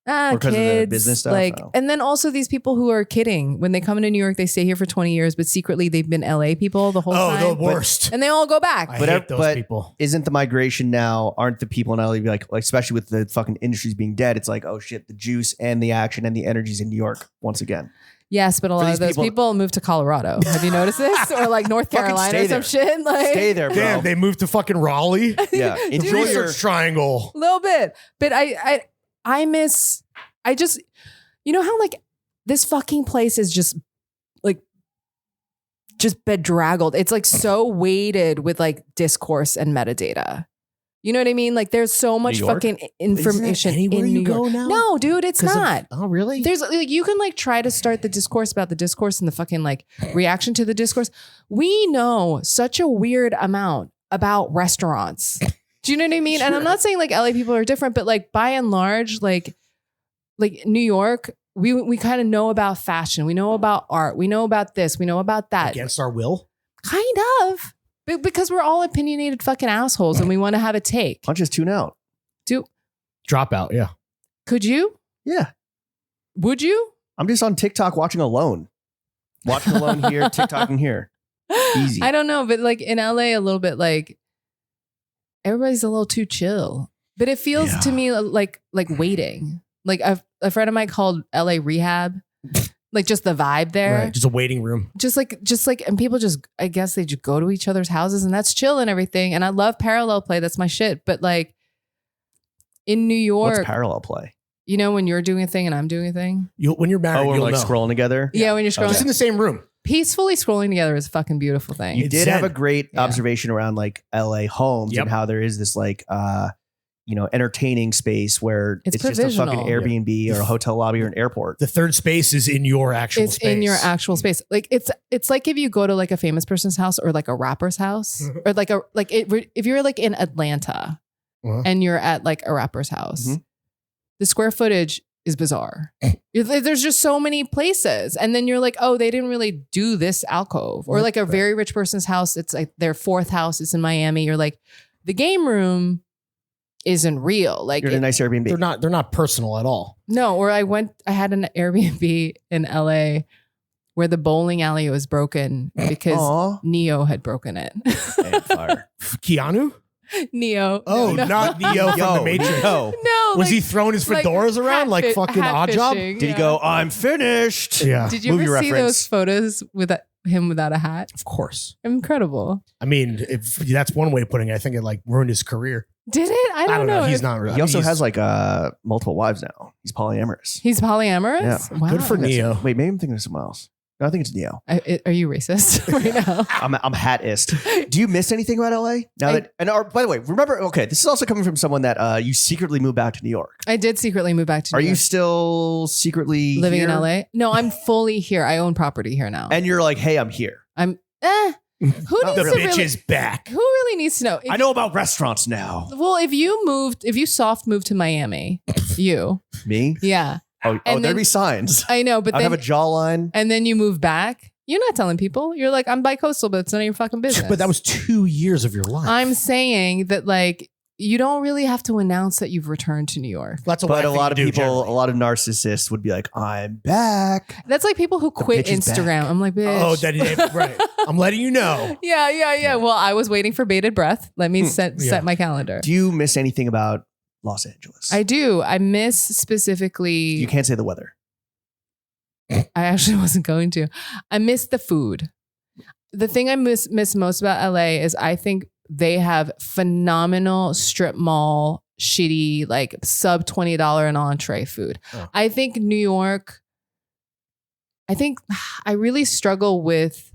[SPEAKER 1] Or 'cause of the
[SPEAKER 2] kids,
[SPEAKER 1] business stuff?
[SPEAKER 2] like,
[SPEAKER 1] Oh.
[SPEAKER 2] and then also these people who are kidding when they come into New York, they stay here for 20 years, but secretly they've been LA people the whole
[SPEAKER 3] Oh,
[SPEAKER 2] time.
[SPEAKER 3] the worst.
[SPEAKER 2] And they all go back.
[SPEAKER 3] I
[SPEAKER 1] But
[SPEAKER 3] hate those
[SPEAKER 1] but-
[SPEAKER 3] people.
[SPEAKER 1] Isn't the migration now, aren't the people in LA be like, especially with the fucking industries being dead, it's like, oh shit, the juice and the action and the energies in New York once again.
[SPEAKER 2] Yes, but a lot
[SPEAKER 1] these
[SPEAKER 2] of those people move to Colorado. Have you noticed this? Or like North
[SPEAKER 1] Fucking
[SPEAKER 2] Carolina
[SPEAKER 1] stay
[SPEAKER 2] or some
[SPEAKER 1] there.
[SPEAKER 2] shit? Like
[SPEAKER 1] Stay there, bro.
[SPEAKER 3] Damn, they moved to fucking Raleigh.
[SPEAKER 1] Yeah.
[SPEAKER 3] The
[SPEAKER 1] Enjoy your
[SPEAKER 3] research triangle.
[SPEAKER 2] a little bit. But I miss, I just, you know how like this fucking place is just like, just bedraggled. It's like so weighted with like discourse and metadata. You know what I mean? Like there's so much
[SPEAKER 1] York?
[SPEAKER 2] fucking information
[SPEAKER 3] anywhere
[SPEAKER 2] in
[SPEAKER 3] you
[SPEAKER 2] New
[SPEAKER 3] go
[SPEAKER 2] York.
[SPEAKER 3] now?
[SPEAKER 2] No, dude, it's
[SPEAKER 3] 'Cause of-
[SPEAKER 2] not.
[SPEAKER 3] Oh, really?
[SPEAKER 2] There's like you can like try to start the discourse about the discourse and the fucking like reaction to the discourse. We know such a weird amount about restaurants. Do you know what I mean? And I'm not saying like LA people are different, but like by and large, like New York, we kind of know about fashion. We know about art. We know about this. We know about that.
[SPEAKER 3] Against our will?
[SPEAKER 2] Kind of. Because we're all opinionated fucking assholes and we want to have a take.
[SPEAKER 1] punches tune out.
[SPEAKER 3] Dropout, yeah.
[SPEAKER 2] Could you?
[SPEAKER 1] Yeah.
[SPEAKER 2] Would you?
[SPEAKER 1] I'm just on TikTok watching Alone. Watching Alone here, TikToking here. Easy.
[SPEAKER 2] I don't know, but like in LA, a little bit like everybody's a little too chill. But it feels to me like waiting. Like a friend of mine called LA rehab. Like just the vibe there.
[SPEAKER 3] Right. Just a waiting room.
[SPEAKER 2] Just like, and people just, I guess they just go to each other's houses and that's chill and everything. And I love parallel play. That's my shit. But like in New York,
[SPEAKER 1] What's parallel play?
[SPEAKER 2] you know, when you're doing a thing and I'm doing a thing.
[SPEAKER 3] When you're married,
[SPEAKER 1] Oh, we're
[SPEAKER 3] you'll
[SPEAKER 1] like
[SPEAKER 3] know.
[SPEAKER 1] scrolling together.
[SPEAKER 2] Yeah, when you're scrolling.
[SPEAKER 3] Just in the same room.
[SPEAKER 2] Peacefully scrolling together is a fucking beautiful thing.
[SPEAKER 1] You
[SPEAKER 3] It's
[SPEAKER 1] did
[SPEAKER 3] zen.
[SPEAKER 1] have a great
[SPEAKER 2] Yeah.
[SPEAKER 1] observation around like LA homes
[SPEAKER 3] Yep.
[SPEAKER 1] and how there is this like entertaining space where
[SPEAKER 2] It's
[SPEAKER 1] it's just a fucking
[SPEAKER 2] provisional.
[SPEAKER 1] Airbnb or a hotel lobby or an airport.
[SPEAKER 3] The third space is in your actual
[SPEAKER 2] It's
[SPEAKER 3] space.
[SPEAKER 2] in your actual space. Like it's like if you go to like a famous person's house or like a rapper's house or if you're like in Atlanta
[SPEAKER 3] Uh-huh.
[SPEAKER 2] and you're at like a rapper's house,
[SPEAKER 1] Mhm.
[SPEAKER 2] the square footage is bizarre. There's just so many places. And then you're like, oh, they didn't really do this alcove. Or like a very rich person's house. It's like their fourth house is in Miami. You're like, the game room isn't real. Like
[SPEAKER 1] You're in a nice Airbnb.
[SPEAKER 3] They're not personal at all.
[SPEAKER 2] No, or I had an Airbnb in LA where the bowling alley was broken because Neo had broken it.
[SPEAKER 1] Fire.
[SPEAKER 3] Keanu?
[SPEAKER 2] Neo.
[SPEAKER 3] Oh,
[SPEAKER 2] no.
[SPEAKER 3] not Neo from the Matrix.
[SPEAKER 1] No.
[SPEAKER 2] No.
[SPEAKER 3] Was he throwing his fedoras around like fucking Odd Job?
[SPEAKER 1] Did he go, I'm finished?
[SPEAKER 3] Yeah.
[SPEAKER 2] Did you ever see those photos with him without a hat?
[SPEAKER 3] Of course.
[SPEAKER 2] Incredible.
[SPEAKER 3] I mean, if that's one way of putting it, I think it like ruined his career.
[SPEAKER 2] Did it? I don't know.
[SPEAKER 3] He's not really.
[SPEAKER 1] He also has like multiple wives now. He's polyamorous.
[SPEAKER 2] He's polyamorous?
[SPEAKER 1] Yeah.
[SPEAKER 2] Wow.
[SPEAKER 3] Good for Neo.
[SPEAKER 1] Wait, maybe I'm thinking of someone else. No, I think it's Neo.
[SPEAKER 2] Are you racist right now?
[SPEAKER 1] I'm hatist. Do you miss anything about LA? By the way, remember, okay, this is also coming from someone that you secretly moved back to New York.
[SPEAKER 2] I did secretly move back to New York.
[SPEAKER 1] Are you still secretly
[SPEAKER 2] living
[SPEAKER 1] here?
[SPEAKER 2] in LA? No, I'm fully here. I own property here now.
[SPEAKER 1] And you're like, hey, I'm here.
[SPEAKER 2] Who needs
[SPEAKER 3] the
[SPEAKER 2] to
[SPEAKER 3] bitch is back.
[SPEAKER 2] Who really needs to know?
[SPEAKER 1] I know about restaurants now.
[SPEAKER 2] Well, if you soft moved to Miami,
[SPEAKER 1] Me?
[SPEAKER 2] yeah.
[SPEAKER 1] Oh, there'd be signs.
[SPEAKER 2] I know, but
[SPEAKER 1] I'd
[SPEAKER 2] then
[SPEAKER 1] have a jawline.
[SPEAKER 2] and then you move back. You're not telling people. You're like, I'm bi-coastal, but it's none of your fucking business.
[SPEAKER 3] But that was 2 years of your life.
[SPEAKER 2] I'm saying that like you don't really have to announce that you've returned to New York.
[SPEAKER 3] That's
[SPEAKER 1] But a lot of people,
[SPEAKER 3] generally.
[SPEAKER 1] a lot of narcissists would be like, I'm back.
[SPEAKER 2] That's like people who quit
[SPEAKER 1] bitch is
[SPEAKER 2] Instagram.
[SPEAKER 1] back.
[SPEAKER 2] I'm like, bitch.
[SPEAKER 3] Oh, right. I'm letting you know.
[SPEAKER 2] Yeah. Well, I was waiting for bated breath. Let me set my calendar.
[SPEAKER 1] Do you miss anything about Los Angeles?
[SPEAKER 2] I do. I miss specifically.
[SPEAKER 1] You can't say the weather.
[SPEAKER 2] I actually wasn't going to. I miss the food. The thing I miss most about LA is I think they have phenomenal strip mall, shitty, like sub $20 an entree food.
[SPEAKER 3] Oh.
[SPEAKER 2] I think New York, I really struggle with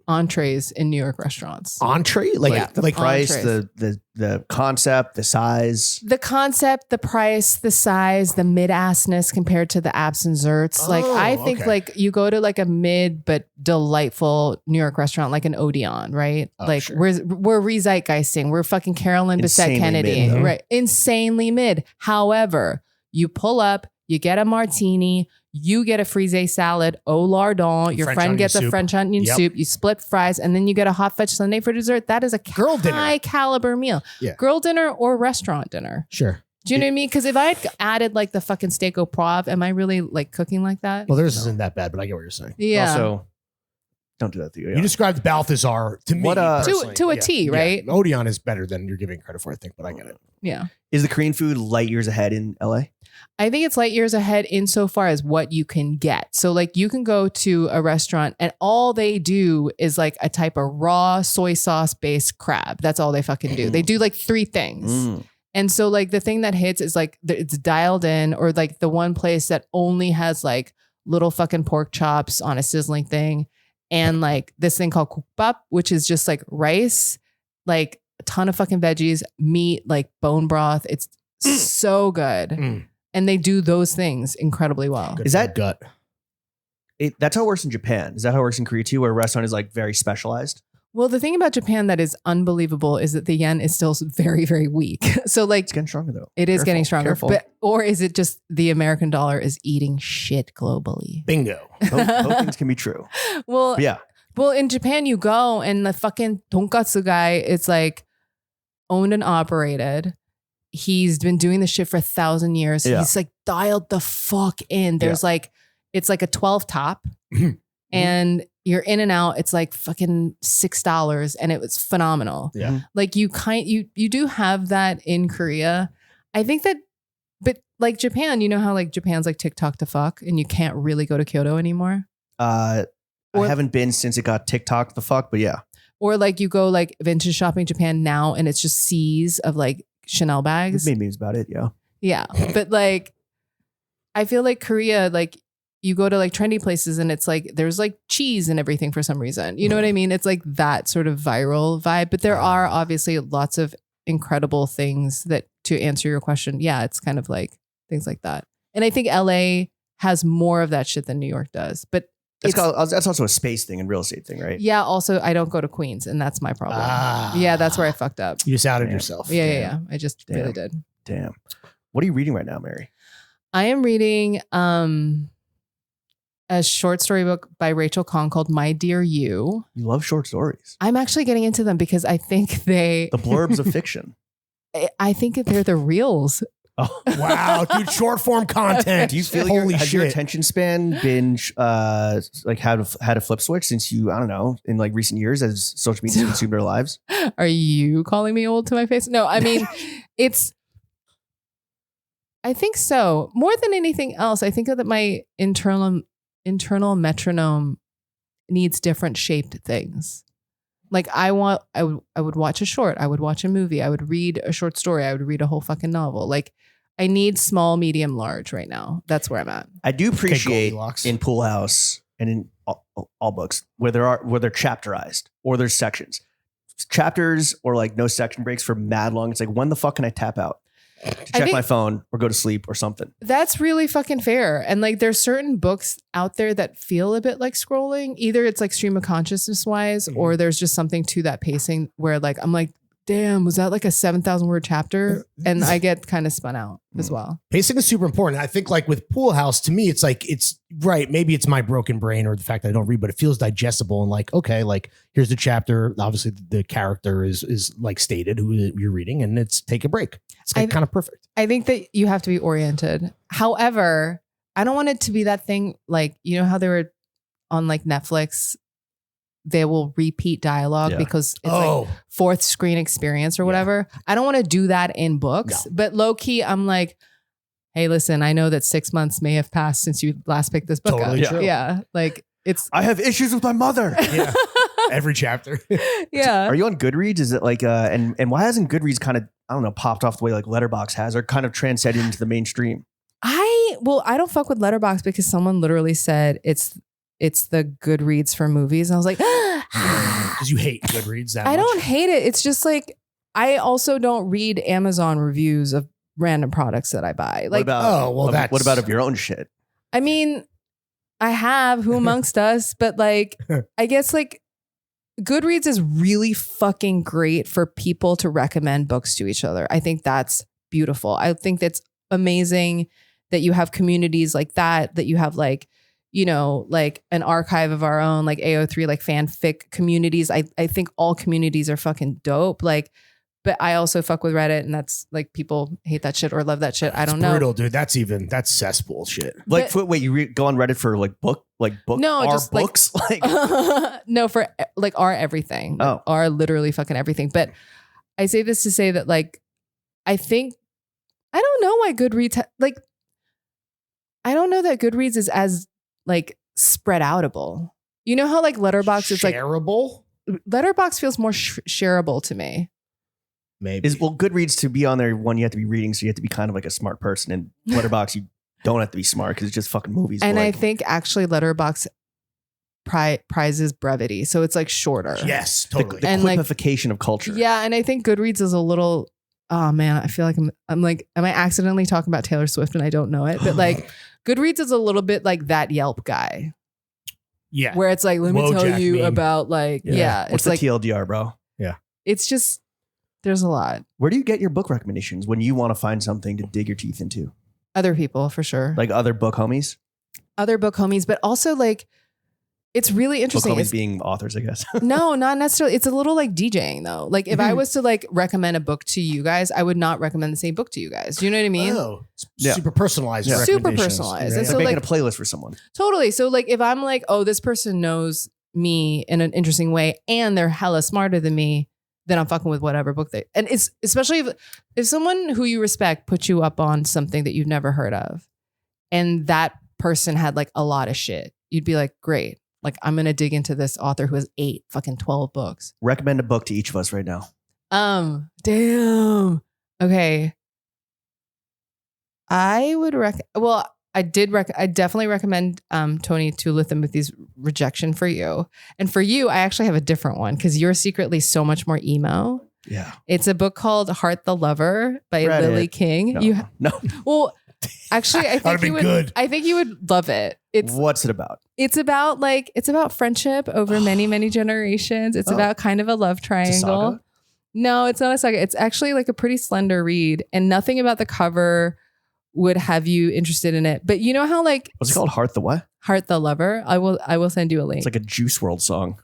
[SPEAKER 2] entrees in New York restaurants.
[SPEAKER 3] Entree?
[SPEAKER 1] Like the price,
[SPEAKER 2] entrees.
[SPEAKER 1] the concept, the size.
[SPEAKER 2] The concept, the price, the size, the mid-assness compared to the apps and zerts. Like I think
[SPEAKER 3] okay.
[SPEAKER 2] like you go to like a mid but delightful New York restaurant like an Odeon, right?
[SPEAKER 3] Oh,
[SPEAKER 2] like
[SPEAKER 3] sure.
[SPEAKER 2] we're re-zeitgeisting. We're fucking Carolyn Bessette
[SPEAKER 1] Insanely
[SPEAKER 2] Kennedy,
[SPEAKER 1] mid, though.
[SPEAKER 2] right? Insanely mid. However, you pull up, you get a martini, you get a frisee salad, au lardon, your
[SPEAKER 3] French
[SPEAKER 2] friend
[SPEAKER 3] onion
[SPEAKER 2] gets a
[SPEAKER 3] soup.
[SPEAKER 2] French onion
[SPEAKER 3] Yep.
[SPEAKER 2] soup, you split fries, and then you get a hot fudge sundae for dessert. That is a
[SPEAKER 3] Girl dinner.
[SPEAKER 2] high caliber meal.
[SPEAKER 3] Yeah.
[SPEAKER 2] Girl dinner or restaurant dinner.
[SPEAKER 3] Sure.
[SPEAKER 2] Do you know what I mean? Because if I had added like the fucking steak au poivre, am I really like cooking like that?
[SPEAKER 3] Well, theirs isn't that bad, but I get what you're saying.
[SPEAKER 2] Yeah.
[SPEAKER 1] Also, don't do that to you.
[SPEAKER 3] You described Balthazar to me.
[SPEAKER 1] What,
[SPEAKER 3] personally.
[SPEAKER 2] to a T, right?
[SPEAKER 3] Yeah. Odeon is better than you're giving credit for, I think, but I get it.
[SPEAKER 2] Yeah.
[SPEAKER 1] Is the Korean food light years ahead in LA?
[SPEAKER 2] I think it's light years ahead insofar as what you can get. So like you can go to a restaurant and all they do is like a type of raw soy sauce based crab. That's all they fucking do. They do like 3 things. And so like the thing that hits is like it's dialed in, or like the one place that only has like little fucking pork chops on a sizzling thing. And like this thing called kukbap, which is just like rice, like a ton of fucking veggies, meat, like bone broth. It's so good.
[SPEAKER 3] Mm.
[SPEAKER 2] And they do those things incredibly well.
[SPEAKER 3] Good
[SPEAKER 1] Is
[SPEAKER 3] for
[SPEAKER 1] that-
[SPEAKER 3] the gut?
[SPEAKER 1] That's how it works in Japan. Is that how it works in Korea too, where a restaurant is like very specialized?
[SPEAKER 2] Well, the thing about Japan that is unbelievable is that the yen is still very, very weak. So like
[SPEAKER 1] It's getting stronger though.
[SPEAKER 2] it is
[SPEAKER 1] Careful,
[SPEAKER 2] getting stronger.
[SPEAKER 1] careful.
[SPEAKER 2] But or is it just the American dollar is eating shit globally?
[SPEAKER 3] Bingo.
[SPEAKER 1] Both things can be true.
[SPEAKER 2] Well,
[SPEAKER 1] But yeah.
[SPEAKER 2] Well, in Japan, you go and the fucking tonkatsu guy is like owned and operated. He's been doing this shit for 1,000 years.
[SPEAKER 1] Yeah.
[SPEAKER 2] He's like dialed the fuck in. There's like, it's like a 12 top and you're in and out. It's like fucking $6 and it was phenomenal.
[SPEAKER 3] Yeah.
[SPEAKER 2] Like you do have that in Korea. I think that, but like Japan, you know how like Japan's like TikTok to fuck and you can't really go to Kyoto anymore?
[SPEAKER 1] I haven't been since it got TikTok the fuck, but yeah.
[SPEAKER 2] Or like you go like vintage shopping Japan now and it's just seas of like Chanel bags.
[SPEAKER 1] We've made memes about it, yeah.
[SPEAKER 2] Yeah. But like, I feel like Korea, like you go to like trendy places and it's like, there's like cheese and everything for some reason. You know what I mean? It's like that sort of viral vibe, but there are obviously lots of incredible things that, to answer your question. Yeah. It's kind of like things like that. And I think LA has more of that shit than New York does, but
[SPEAKER 1] That's also a space thing and real estate thing, right?
[SPEAKER 2] yeah. Also, I don't go to Queens, and that's my problem. Yeah, that's where I fucked up.
[SPEAKER 3] You just outed
[SPEAKER 1] Damn.
[SPEAKER 3] yourself.
[SPEAKER 2] Yeah. I just
[SPEAKER 1] Damn.
[SPEAKER 2] really did.
[SPEAKER 1] Damn. What are you reading right now, Mary?
[SPEAKER 2] I am reading a short story book by Rachel Kahn called My Dear You.
[SPEAKER 1] You love short stories.
[SPEAKER 2] I'm actually getting into them because I think
[SPEAKER 1] The blurbs of fiction.
[SPEAKER 2] I think that they're the reels.
[SPEAKER 1] Oh,
[SPEAKER 3] Wow, dude, short form content.
[SPEAKER 1] do you feel
[SPEAKER 3] Holy
[SPEAKER 1] has your
[SPEAKER 3] shit.
[SPEAKER 1] attention span been like had a flip switch since you, I don't know, in like recent years as social media consumed our lives?
[SPEAKER 2] Are you calling me old to my face? No, I mean, I think so. More than anything else, I think that my internal metronome needs different shaped things. Like I would watch a short, I would watch a movie, I would read a short story, I would read a whole fucking novel. Like I need small, medium, large right now. That's where I'm at.
[SPEAKER 1] I do appreciate
[SPEAKER 3] Goldilocks.
[SPEAKER 1] in Pool House and in all books where they're chapterized or there's sections. Chapters or like no section breaks for mad long. It's like, when the fuck can I tap out to check my phone or go to sleep or something?
[SPEAKER 2] That's really fucking fair. And like there's certain books out there that feel a bit like scrolling. Either it's like stream of consciousness wise, or there's just something to that pacing where like I'm like, damn, was that like a 7,000 word chapter? And I get kind of spun out as well.
[SPEAKER 3] Pacing is super important. I think like with Pool House, to me, it's like, it's right. Maybe it's my broken brain or the fact that I don't read, but it feels digestible and like, okay, like here's the chapter. Obviously the character is like stated who you're reading and it's take a break. It's like kind of perfect.
[SPEAKER 2] I think that you have to be oriented. However, I don't want it to be that thing. Like, you know how they were on like Netflix, they will repeat dialogue because it's like fourth screen experience or whatever. I don't want to do that in books, but low key, I'm like, hey, listen, I know that 6 months may have passed since you last picked this book
[SPEAKER 3] Totally
[SPEAKER 2] up.
[SPEAKER 3] true.
[SPEAKER 2] Yeah. Like
[SPEAKER 1] I have issues with my mother.
[SPEAKER 3] Yeah. Every chapter.
[SPEAKER 2] Yeah.
[SPEAKER 1] Are you on Goodreads? Is it like and why hasn't Goodreads kind of, I don't know, popped off the way like Letterboxd has, or kind of transcended into the mainstream?
[SPEAKER 2] I don't fuck with Letterboxd because someone literally said it's the Goodreads for movies. And I was like,
[SPEAKER 3] Because you hate Goodreads that much.
[SPEAKER 2] I don't hate it. It's just like, I also don't read Amazon reviews of random products that I buy. Like,
[SPEAKER 1] what about of your own shit?
[SPEAKER 2] I mean, I have, who amongst us, but like, I guess like Goodreads is really fucking great for people to recommend books to each other. I think that's beautiful. I think that's amazing that you have communities like that you have like, you know, like an archive of our own, like AO3, like fanfic communities. I think all communities are fucking dope. Like, but I also fuck with Reddit, and that's like people hate that shit or love that shit. I don't know.
[SPEAKER 3] Brutal, dude. That's cesspool shit.
[SPEAKER 1] Like, wait, you go on Reddit for like book?
[SPEAKER 2] No, just
[SPEAKER 1] books. Like,
[SPEAKER 2] no, for like our everything. Like, our literally fucking everything. But I say this to say that like, I don't know why Goodreads I don't know that Goodreads is as like spread outable. You know how like Letterboxd is like
[SPEAKER 3] shareable?
[SPEAKER 2] Letterboxd feels more shareable to me.
[SPEAKER 3] Maybe.
[SPEAKER 1] Goodreads, to be on there, one, you have to be reading, so you have to be kind of like a smart person. And Letterboxd, you don't have to be smart because it's just fucking movies.
[SPEAKER 2] And
[SPEAKER 1] like,
[SPEAKER 2] I think actually Letterboxd prizes brevity, so it's like shorter.
[SPEAKER 3] Yes, totally.
[SPEAKER 1] The quipification of culture.
[SPEAKER 2] Yeah, and I think Goodreads is a little. Oh man, I feel like I'm like, am I accidentally talking about Taylor Swift and I don't know it? But like, Goodreads is a little bit like that Yelp guy.
[SPEAKER 3] Yeah.
[SPEAKER 2] Where it's like, let me tell
[SPEAKER 3] Wojak
[SPEAKER 2] you
[SPEAKER 3] meme.
[SPEAKER 2] about like,
[SPEAKER 1] What's
[SPEAKER 2] it's
[SPEAKER 1] the
[SPEAKER 2] like
[SPEAKER 1] TLDR, bro?
[SPEAKER 3] Yeah.
[SPEAKER 2] It's just, there's a lot.
[SPEAKER 1] Where do you get your book recommendations when you want to find something to dig your teeth into?
[SPEAKER 2] Other people for sure.
[SPEAKER 1] Like other book homies?
[SPEAKER 2] Other book homies, but also like, it's really interesting.
[SPEAKER 1] Book homies being authors, I guess.
[SPEAKER 2] No, not necessarily. It's a little like DJing though. Like if I was to like recommend a book to you guys, I would not recommend the same book to you guys. Do you know what I mean?
[SPEAKER 3] Oh,
[SPEAKER 1] Yeah.
[SPEAKER 3] super personalized.
[SPEAKER 1] Yeah.
[SPEAKER 2] Super
[SPEAKER 3] recommendations.
[SPEAKER 2] personalized.
[SPEAKER 3] Yeah.
[SPEAKER 2] And
[SPEAKER 1] So
[SPEAKER 2] so
[SPEAKER 1] making
[SPEAKER 2] like
[SPEAKER 1] a playlist for someone.
[SPEAKER 2] totally. So like if I'm like, oh, this person knows me in an interesting way and they're hella smarter than me, then I'm fucking with whatever book they, and it's especially if someone who you respect puts you up on something that you've never heard of and that person had like a lot of shit, you'd be like, great. Like I'm going to dig into this author who has 12 books.
[SPEAKER 1] Recommend a book to each of us right now.
[SPEAKER 2] Damn. Okay. I would I definitely recommend Tony Tulathimuth's Rejection for You. And for you, I actually have a different one because you're secretly so much more emo.
[SPEAKER 1] Yeah.
[SPEAKER 2] It's a book called Heart the Lover by
[SPEAKER 1] Read
[SPEAKER 2] Lily
[SPEAKER 1] it.
[SPEAKER 2] King.
[SPEAKER 1] No. No.
[SPEAKER 2] Well, actually, I think you would.
[SPEAKER 3] good.
[SPEAKER 2] I think you would love it.
[SPEAKER 1] What's it about?
[SPEAKER 2] It's about friendship over many, many generations. It's about kind of a love triangle.
[SPEAKER 1] saga?
[SPEAKER 2] No, it's not a saga. It's actually like a pretty slender read, and nothing about the cover would have you interested in it. But you know how like
[SPEAKER 1] What's it called? Heart the what?
[SPEAKER 2] Heart the Lover? I will send you a link.
[SPEAKER 1] It's like a Juice World song.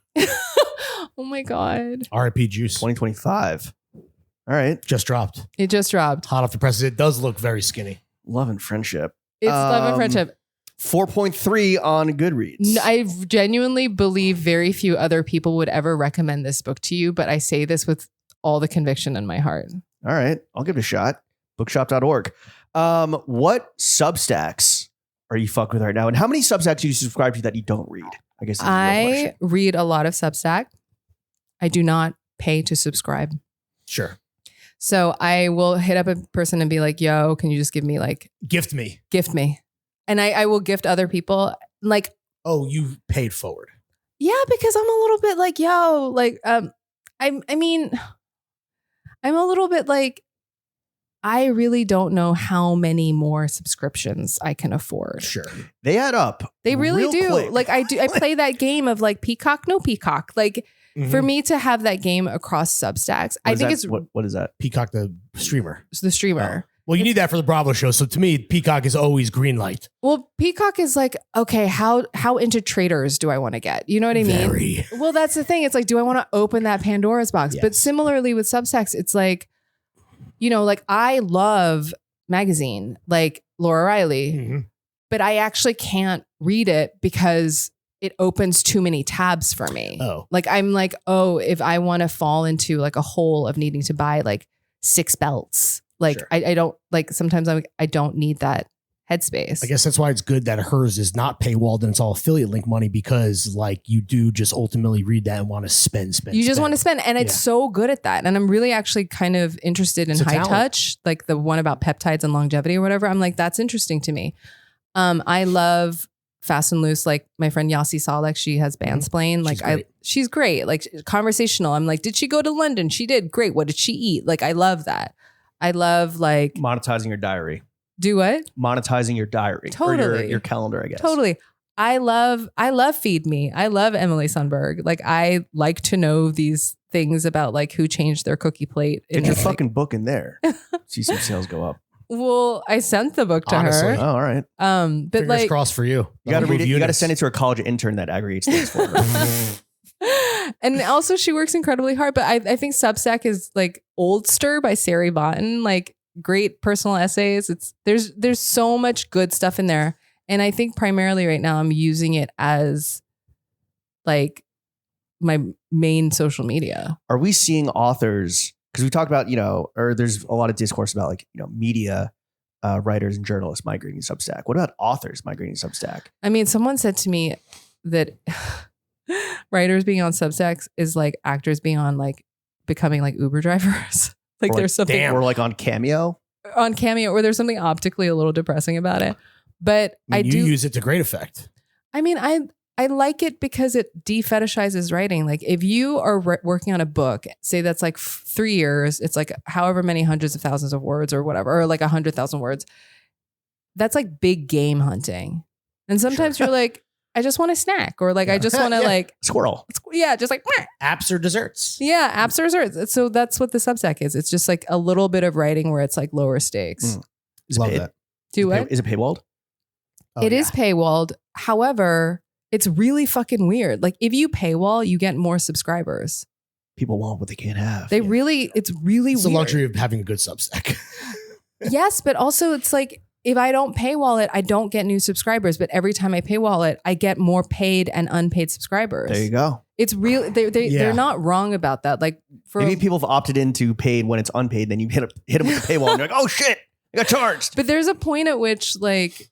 [SPEAKER 2] Oh my God.
[SPEAKER 3] R.I.P. Juice.
[SPEAKER 1] 2025. All right.
[SPEAKER 3] Just dropped.
[SPEAKER 2] It just dropped.
[SPEAKER 3] Hot off the presses. It does look very skinny.
[SPEAKER 1] Love and Friendship.
[SPEAKER 2] It's Love and Friendship.
[SPEAKER 1] 4.3 on Goodreads.
[SPEAKER 2] I genuinely believe very few other people would ever recommend this book to you, but I say this with all the conviction in my heart.
[SPEAKER 1] All right. I'll give it a shot. Bookshop.org. What Substacks are you fucking with right now? And how many Substacks do you subscribe to that you don't read? I guess that's a real question.
[SPEAKER 2] read a lot of Substack. I do not pay to subscribe.
[SPEAKER 3] Sure.
[SPEAKER 2] So I will hit up a person and be like, yo, can you just give me
[SPEAKER 3] Gift me.
[SPEAKER 2] And I will gift other people. Like,
[SPEAKER 3] Oh, you paid forward.
[SPEAKER 2] yeah, because I'm a little bit like, yo, like, I mean, I'm a little bit like, I really don't know how many more subscriptions I can afford.
[SPEAKER 3] Sure.
[SPEAKER 1] They add up.
[SPEAKER 2] They really
[SPEAKER 1] real
[SPEAKER 2] do.
[SPEAKER 1] quick.
[SPEAKER 2] Like I play that game of like Peacock, no Peacock. Like for me to have that game across Substacks, I think it's
[SPEAKER 1] what is that?
[SPEAKER 3] Peacock, the streamer.
[SPEAKER 2] the streamer.
[SPEAKER 3] Well, you need that for the Bravo show. So to me, Peacock is always green light.
[SPEAKER 2] Well, Peacock is like, okay, how into traders do I want to get? You know what I mean?
[SPEAKER 3] Very.
[SPEAKER 2] Well, that's the thing. It's like, do I want to open that Pandora's box?
[SPEAKER 3] Yes.
[SPEAKER 2] But similarly with Substacks, it's like, you know, like I love magazine, like Laura Riley,
[SPEAKER 3] Mhm.
[SPEAKER 2] but I actually can't read it because it opens too many tabs for me.
[SPEAKER 3] Oh.
[SPEAKER 2] Like I'm like, oh, if I want to fall into like a hole of needing to buy like 6 belts, like
[SPEAKER 3] Sure.
[SPEAKER 2] I don't like, sometimes I'm like, I don't need that headspace.
[SPEAKER 3] I guess that's why it's good that hers is not paywalled and it's all affiliate link money, because like you do just ultimately read that and want to spend.
[SPEAKER 2] You just want to spend, and it's
[SPEAKER 3] Yeah.
[SPEAKER 2] so good at that. And I'm really actually kind of interested in
[SPEAKER 3] It's a
[SPEAKER 2] high
[SPEAKER 3] talent.
[SPEAKER 2] touch, like the one about peptides and longevity or whatever. I'm like, that's interesting to me. I love Fast and Loose. Like my friend Yasi Salek, she has Bandsplain. Like she's great. Like conversational. I'm like, did she go to London? She did. Great. What did she eat? Like I love that. I love like
[SPEAKER 1] Monetizing your diary.
[SPEAKER 2] do what?
[SPEAKER 1] Monetizing your diary. Or
[SPEAKER 2] Totally.
[SPEAKER 1] your calendar, I guess.
[SPEAKER 2] Totally. I love Feed Me. I love Emily Sundberg. Like I like to know these things about like who changed their cookie plate.
[SPEAKER 1] Get your fucking book in there. See some sales go up.
[SPEAKER 2] Well, I sent the book to
[SPEAKER 3] Honestly.
[SPEAKER 2] her.
[SPEAKER 1] Oh, all right.
[SPEAKER 2] But
[SPEAKER 3] Fingers
[SPEAKER 2] like
[SPEAKER 3] crossed for you.
[SPEAKER 1] You got to read it. You got to
[SPEAKER 3] Units.
[SPEAKER 1] send it to a college intern that aggregates things for her.
[SPEAKER 2] and also she works incredibly hard. But I think Substack is like Oldster by Sari Botten, like great personal essays. There's so much good stuff in there. And I think primarily right now I'm using it as like my main social media.
[SPEAKER 1] Are we seeing authors? Because we talked about, or there's a lot of discourse about like, media writers and journalists migrating to Substack. What about authors migrating to Substack?
[SPEAKER 2] I mean, someone said to me that writers being on Substacks is like actors being on like becoming like Uber drivers. Like
[SPEAKER 1] Or
[SPEAKER 2] there's something
[SPEAKER 1] Or like on Cameo.
[SPEAKER 2] on Cameo, or there's something optically a little depressing about it. But I
[SPEAKER 3] You
[SPEAKER 2] do
[SPEAKER 3] use it to great effect.
[SPEAKER 2] I mean, I like it because it defetishizes writing. Like if you are working on a book, say that's like 3 years, it's like however many hundreds of thousands of words or whatever, or like 100,000 words. That's like big game hunting. And sometimes you're like, I just want a snack, or like, I just want to like,
[SPEAKER 1] Squirrel.
[SPEAKER 2] just like, meh.
[SPEAKER 3] Apps or desserts.
[SPEAKER 2] Yeah, apps or desserts. So that's what the Substack is. It's just like a little bit of writing where it's like lower stakes.
[SPEAKER 1] Is it
[SPEAKER 3] Love
[SPEAKER 1] paid?
[SPEAKER 3] that.
[SPEAKER 2] Do what?
[SPEAKER 1] Is it paywalled?
[SPEAKER 3] Oh,
[SPEAKER 2] It is paywalled. However, it's really fucking weird. Like if you paywall, you get more subscribers.
[SPEAKER 1] People want what they can't have.
[SPEAKER 2] It's really
[SPEAKER 3] It's
[SPEAKER 2] weird.
[SPEAKER 3] the luxury of having a good Substack.
[SPEAKER 2] Yes, but also it's like if I don't paywall it, I don't get new subscribers. But every time I paywall it, I get more paid and unpaid subscribers.
[SPEAKER 1] There you go.
[SPEAKER 2] It's real. They're not wrong about that. Like for
[SPEAKER 1] Maybe people have opted into paid when it's unpaid. Then you hit them with the paywall and you're like, oh shit, I got charged.
[SPEAKER 2] But there's a point at which like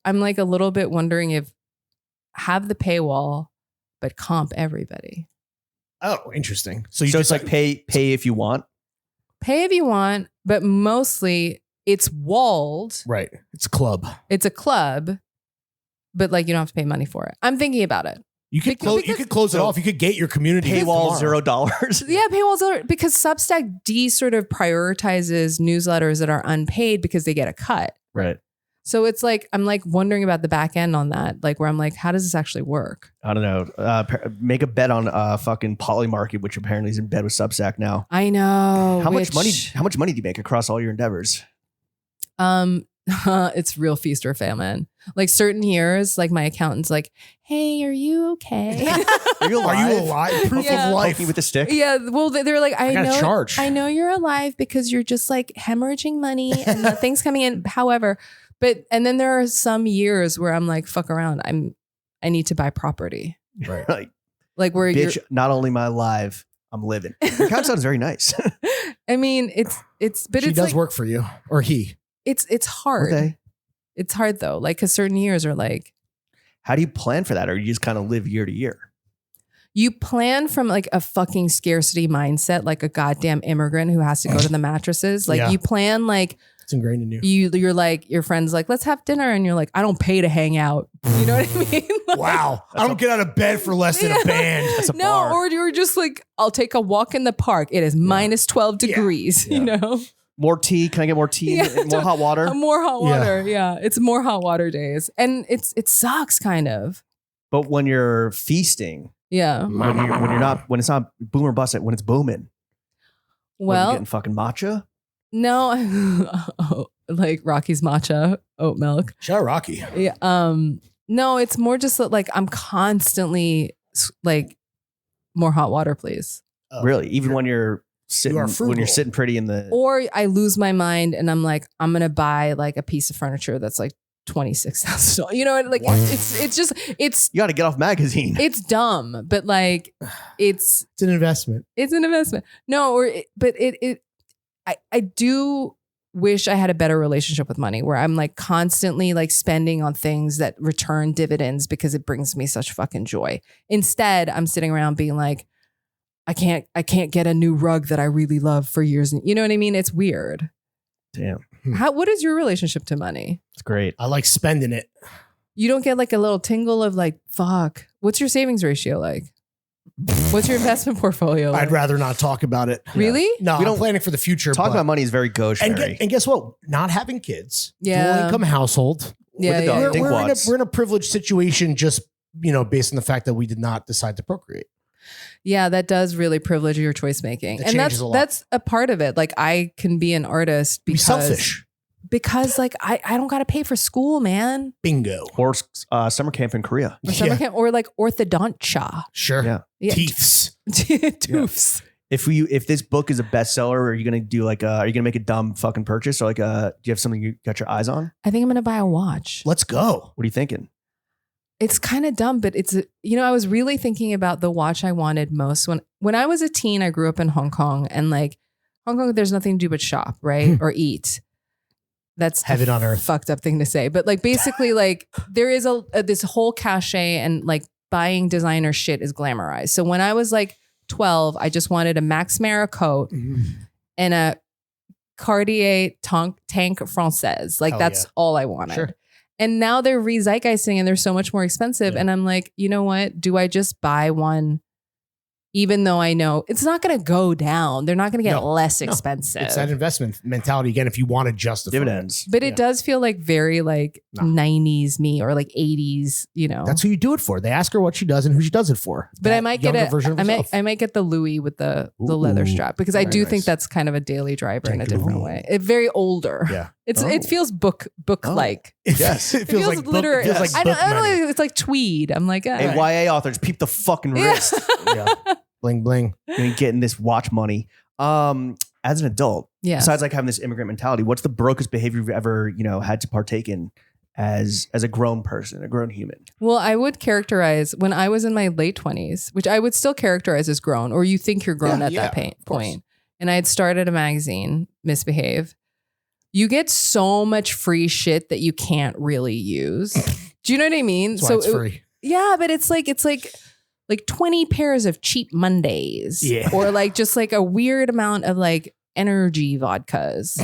[SPEAKER 2] I'm like a little bit wondering if have the paywall, but comp everybody.
[SPEAKER 3] Oh, interesting. So
[SPEAKER 1] So it's like pay if you want.
[SPEAKER 2] Pay if you want, but mostly it's walled.
[SPEAKER 3] right. It's a club.
[SPEAKER 2] It's a club, but like you don't have to pay money for it. I'm thinking about it.
[SPEAKER 3] You could
[SPEAKER 2] Because-
[SPEAKER 3] close it off. You could gate your community.
[SPEAKER 1] Paywall
[SPEAKER 3] tomorrow.
[SPEAKER 1] $0.
[SPEAKER 2] Yeah, paywalls are because Substack sort of prioritizes newsletters that are unpaid because they get a cut.
[SPEAKER 1] Right.
[SPEAKER 2] So it's like I'm like wondering about the back end on that, like where I'm like, how does this actually work?
[SPEAKER 1] I don't know. Make a bet on fucking Polymarket, which apparently is in bed with Substack now.
[SPEAKER 2] I know.
[SPEAKER 1] How much money do you make across all your endeavors?
[SPEAKER 2] It's real feast or famine. Like certain years, like my accountant's like, "Hey, are you okay?"
[SPEAKER 1] Are you
[SPEAKER 3] alive? Proof
[SPEAKER 2] Yeah.
[SPEAKER 3] of life.
[SPEAKER 1] Poking with a stick?
[SPEAKER 2] Yeah, well, they're like,
[SPEAKER 3] I gotta charge.
[SPEAKER 2] I know you're alive because you're just like hemorrhaging money and nothing's coming in. However, and then there are some years where I'm like, fuck around. I need to buy property.
[SPEAKER 1] Right.
[SPEAKER 2] Like where
[SPEAKER 1] Bitch, not only am I alive, I'm living. Your account sounds very nice.
[SPEAKER 2] I mean, but
[SPEAKER 3] She
[SPEAKER 2] it's
[SPEAKER 3] does
[SPEAKER 2] like,
[SPEAKER 3] work for you, or he.
[SPEAKER 2] it's hard.
[SPEAKER 1] Okay.
[SPEAKER 2] It's hard though. Like, cause certain years are like,
[SPEAKER 1] How do you plan for that? Or you just kind of live year to year?
[SPEAKER 2] you plan from like a fucking scarcity mindset, like a goddamn immigrant who has to go to the mattresses. Like
[SPEAKER 3] Yeah.
[SPEAKER 2] you plan like,
[SPEAKER 3] It's ingrained in you.
[SPEAKER 2] you're like, your friend's like, let's have dinner. And you're like, I don't pay to hang out. You know what I mean? Like,
[SPEAKER 3] Wow. I don't get out of bed for less than a band.
[SPEAKER 1] That's a
[SPEAKER 2] no,
[SPEAKER 1] bar.
[SPEAKER 2] or you're just like, I'll take a walk in the park. It is minus 12 degrees,
[SPEAKER 1] Yeah.
[SPEAKER 2] you know?
[SPEAKER 1] More tea? Can I get more tea
[SPEAKER 2] Yeah,
[SPEAKER 1] and more hot water?
[SPEAKER 2] More hot water. Yeah. It's more hot water days. And it sucks kind of.
[SPEAKER 1] But when you're feasting,
[SPEAKER 2] Yeah.
[SPEAKER 1] when it's not boom or bust it, when it's booming, what, you
[SPEAKER 2] Well,
[SPEAKER 1] getting fucking matcha?
[SPEAKER 2] no, like Rocky's matcha, oat milk.
[SPEAKER 3] Shout out Rocky.
[SPEAKER 2] Yeah. No, it's more just that like I'm constantly like more hot water, please.
[SPEAKER 1] Really? Even when you're sitting,
[SPEAKER 3] are
[SPEAKER 1] when
[SPEAKER 3] frugal.
[SPEAKER 1] you're sitting pretty in the.
[SPEAKER 2] Or I lose my mind and I'm like, I'm gonna buy like a piece of furniture that's like $26,000. You know, like it's
[SPEAKER 1] You got to get off magazine.
[SPEAKER 2] it's dumb, but like it's
[SPEAKER 3] It's an investment.
[SPEAKER 2] an investment. No, I do wish I had a better relationship with money where I'm like constantly like spending on things that return dividends because it brings me such fucking joy. Instead, I'm sitting around being like, I can't get a new rug that I really love for years. And you know what I mean? It's weird.
[SPEAKER 1] Damn,
[SPEAKER 2] What is your relationship to money?
[SPEAKER 1] it's great.
[SPEAKER 3] I like spending it.
[SPEAKER 2] You don't get like a little tingle of like, fuck. What's your savings ratio like? What's your investment portfolio like?
[SPEAKER 3] I'd rather not talk about it.
[SPEAKER 2] Really?
[SPEAKER 3] No,
[SPEAKER 1] We
[SPEAKER 3] I'm
[SPEAKER 1] don't-
[SPEAKER 3] planning for the future.
[SPEAKER 1] Talking
[SPEAKER 3] but-
[SPEAKER 1] about money is very gauche.
[SPEAKER 3] and guess what? Not having kids,
[SPEAKER 2] Yeah.
[SPEAKER 3] dual income household.
[SPEAKER 2] Yeah,
[SPEAKER 1] the
[SPEAKER 2] yeah,
[SPEAKER 1] dog.
[SPEAKER 2] yeah.
[SPEAKER 1] Dinkwads.
[SPEAKER 3] We're in a privileged situation, just based on the fact that we did not decide to procreate.
[SPEAKER 2] Yeah, that does really privilege your choice making.
[SPEAKER 3] That
[SPEAKER 2] And
[SPEAKER 3] changes a lot.
[SPEAKER 2] that's a part of it. Like I can be an artist
[SPEAKER 3] Be
[SPEAKER 2] because
[SPEAKER 3] selfish.
[SPEAKER 2] because like I don't got to pay for school, man.
[SPEAKER 3] Bingo.
[SPEAKER 1] Or summer camp in Korea.
[SPEAKER 2] Or summer
[SPEAKER 3] Yeah.
[SPEAKER 2] camp or like orthodontia.
[SPEAKER 3] Sure.
[SPEAKER 1] Yeah.
[SPEAKER 2] Yeah.
[SPEAKER 3] Teeths.
[SPEAKER 2] Toofs.
[SPEAKER 1] If this book is a bestseller, are you gonna do are you gonna make a dumb fucking purchase or do you have something you got your eyes on?
[SPEAKER 2] I think I'm going to buy a watch.
[SPEAKER 3] Let's go.
[SPEAKER 1] What are you thinking?
[SPEAKER 2] It's kind of dumb, but I was really thinking about the watch I wanted most when I was a teen. I grew up in Hong Kong, and like Hong Kong, there's nothing to do but shop, right, or eat. That's
[SPEAKER 3] Heaven on earth.
[SPEAKER 2] Fucked up thing to say, but like basically, like there is this whole cachet, and like buying designer shit is glamorized. So when I was like 12, I just wanted a Max Mara coat and a Cartier Tank Française. Like
[SPEAKER 3] Hell
[SPEAKER 2] that's
[SPEAKER 3] yeah.
[SPEAKER 2] all I wanted.
[SPEAKER 3] Sure.
[SPEAKER 2] And now they're re-zeitgeisting and they're so much more expensive.
[SPEAKER 3] Yeah.
[SPEAKER 2] And I'm like, you know what? Do I just buy one? Even though I know it's not going to go down. They're not going to get
[SPEAKER 3] No.
[SPEAKER 2] less
[SPEAKER 3] No.
[SPEAKER 2] expensive.
[SPEAKER 3] It's that investment mentality again. If you want to justify
[SPEAKER 1] Dividends.
[SPEAKER 2] But
[SPEAKER 3] Yeah.
[SPEAKER 2] it does feel like very like
[SPEAKER 3] No.
[SPEAKER 2] 90s me or like 80s, you know.
[SPEAKER 3] That's who you do it for. They ask her what she does and who she does it for.
[SPEAKER 2] But I
[SPEAKER 3] That
[SPEAKER 2] might get
[SPEAKER 3] younger version of herself.
[SPEAKER 2] I might get the Louis with the leather
[SPEAKER 3] Ooh,
[SPEAKER 2] strap because I
[SPEAKER 3] very
[SPEAKER 2] do
[SPEAKER 3] nice.
[SPEAKER 2] think that's kind of a daily driver in a
[SPEAKER 3] Take
[SPEAKER 2] different
[SPEAKER 3] Louis.
[SPEAKER 2] way. It very older.
[SPEAKER 3] Yeah.
[SPEAKER 2] It
[SPEAKER 1] Oh.
[SPEAKER 2] feels book like.
[SPEAKER 1] Yes.
[SPEAKER 3] It feels like
[SPEAKER 2] literary.
[SPEAKER 3] book, feels like
[SPEAKER 2] I don't
[SPEAKER 3] book money.
[SPEAKER 2] know. It's like tweed. I'm like,
[SPEAKER 1] Hey, YA authors, peep the fucking wrist.
[SPEAKER 3] Yeah. Bling bling.
[SPEAKER 1] You're getting this watch money. As an adult,
[SPEAKER 2] yeah.
[SPEAKER 1] besides like having this immigrant mentality, what's the brokest behavior you've ever, had to partake in as a grown person, a grown human?
[SPEAKER 2] Well, I would characterize when I was in my late 20s, which I would still characterize as grown, or you think you're grown
[SPEAKER 3] Yeah,
[SPEAKER 2] at
[SPEAKER 3] yeah,
[SPEAKER 2] that
[SPEAKER 3] of course.
[SPEAKER 2] point. And I had started a magazine, Misbehave. You get so much free shit that you can't really use. Do you know what I mean?
[SPEAKER 3] That's why it's free.
[SPEAKER 2] Yeah, but it's like 20 pairs of cheap Mondays.
[SPEAKER 3] Yeah.
[SPEAKER 2] Or like just like a weird amount of like energy vodkas.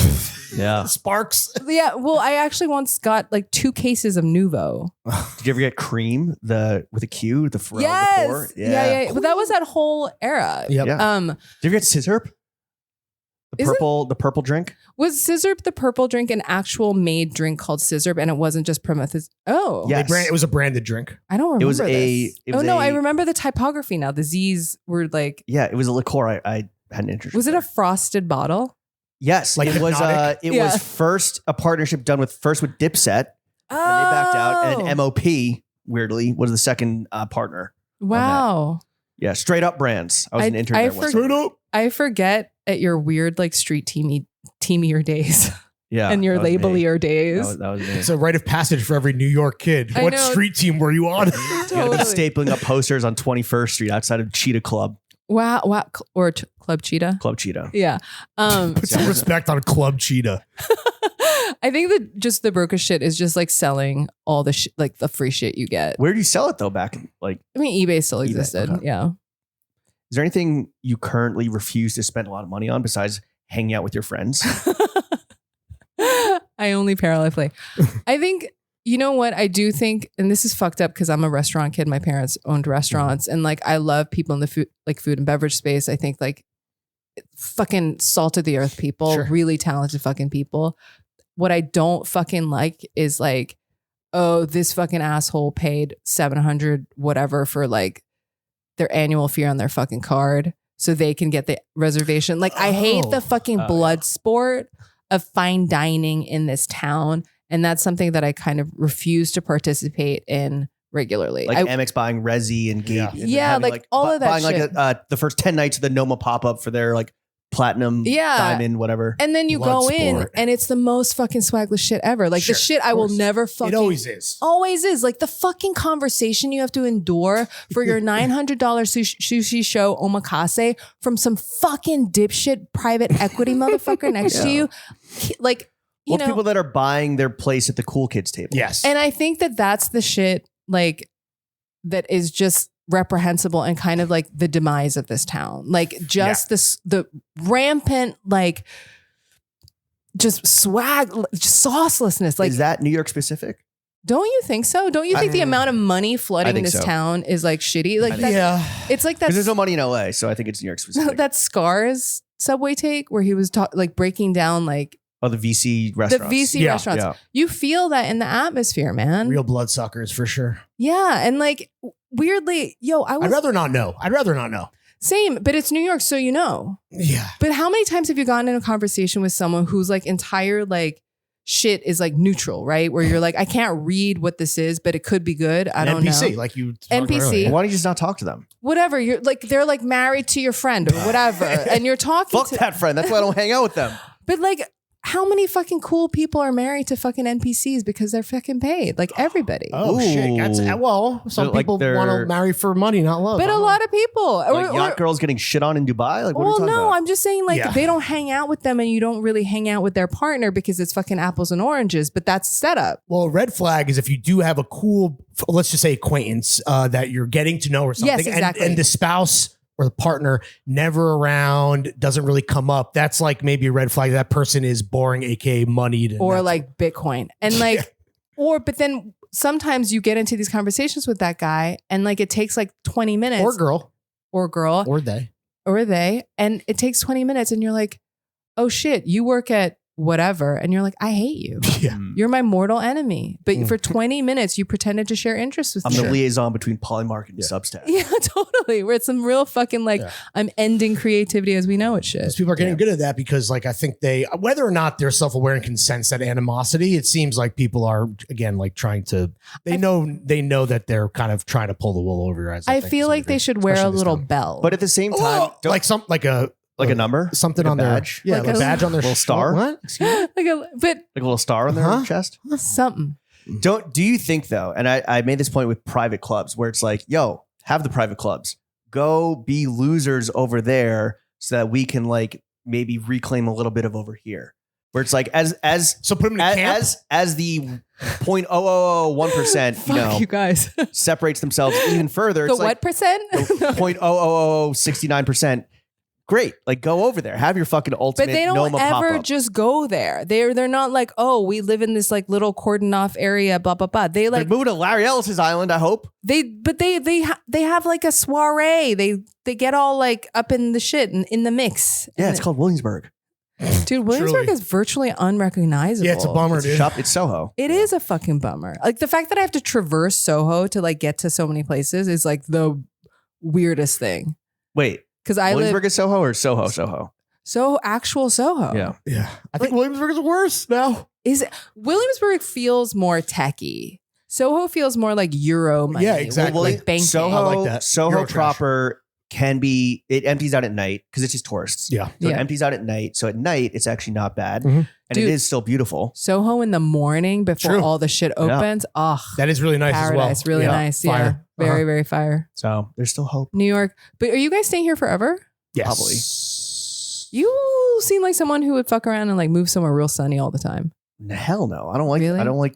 [SPEAKER 1] Yeah.
[SPEAKER 3] Sparks.
[SPEAKER 2] Yeah. Well, I actually once got like 2 cases of Nuvo.
[SPEAKER 1] Did you ever get cream with a Q, the Pharrell,
[SPEAKER 2] Yes.
[SPEAKER 1] the pour?
[SPEAKER 2] Yeah. But that was that whole era.
[SPEAKER 3] Yep.
[SPEAKER 1] Yeah. Did you ever get scissor? The
[SPEAKER 2] Isn't-
[SPEAKER 1] purple drink?
[SPEAKER 2] Was Scissorp the purple drink an actual made drink called Scissorp and it wasn't just Prometheus? Oh,
[SPEAKER 1] Yeah. Yes.
[SPEAKER 3] It was a branded drink.
[SPEAKER 2] I don't remember
[SPEAKER 1] It was
[SPEAKER 2] this.
[SPEAKER 1] it was
[SPEAKER 2] I
[SPEAKER 1] a-
[SPEAKER 2] remember the typography now. The Z's were like,
[SPEAKER 1] Yeah, it was a liqueur I had an interest.
[SPEAKER 2] was it
[SPEAKER 1] in.
[SPEAKER 2] a frosted bottle?
[SPEAKER 1] Yes,
[SPEAKER 3] Like
[SPEAKER 1] it was.
[SPEAKER 3] Hypnotic?
[SPEAKER 1] It
[SPEAKER 2] Yeah.
[SPEAKER 1] was first a partnership done with Dipset, and they backed out, and MOP weirdly was the second partner.
[SPEAKER 2] Wow.
[SPEAKER 1] Yeah, straight up brands. I was an intern there once.
[SPEAKER 3] Straight up.
[SPEAKER 2] I forget at your weird like street teamier days
[SPEAKER 1] Yeah,
[SPEAKER 2] and your
[SPEAKER 1] that was me.
[SPEAKER 2] labelier days.
[SPEAKER 1] That was me.
[SPEAKER 3] It's a rite of passage for every New York kid.
[SPEAKER 2] I
[SPEAKER 3] What
[SPEAKER 2] know.
[SPEAKER 3] street team were you on?
[SPEAKER 1] You gotta be
[SPEAKER 2] Totally.
[SPEAKER 1] stapling up posters on 21st Street outside of Cheetah Club.
[SPEAKER 2] Wow. Or Club Cheetah.
[SPEAKER 1] Club Cheetah.
[SPEAKER 2] Yeah.
[SPEAKER 3] Put some respect on Club Cheetah.
[SPEAKER 2] I think that just the broker shit is just like selling all the like the free shit you get.
[SPEAKER 1] Where do you sell it though? Back in, like,
[SPEAKER 2] I mean, eBay still existed.
[SPEAKER 1] okay.
[SPEAKER 2] Yeah.
[SPEAKER 1] is there anything you currently refuse to spend a lot of money on besides hanging out with your friends?
[SPEAKER 2] I only parallel play. I think, you know what? I do think, and this is fucked up because I'm a restaurant kid. My parents owned restaurants and like I love people in the food and beverage space. I think like fucking salt of the earth people,
[SPEAKER 3] Sure.
[SPEAKER 2] really talented fucking people. What I don't fucking like is like, oh, this fucking asshole paid $700 whatever for like their annual fee on their fucking card so they can get the reservation. Like I hate the fucking blood sport of fine dining in this town. And that's something that I kind of refuse to participate in regularly.
[SPEAKER 1] Like Amex buying Resi and Gate.
[SPEAKER 3] Yeah.
[SPEAKER 1] and then
[SPEAKER 2] Yeah,
[SPEAKER 1] having,
[SPEAKER 2] like, all of that
[SPEAKER 1] buying
[SPEAKER 2] shit.
[SPEAKER 1] like the first 10 nights of the Noma pop-up for their like platinum,
[SPEAKER 2] Yeah.
[SPEAKER 1] diamond, whatever.
[SPEAKER 2] And then you
[SPEAKER 3] Blood
[SPEAKER 2] go in
[SPEAKER 3] sport.
[SPEAKER 2] and it's the most fucking swagless shit ever. Like
[SPEAKER 3] Sure,
[SPEAKER 2] the shit I
[SPEAKER 3] of
[SPEAKER 2] will
[SPEAKER 3] course.
[SPEAKER 2] never fucking.
[SPEAKER 3] It always is.
[SPEAKER 2] Always is. Like the fucking conversation you have to endure for your $900 sushi show omakase from some fucking dipshit private equity motherfucker next to you. Like, you know.
[SPEAKER 1] People that are buying their place at the cool kids table.
[SPEAKER 3] Yes.
[SPEAKER 2] And I think that that's the shit like that is just reprehensible and kind of like the demise of this town. Like just the rampant like just swag, just saucelessness. Like,
[SPEAKER 1] is that New York specific?
[SPEAKER 2] don't you think so? Don't you think the amount of money flooding
[SPEAKER 1] think
[SPEAKER 2] this
[SPEAKER 1] so.
[SPEAKER 2] town is like shitty? Like that,
[SPEAKER 3] yeah.
[SPEAKER 2] it's like
[SPEAKER 1] Because there's
[SPEAKER 2] that
[SPEAKER 1] no money in LA, so I think it's New York specific.
[SPEAKER 2] that Scars subway take where he was like breaking down like
[SPEAKER 1] Oh, the VC
[SPEAKER 2] the
[SPEAKER 1] restaurants.
[SPEAKER 2] VC
[SPEAKER 3] Yeah,
[SPEAKER 2] restaurants.
[SPEAKER 1] yeah.
[SPEAKER 2] You feel that in the atmosphere, man.
[SPEAKER 3] Real bloodsuckers for sure.
[SPEAKER 2] Yeah, and like weirdly, I was
[SPEAKER 3] I'd rather not know.
[SPEAKER 2] same, but it's New York, so you know.
[SPEAKER 3] Yeah.
[SPEAKER 2] But how many times have you gotten in a conversation with someone whose like entire like shit is like neutral, right? Where you're like, I can't read what this is, but it could be good. I don't
[SPEAKER 3] NPC,
[SPEAKER 2] know.
[SPEAKER 3] like you. talked
[SPEAKER 2] NPC.
[SPEAKER 3] about earlier.
[SPEAKER 1] Why don't you just not talk to them?
[SPEAKER 2] Whatever. You're like, they're like married to your friend or whatever. And you're talking
[SPEAKER 1] Fuck
[SPEAKER 2] to
[SPEAKER 1] that friend. That's why I don't hang out with them.
[SPEAKER 2] But like, how many fucking cool people are married to fucking NPCs because they're fucking paid? Like everybody.
[SPEAKER 3] Oh shit! That's
[SPEAKER 1] Ooh.
[SPEAKER 3] well. Some
[SPEAKER 1] So, like,
[SPEAKER 3] people
[SPEAKER 1] they're-
[SPEAKER 3] want to marry for money, not love.
[SPEAKER 2] But a lot of people.
[SPEAKER 1] Like yacht girls getting shit on in Dubai? Like, what are
[SPEAKER 2] Well,
[SPEAKER 1] you talking
[SPEAKER 2] no,
[SPEAKER 1] about?
[SPEAKER 2] I'm just saying like
[SPEAKER 3] Yeah.
[SPEAKER 2] they don't hang out with them and you don't really hang out with their partner because it's fucking apples and oranges, but that's the setup.
[SPEAKER 3] Well, a red flag is if you do have a cool, let's just say acquaintance that you're getting to know or something,
[SPEAKER 2] Yes, exactly.
[SPEAKER 3] and the spouse or the partner never around, doesn't really come up. That's like maybe a red flag. That person is boring, aka moneyed, and
[SPEAKER 2] Or
[SPEAKER 3] that's-
[SPEAKER 2] like Bitcoin. And like, but then sometimes you get into these conversations with that guy and like it takes like 20 minutes
[SPEAKER 3] or girl
[SPEAKER 2] or girl
[SPEAKER 3] or they.
[SPEAKER 2] or they, and it takes 20 minutes and you're like, oh shit, you work at whatever. And you're like, I hate you.
[SPEAKER 3] Yeah.
[SPEAKER 2] You're my mortal enemy. But
[SPEAKER 3] Mm.
[SPEAKER 2] for 20 minutes, you pretended to share interests with
[SPEAKER 1] I'm
[SPEAKER 2] me.
[SPEAKER 1] the liaison between Polymarket and Substack.
[SPEAKER 2] Yeah, totally. Where it's some real fucking like,
[SPEAKER 3] Yeah.
[SPEAKER 2] I'm ending creativity as we know it shit.
[SPEAKER 3] Those people are getting good at that because, like, I think they, whether or not they're self-aware and can sense that animosity, it seems like people are again like trying to. They know that they're kind of trying to pull the wool over your eyes.
[SPEAKER 2] I
[SPEAKER 3] think,
[SPEAKER 2] feel
[SPEAKER 3] to some
[SPEAKER 2] like they
[SPEAKER 3] degree,
[SPEAKER 2] should wear a
[SPEAKER 3] especially this
[SPEAKER 2] little
[SPEAKER 3] town.
[SPEAKER 2] bell.
[SPEAKER 1] But at the same time,
[SPEAKER 3] Oh, like some like a
[SPEAKER 1] number?
[SPEAKER 3] something
[SPEAKER 1] Like a
[SPEAKER 3] on their
[SPEAKER 1] badge?
[SPEAKER 3] yeah,
[SPEAKER 2] Like
[SPEAKER 3] like
[SPEAKER 2] a
[SPEAKER 3] a badge on their
[SPEAKER 1] little star?
[SPEAKER 3] What?
[SPEAKER 2] like but
[SPEAKER 1] Like a little star on their
[SPEAKER 3] Huh?
[SPEAKER 1] chest?
[SPEAKER 2] something.
[SPEAKER 1] Do you think though, and I made this point with private clubs where it's like, yo, have the private clubs. Go be losers over there so that we can like maybe reclaim a little bit of over here. Where it's like as
[SPEAKER 3] So put them in a camp.
[SPEAKER 1] as the 0.0001%, you know,
[SPEAKER 2] Fuck you guys.
[SPEAKER 1] separates themselves even further.
[SPEAKER 2] The
[SPEAKER 1] It's
[SPEAKER 2] what
[SPEAKER 1] like
[SPEAKER 2] percent?
[SPEAKER 1] 0.00069%. Great. Like go over there. Have your fucking ultimate
[SPEAKER 2] But they don't
[SPEAKER 1] Noma
[SPEAKER 2] ever
[SPEAKER 1] pop-up.
[SPEAKER 2] just go there. They're not like, oh, we live in this like little cordon off area, blah blah blah. They
[SPEAKER 1] They're
[SPEAKER 2] like
[SPEAKER 1] moving to Larry Ellis's island, I hope.
[SPEAKER 2] they have like a soiree. They get all like up in the shit and in the mix.
[SPEAKER 1] Yeah,
[SPEAKER 2] And
[SPEAKER 1] it's called Williamsburg.
[SPEAKER 2] dude, Williamsburg
[SPEAKER 3] Truly.
[SPEAKER 2] is virtually unrecognizable.
[SPEAKER 3] Yeah, it's a bummer,
[SPEAKER 1] It's,
[SPEAKER 3] dude.
[SPEAKER 1] it's Soho.
[SPEAKER 2] It is a fucking bummer. Like the fact that I have to traverse Soho to like get to so many places is like the weirdest thing.
[SPEAKER 1] Wait,
[SPEAKER 2] Because I live
[SPEAKER 1] Williamsburg is Soho or Soho?
[SPEAKER 2] Actual Soho.
[SPEAKER 1] Yeah.
[SPEAKER 3] Yeah. I think Williamsburg is worse now.
[SPEAKER 2] Is it Williamsburg feels more techie. Soho feels more like Euro money.
[SPEAKER 3] Yeah, exactly.
[SPEAKER 2] Like banking.
[SPEAKER 1] Soho,
[SPEAKER 3] I like that.
[SPEAKER 1] Soho
[SPEAKER 3] Euro trash.
[SPEAKER 1] proper it empties out at night because it's just tourists.
[SPEAKER 3] Yeah.
[SPEAKER 1] So
[SPEAKER 2] Yeah.
[SPEAKER 1] it empties out at night. So at night, it's actually not bad.
[SPEAKER 3] Mhm.
[SPEAKER 1] And
[SPEAKER 2] Dude.
[SPEAKER 1] it is still beautiful.
[SPEAKER 2] Soho in the morning before
[SPEAKER 3] True.
[SPEAKER 2] all the shit opens. Oh,
[SPEAKER 3] That is really nice
[SPEAKER 2] paradise.
[SPEAKER 3] as well.
[SPEAKER 2] Really nice. Yeah.
[SPEAKER 3] Fire.
[SPEAKER 2] Very, very fire.
[SPEAKER 1] So there's still hope.
[SPEAKER 2] New York. But are you guys staying here forever?
[SPEAKER 3] Yes.
[SPEAKER 1] Probably.
[SPEAKER 2] You seem like someone who would fuck around and like move somewhere real sunny all the time.
[SPEAKER 1] Hell no. I don't like
[SPEAKER 2] Really?
[SPEAKER 1] I don't like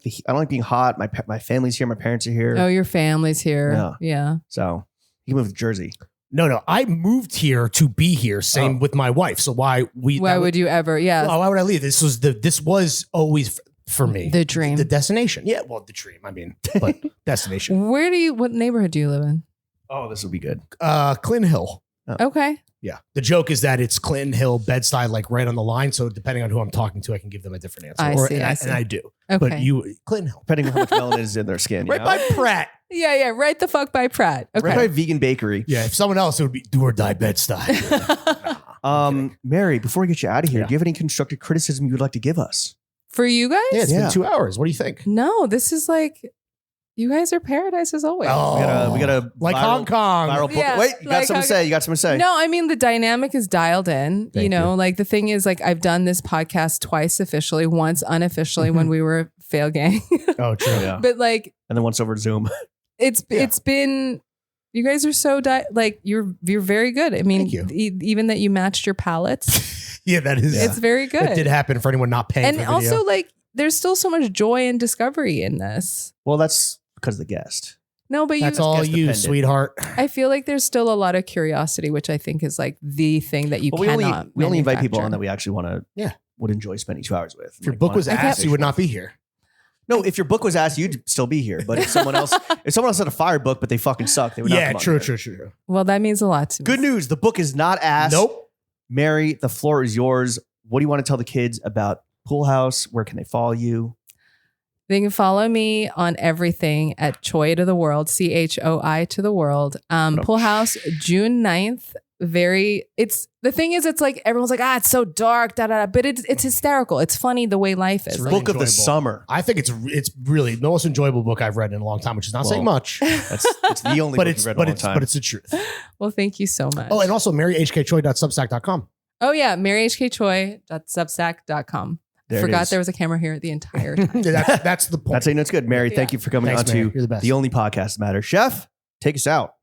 [SPEAKER 1] being hot. My family's here, my parents are here.
[SPEAKER 2] Oh, your family's here.
[SPEAKER 1] Yeah.
[SPEAKER 2] Yeah.
[SPEAKER 1] So you can move to Jersey.
[SPEAKER 3] No. I moved here to be here. Same
[SPEAKER 1] Oh.
[SPEAKER 3] with my wife. So why
[SPEAKER 2] would you ever? Yeah.
[SPEAKER 3] Why would I leave? This was always for me
[SPEAKER 2] The dream.
[SPEAKER 3] the destination. Yeah, well, the dream. I mean, but destination.
[SPEAKER 2] What neighborhood do you live in?
[SPEAKER 1] Oh, this will be good.
[SPEAKER 3] Clinton Hill.
[SPEAKER 2] Okay.
[SPEAKER 3] Yeah. The joke is that it's Clinton Hill, Bed-Stuy, like right on the line. So depending on who I'm talking to, I can give them a different answer.
[SPEAKER 2] I see, I see.
[SPEAKER 3] And I do.
[SPEAKER 2] Okay.
[SPEAKER 3] But you, Clinton Hill.
[SPEAKER 1] Depending on how much melanin is in their skin.
[SPEAKER 3] Right by Pratt.
[SPEAKER 2] Yeah. Right the fuck by Pratt. Okay.
[SPEAKER 1] Right by Vegan Bakery.
[SPEAKER 3] Yeah. If someone else, it would be do or die Bed-Stuy.
[SPEAKER 1] Mary, before we get you out of here,
[SPEAKER 3] Yeah.
[SPEAKER 1] do you have any constructive criticism you would like to give us?
[SPEAKER 2] For you guys?
[SPEAKER 3] Yeah, it's
[SPEAKER 1] Yeah.
[SPEAKER 3] been 2 hours. What do you think?
[SPEAKER 2] No, this is like, you guys are paradise as always.
[SPEAKER 1] We got a
[SPEAKER 3] like
[SPEAKER 1] viral-
[SPEAKER 3] Hong Kong.
[SPEAKER 1] Viral book.
[SPEAKER 2] Yeah,
[SPEAKER 1] Wait, you got
[SPEAKER 2] like
[SPEAKER 1] something to say? You got something to say?
[SPEAKER 2] No, I mean, the dynamic is dialed in.
[SPEAKER 3] Thank
[SPEAKER 2] Like the thing is, like, I've done this podcast twice officially, once unofficially when we were a fail gang.
[SPEAKER 3] Oh, true.
[SPEAKER 1] Yeah.
[SPEAKER 2] But like,
[SPEAKER 1] And then once over Zoom.
[SPEAKER 2] it's been, you guys are so, you're very good. I mean,
[SPEAKER 3] Thank you.
[SPEAKER 2] even that you matched your palettes,
[SPEAKER 3] Yeah, that is.
[SPEAKER 2] it's very good.
[SPEAKER 3] That did happen for anyone not paying
[SPEAKER 2] And
[SPEAKER 3] for video.
[SPEAKER 2] also, like, there's still so much joy and discovery in this.
[SPEAKER 1] Well, that's because of the guest.
[SPEAKER 2] No, but
[SPEAKER 3] That's all
[SPEAKER 1] guest
[SPEAKER 3] you,
[SPEAKER 1] dependent.
[SPEAKER 3] sweetheart.
[SPEAKER 2] I feel like there's still a lot of curiosity, which I think is like the thing that you
[SPEAKER 1] Well, we
[SPEAKER 2] cannot.
[SPEAKER 1] only invite people
[SPEAKER 2] manufacture.
[SPEAKER 1] on that we actually want to.
[SPEAKER 3] Yeah.
[SPEAKER 1] Would enjoy spending 2 hours with.
[SPEAKER 3] If your book was
[SPEAKER 2] I
[SPEAKER 3] asked,
[SPEAKER 2] can't-
[SPEAKER 3] you would not be here.
[SPEAKER 1] No, if your book was asked, you'd still be here. But if someone else had a fire book, but they fucking suck, they would not
[SPEAKER 3] Yeah,
[SPEAKER 1] come on
[SPEAKER 3] true.
[SPEAKER 1] here.
[SPEAKER 2] Well, that means a lot to me.
[SPEAKER 1] Good news. The book is not asked.
[SPEAKER 3] Nope.
[SPEAKER 1] Mary, the floor is yours. What do you want to tell the kids about Pool House? Where can they follow you?
[SPEAKER 2] They can follow me on everything at Choi to the World, CHOI to the World. Pool House, June 9th. The thing is, it's like everyone's like, it's so dark, but it's hysterical. It's funny the way life is.
[SPEAKER 3] It's
[SPEAKER 2] Like,
[SPEAKER 3] really
[SPEAKER 1] Book of the
[SPEAKER 3] enjoyable.
[SPEAKER 1] summer.
[SPEAKER 3] I think it's really the most enjoyable book I've read in a long time, which is not saying much,
[SPEAKER 1] It's the only
[SPEAKER 3] but
[SPEAKER 1] book
[SPEAKER 3] it's
[SPEAKER 1] you've read in a
[SPEAKER 3] but
[SPEAKER 1] long
[SPEAKER 3] it's
[SPEAKER 1] time.
[SPEAKER 3] but it's the truth.
[SPEAKER 2] well, thank you so much.
[SPEAKER 3] Oh, and also maryhkchoi.substack.com.
[SPEAKER 2] Oh, yeah, maryhkchoi.substack.com.
[SPEAKER 1] There it
[SPEAKER 2] Forgot
[SPEAKER 1] is.
[SPEAKER 2] there was a camera here the entire time.
[SPEAKER 3] That's the point.
[SPEAKER 1] That's it. That's good. Mary,
[SPEAKER 2] Yeah.
[SPEAKER 1] thank you for coming
[SPEAKER 3] Thanks,
[SPEAKER 1] on
[SPEAKER 3] Mary.
[SPEAKER 1] to
[SPEAKER 3] You're the best.
[SPEAKER 1] the only podcast that matters. Chef, take us out.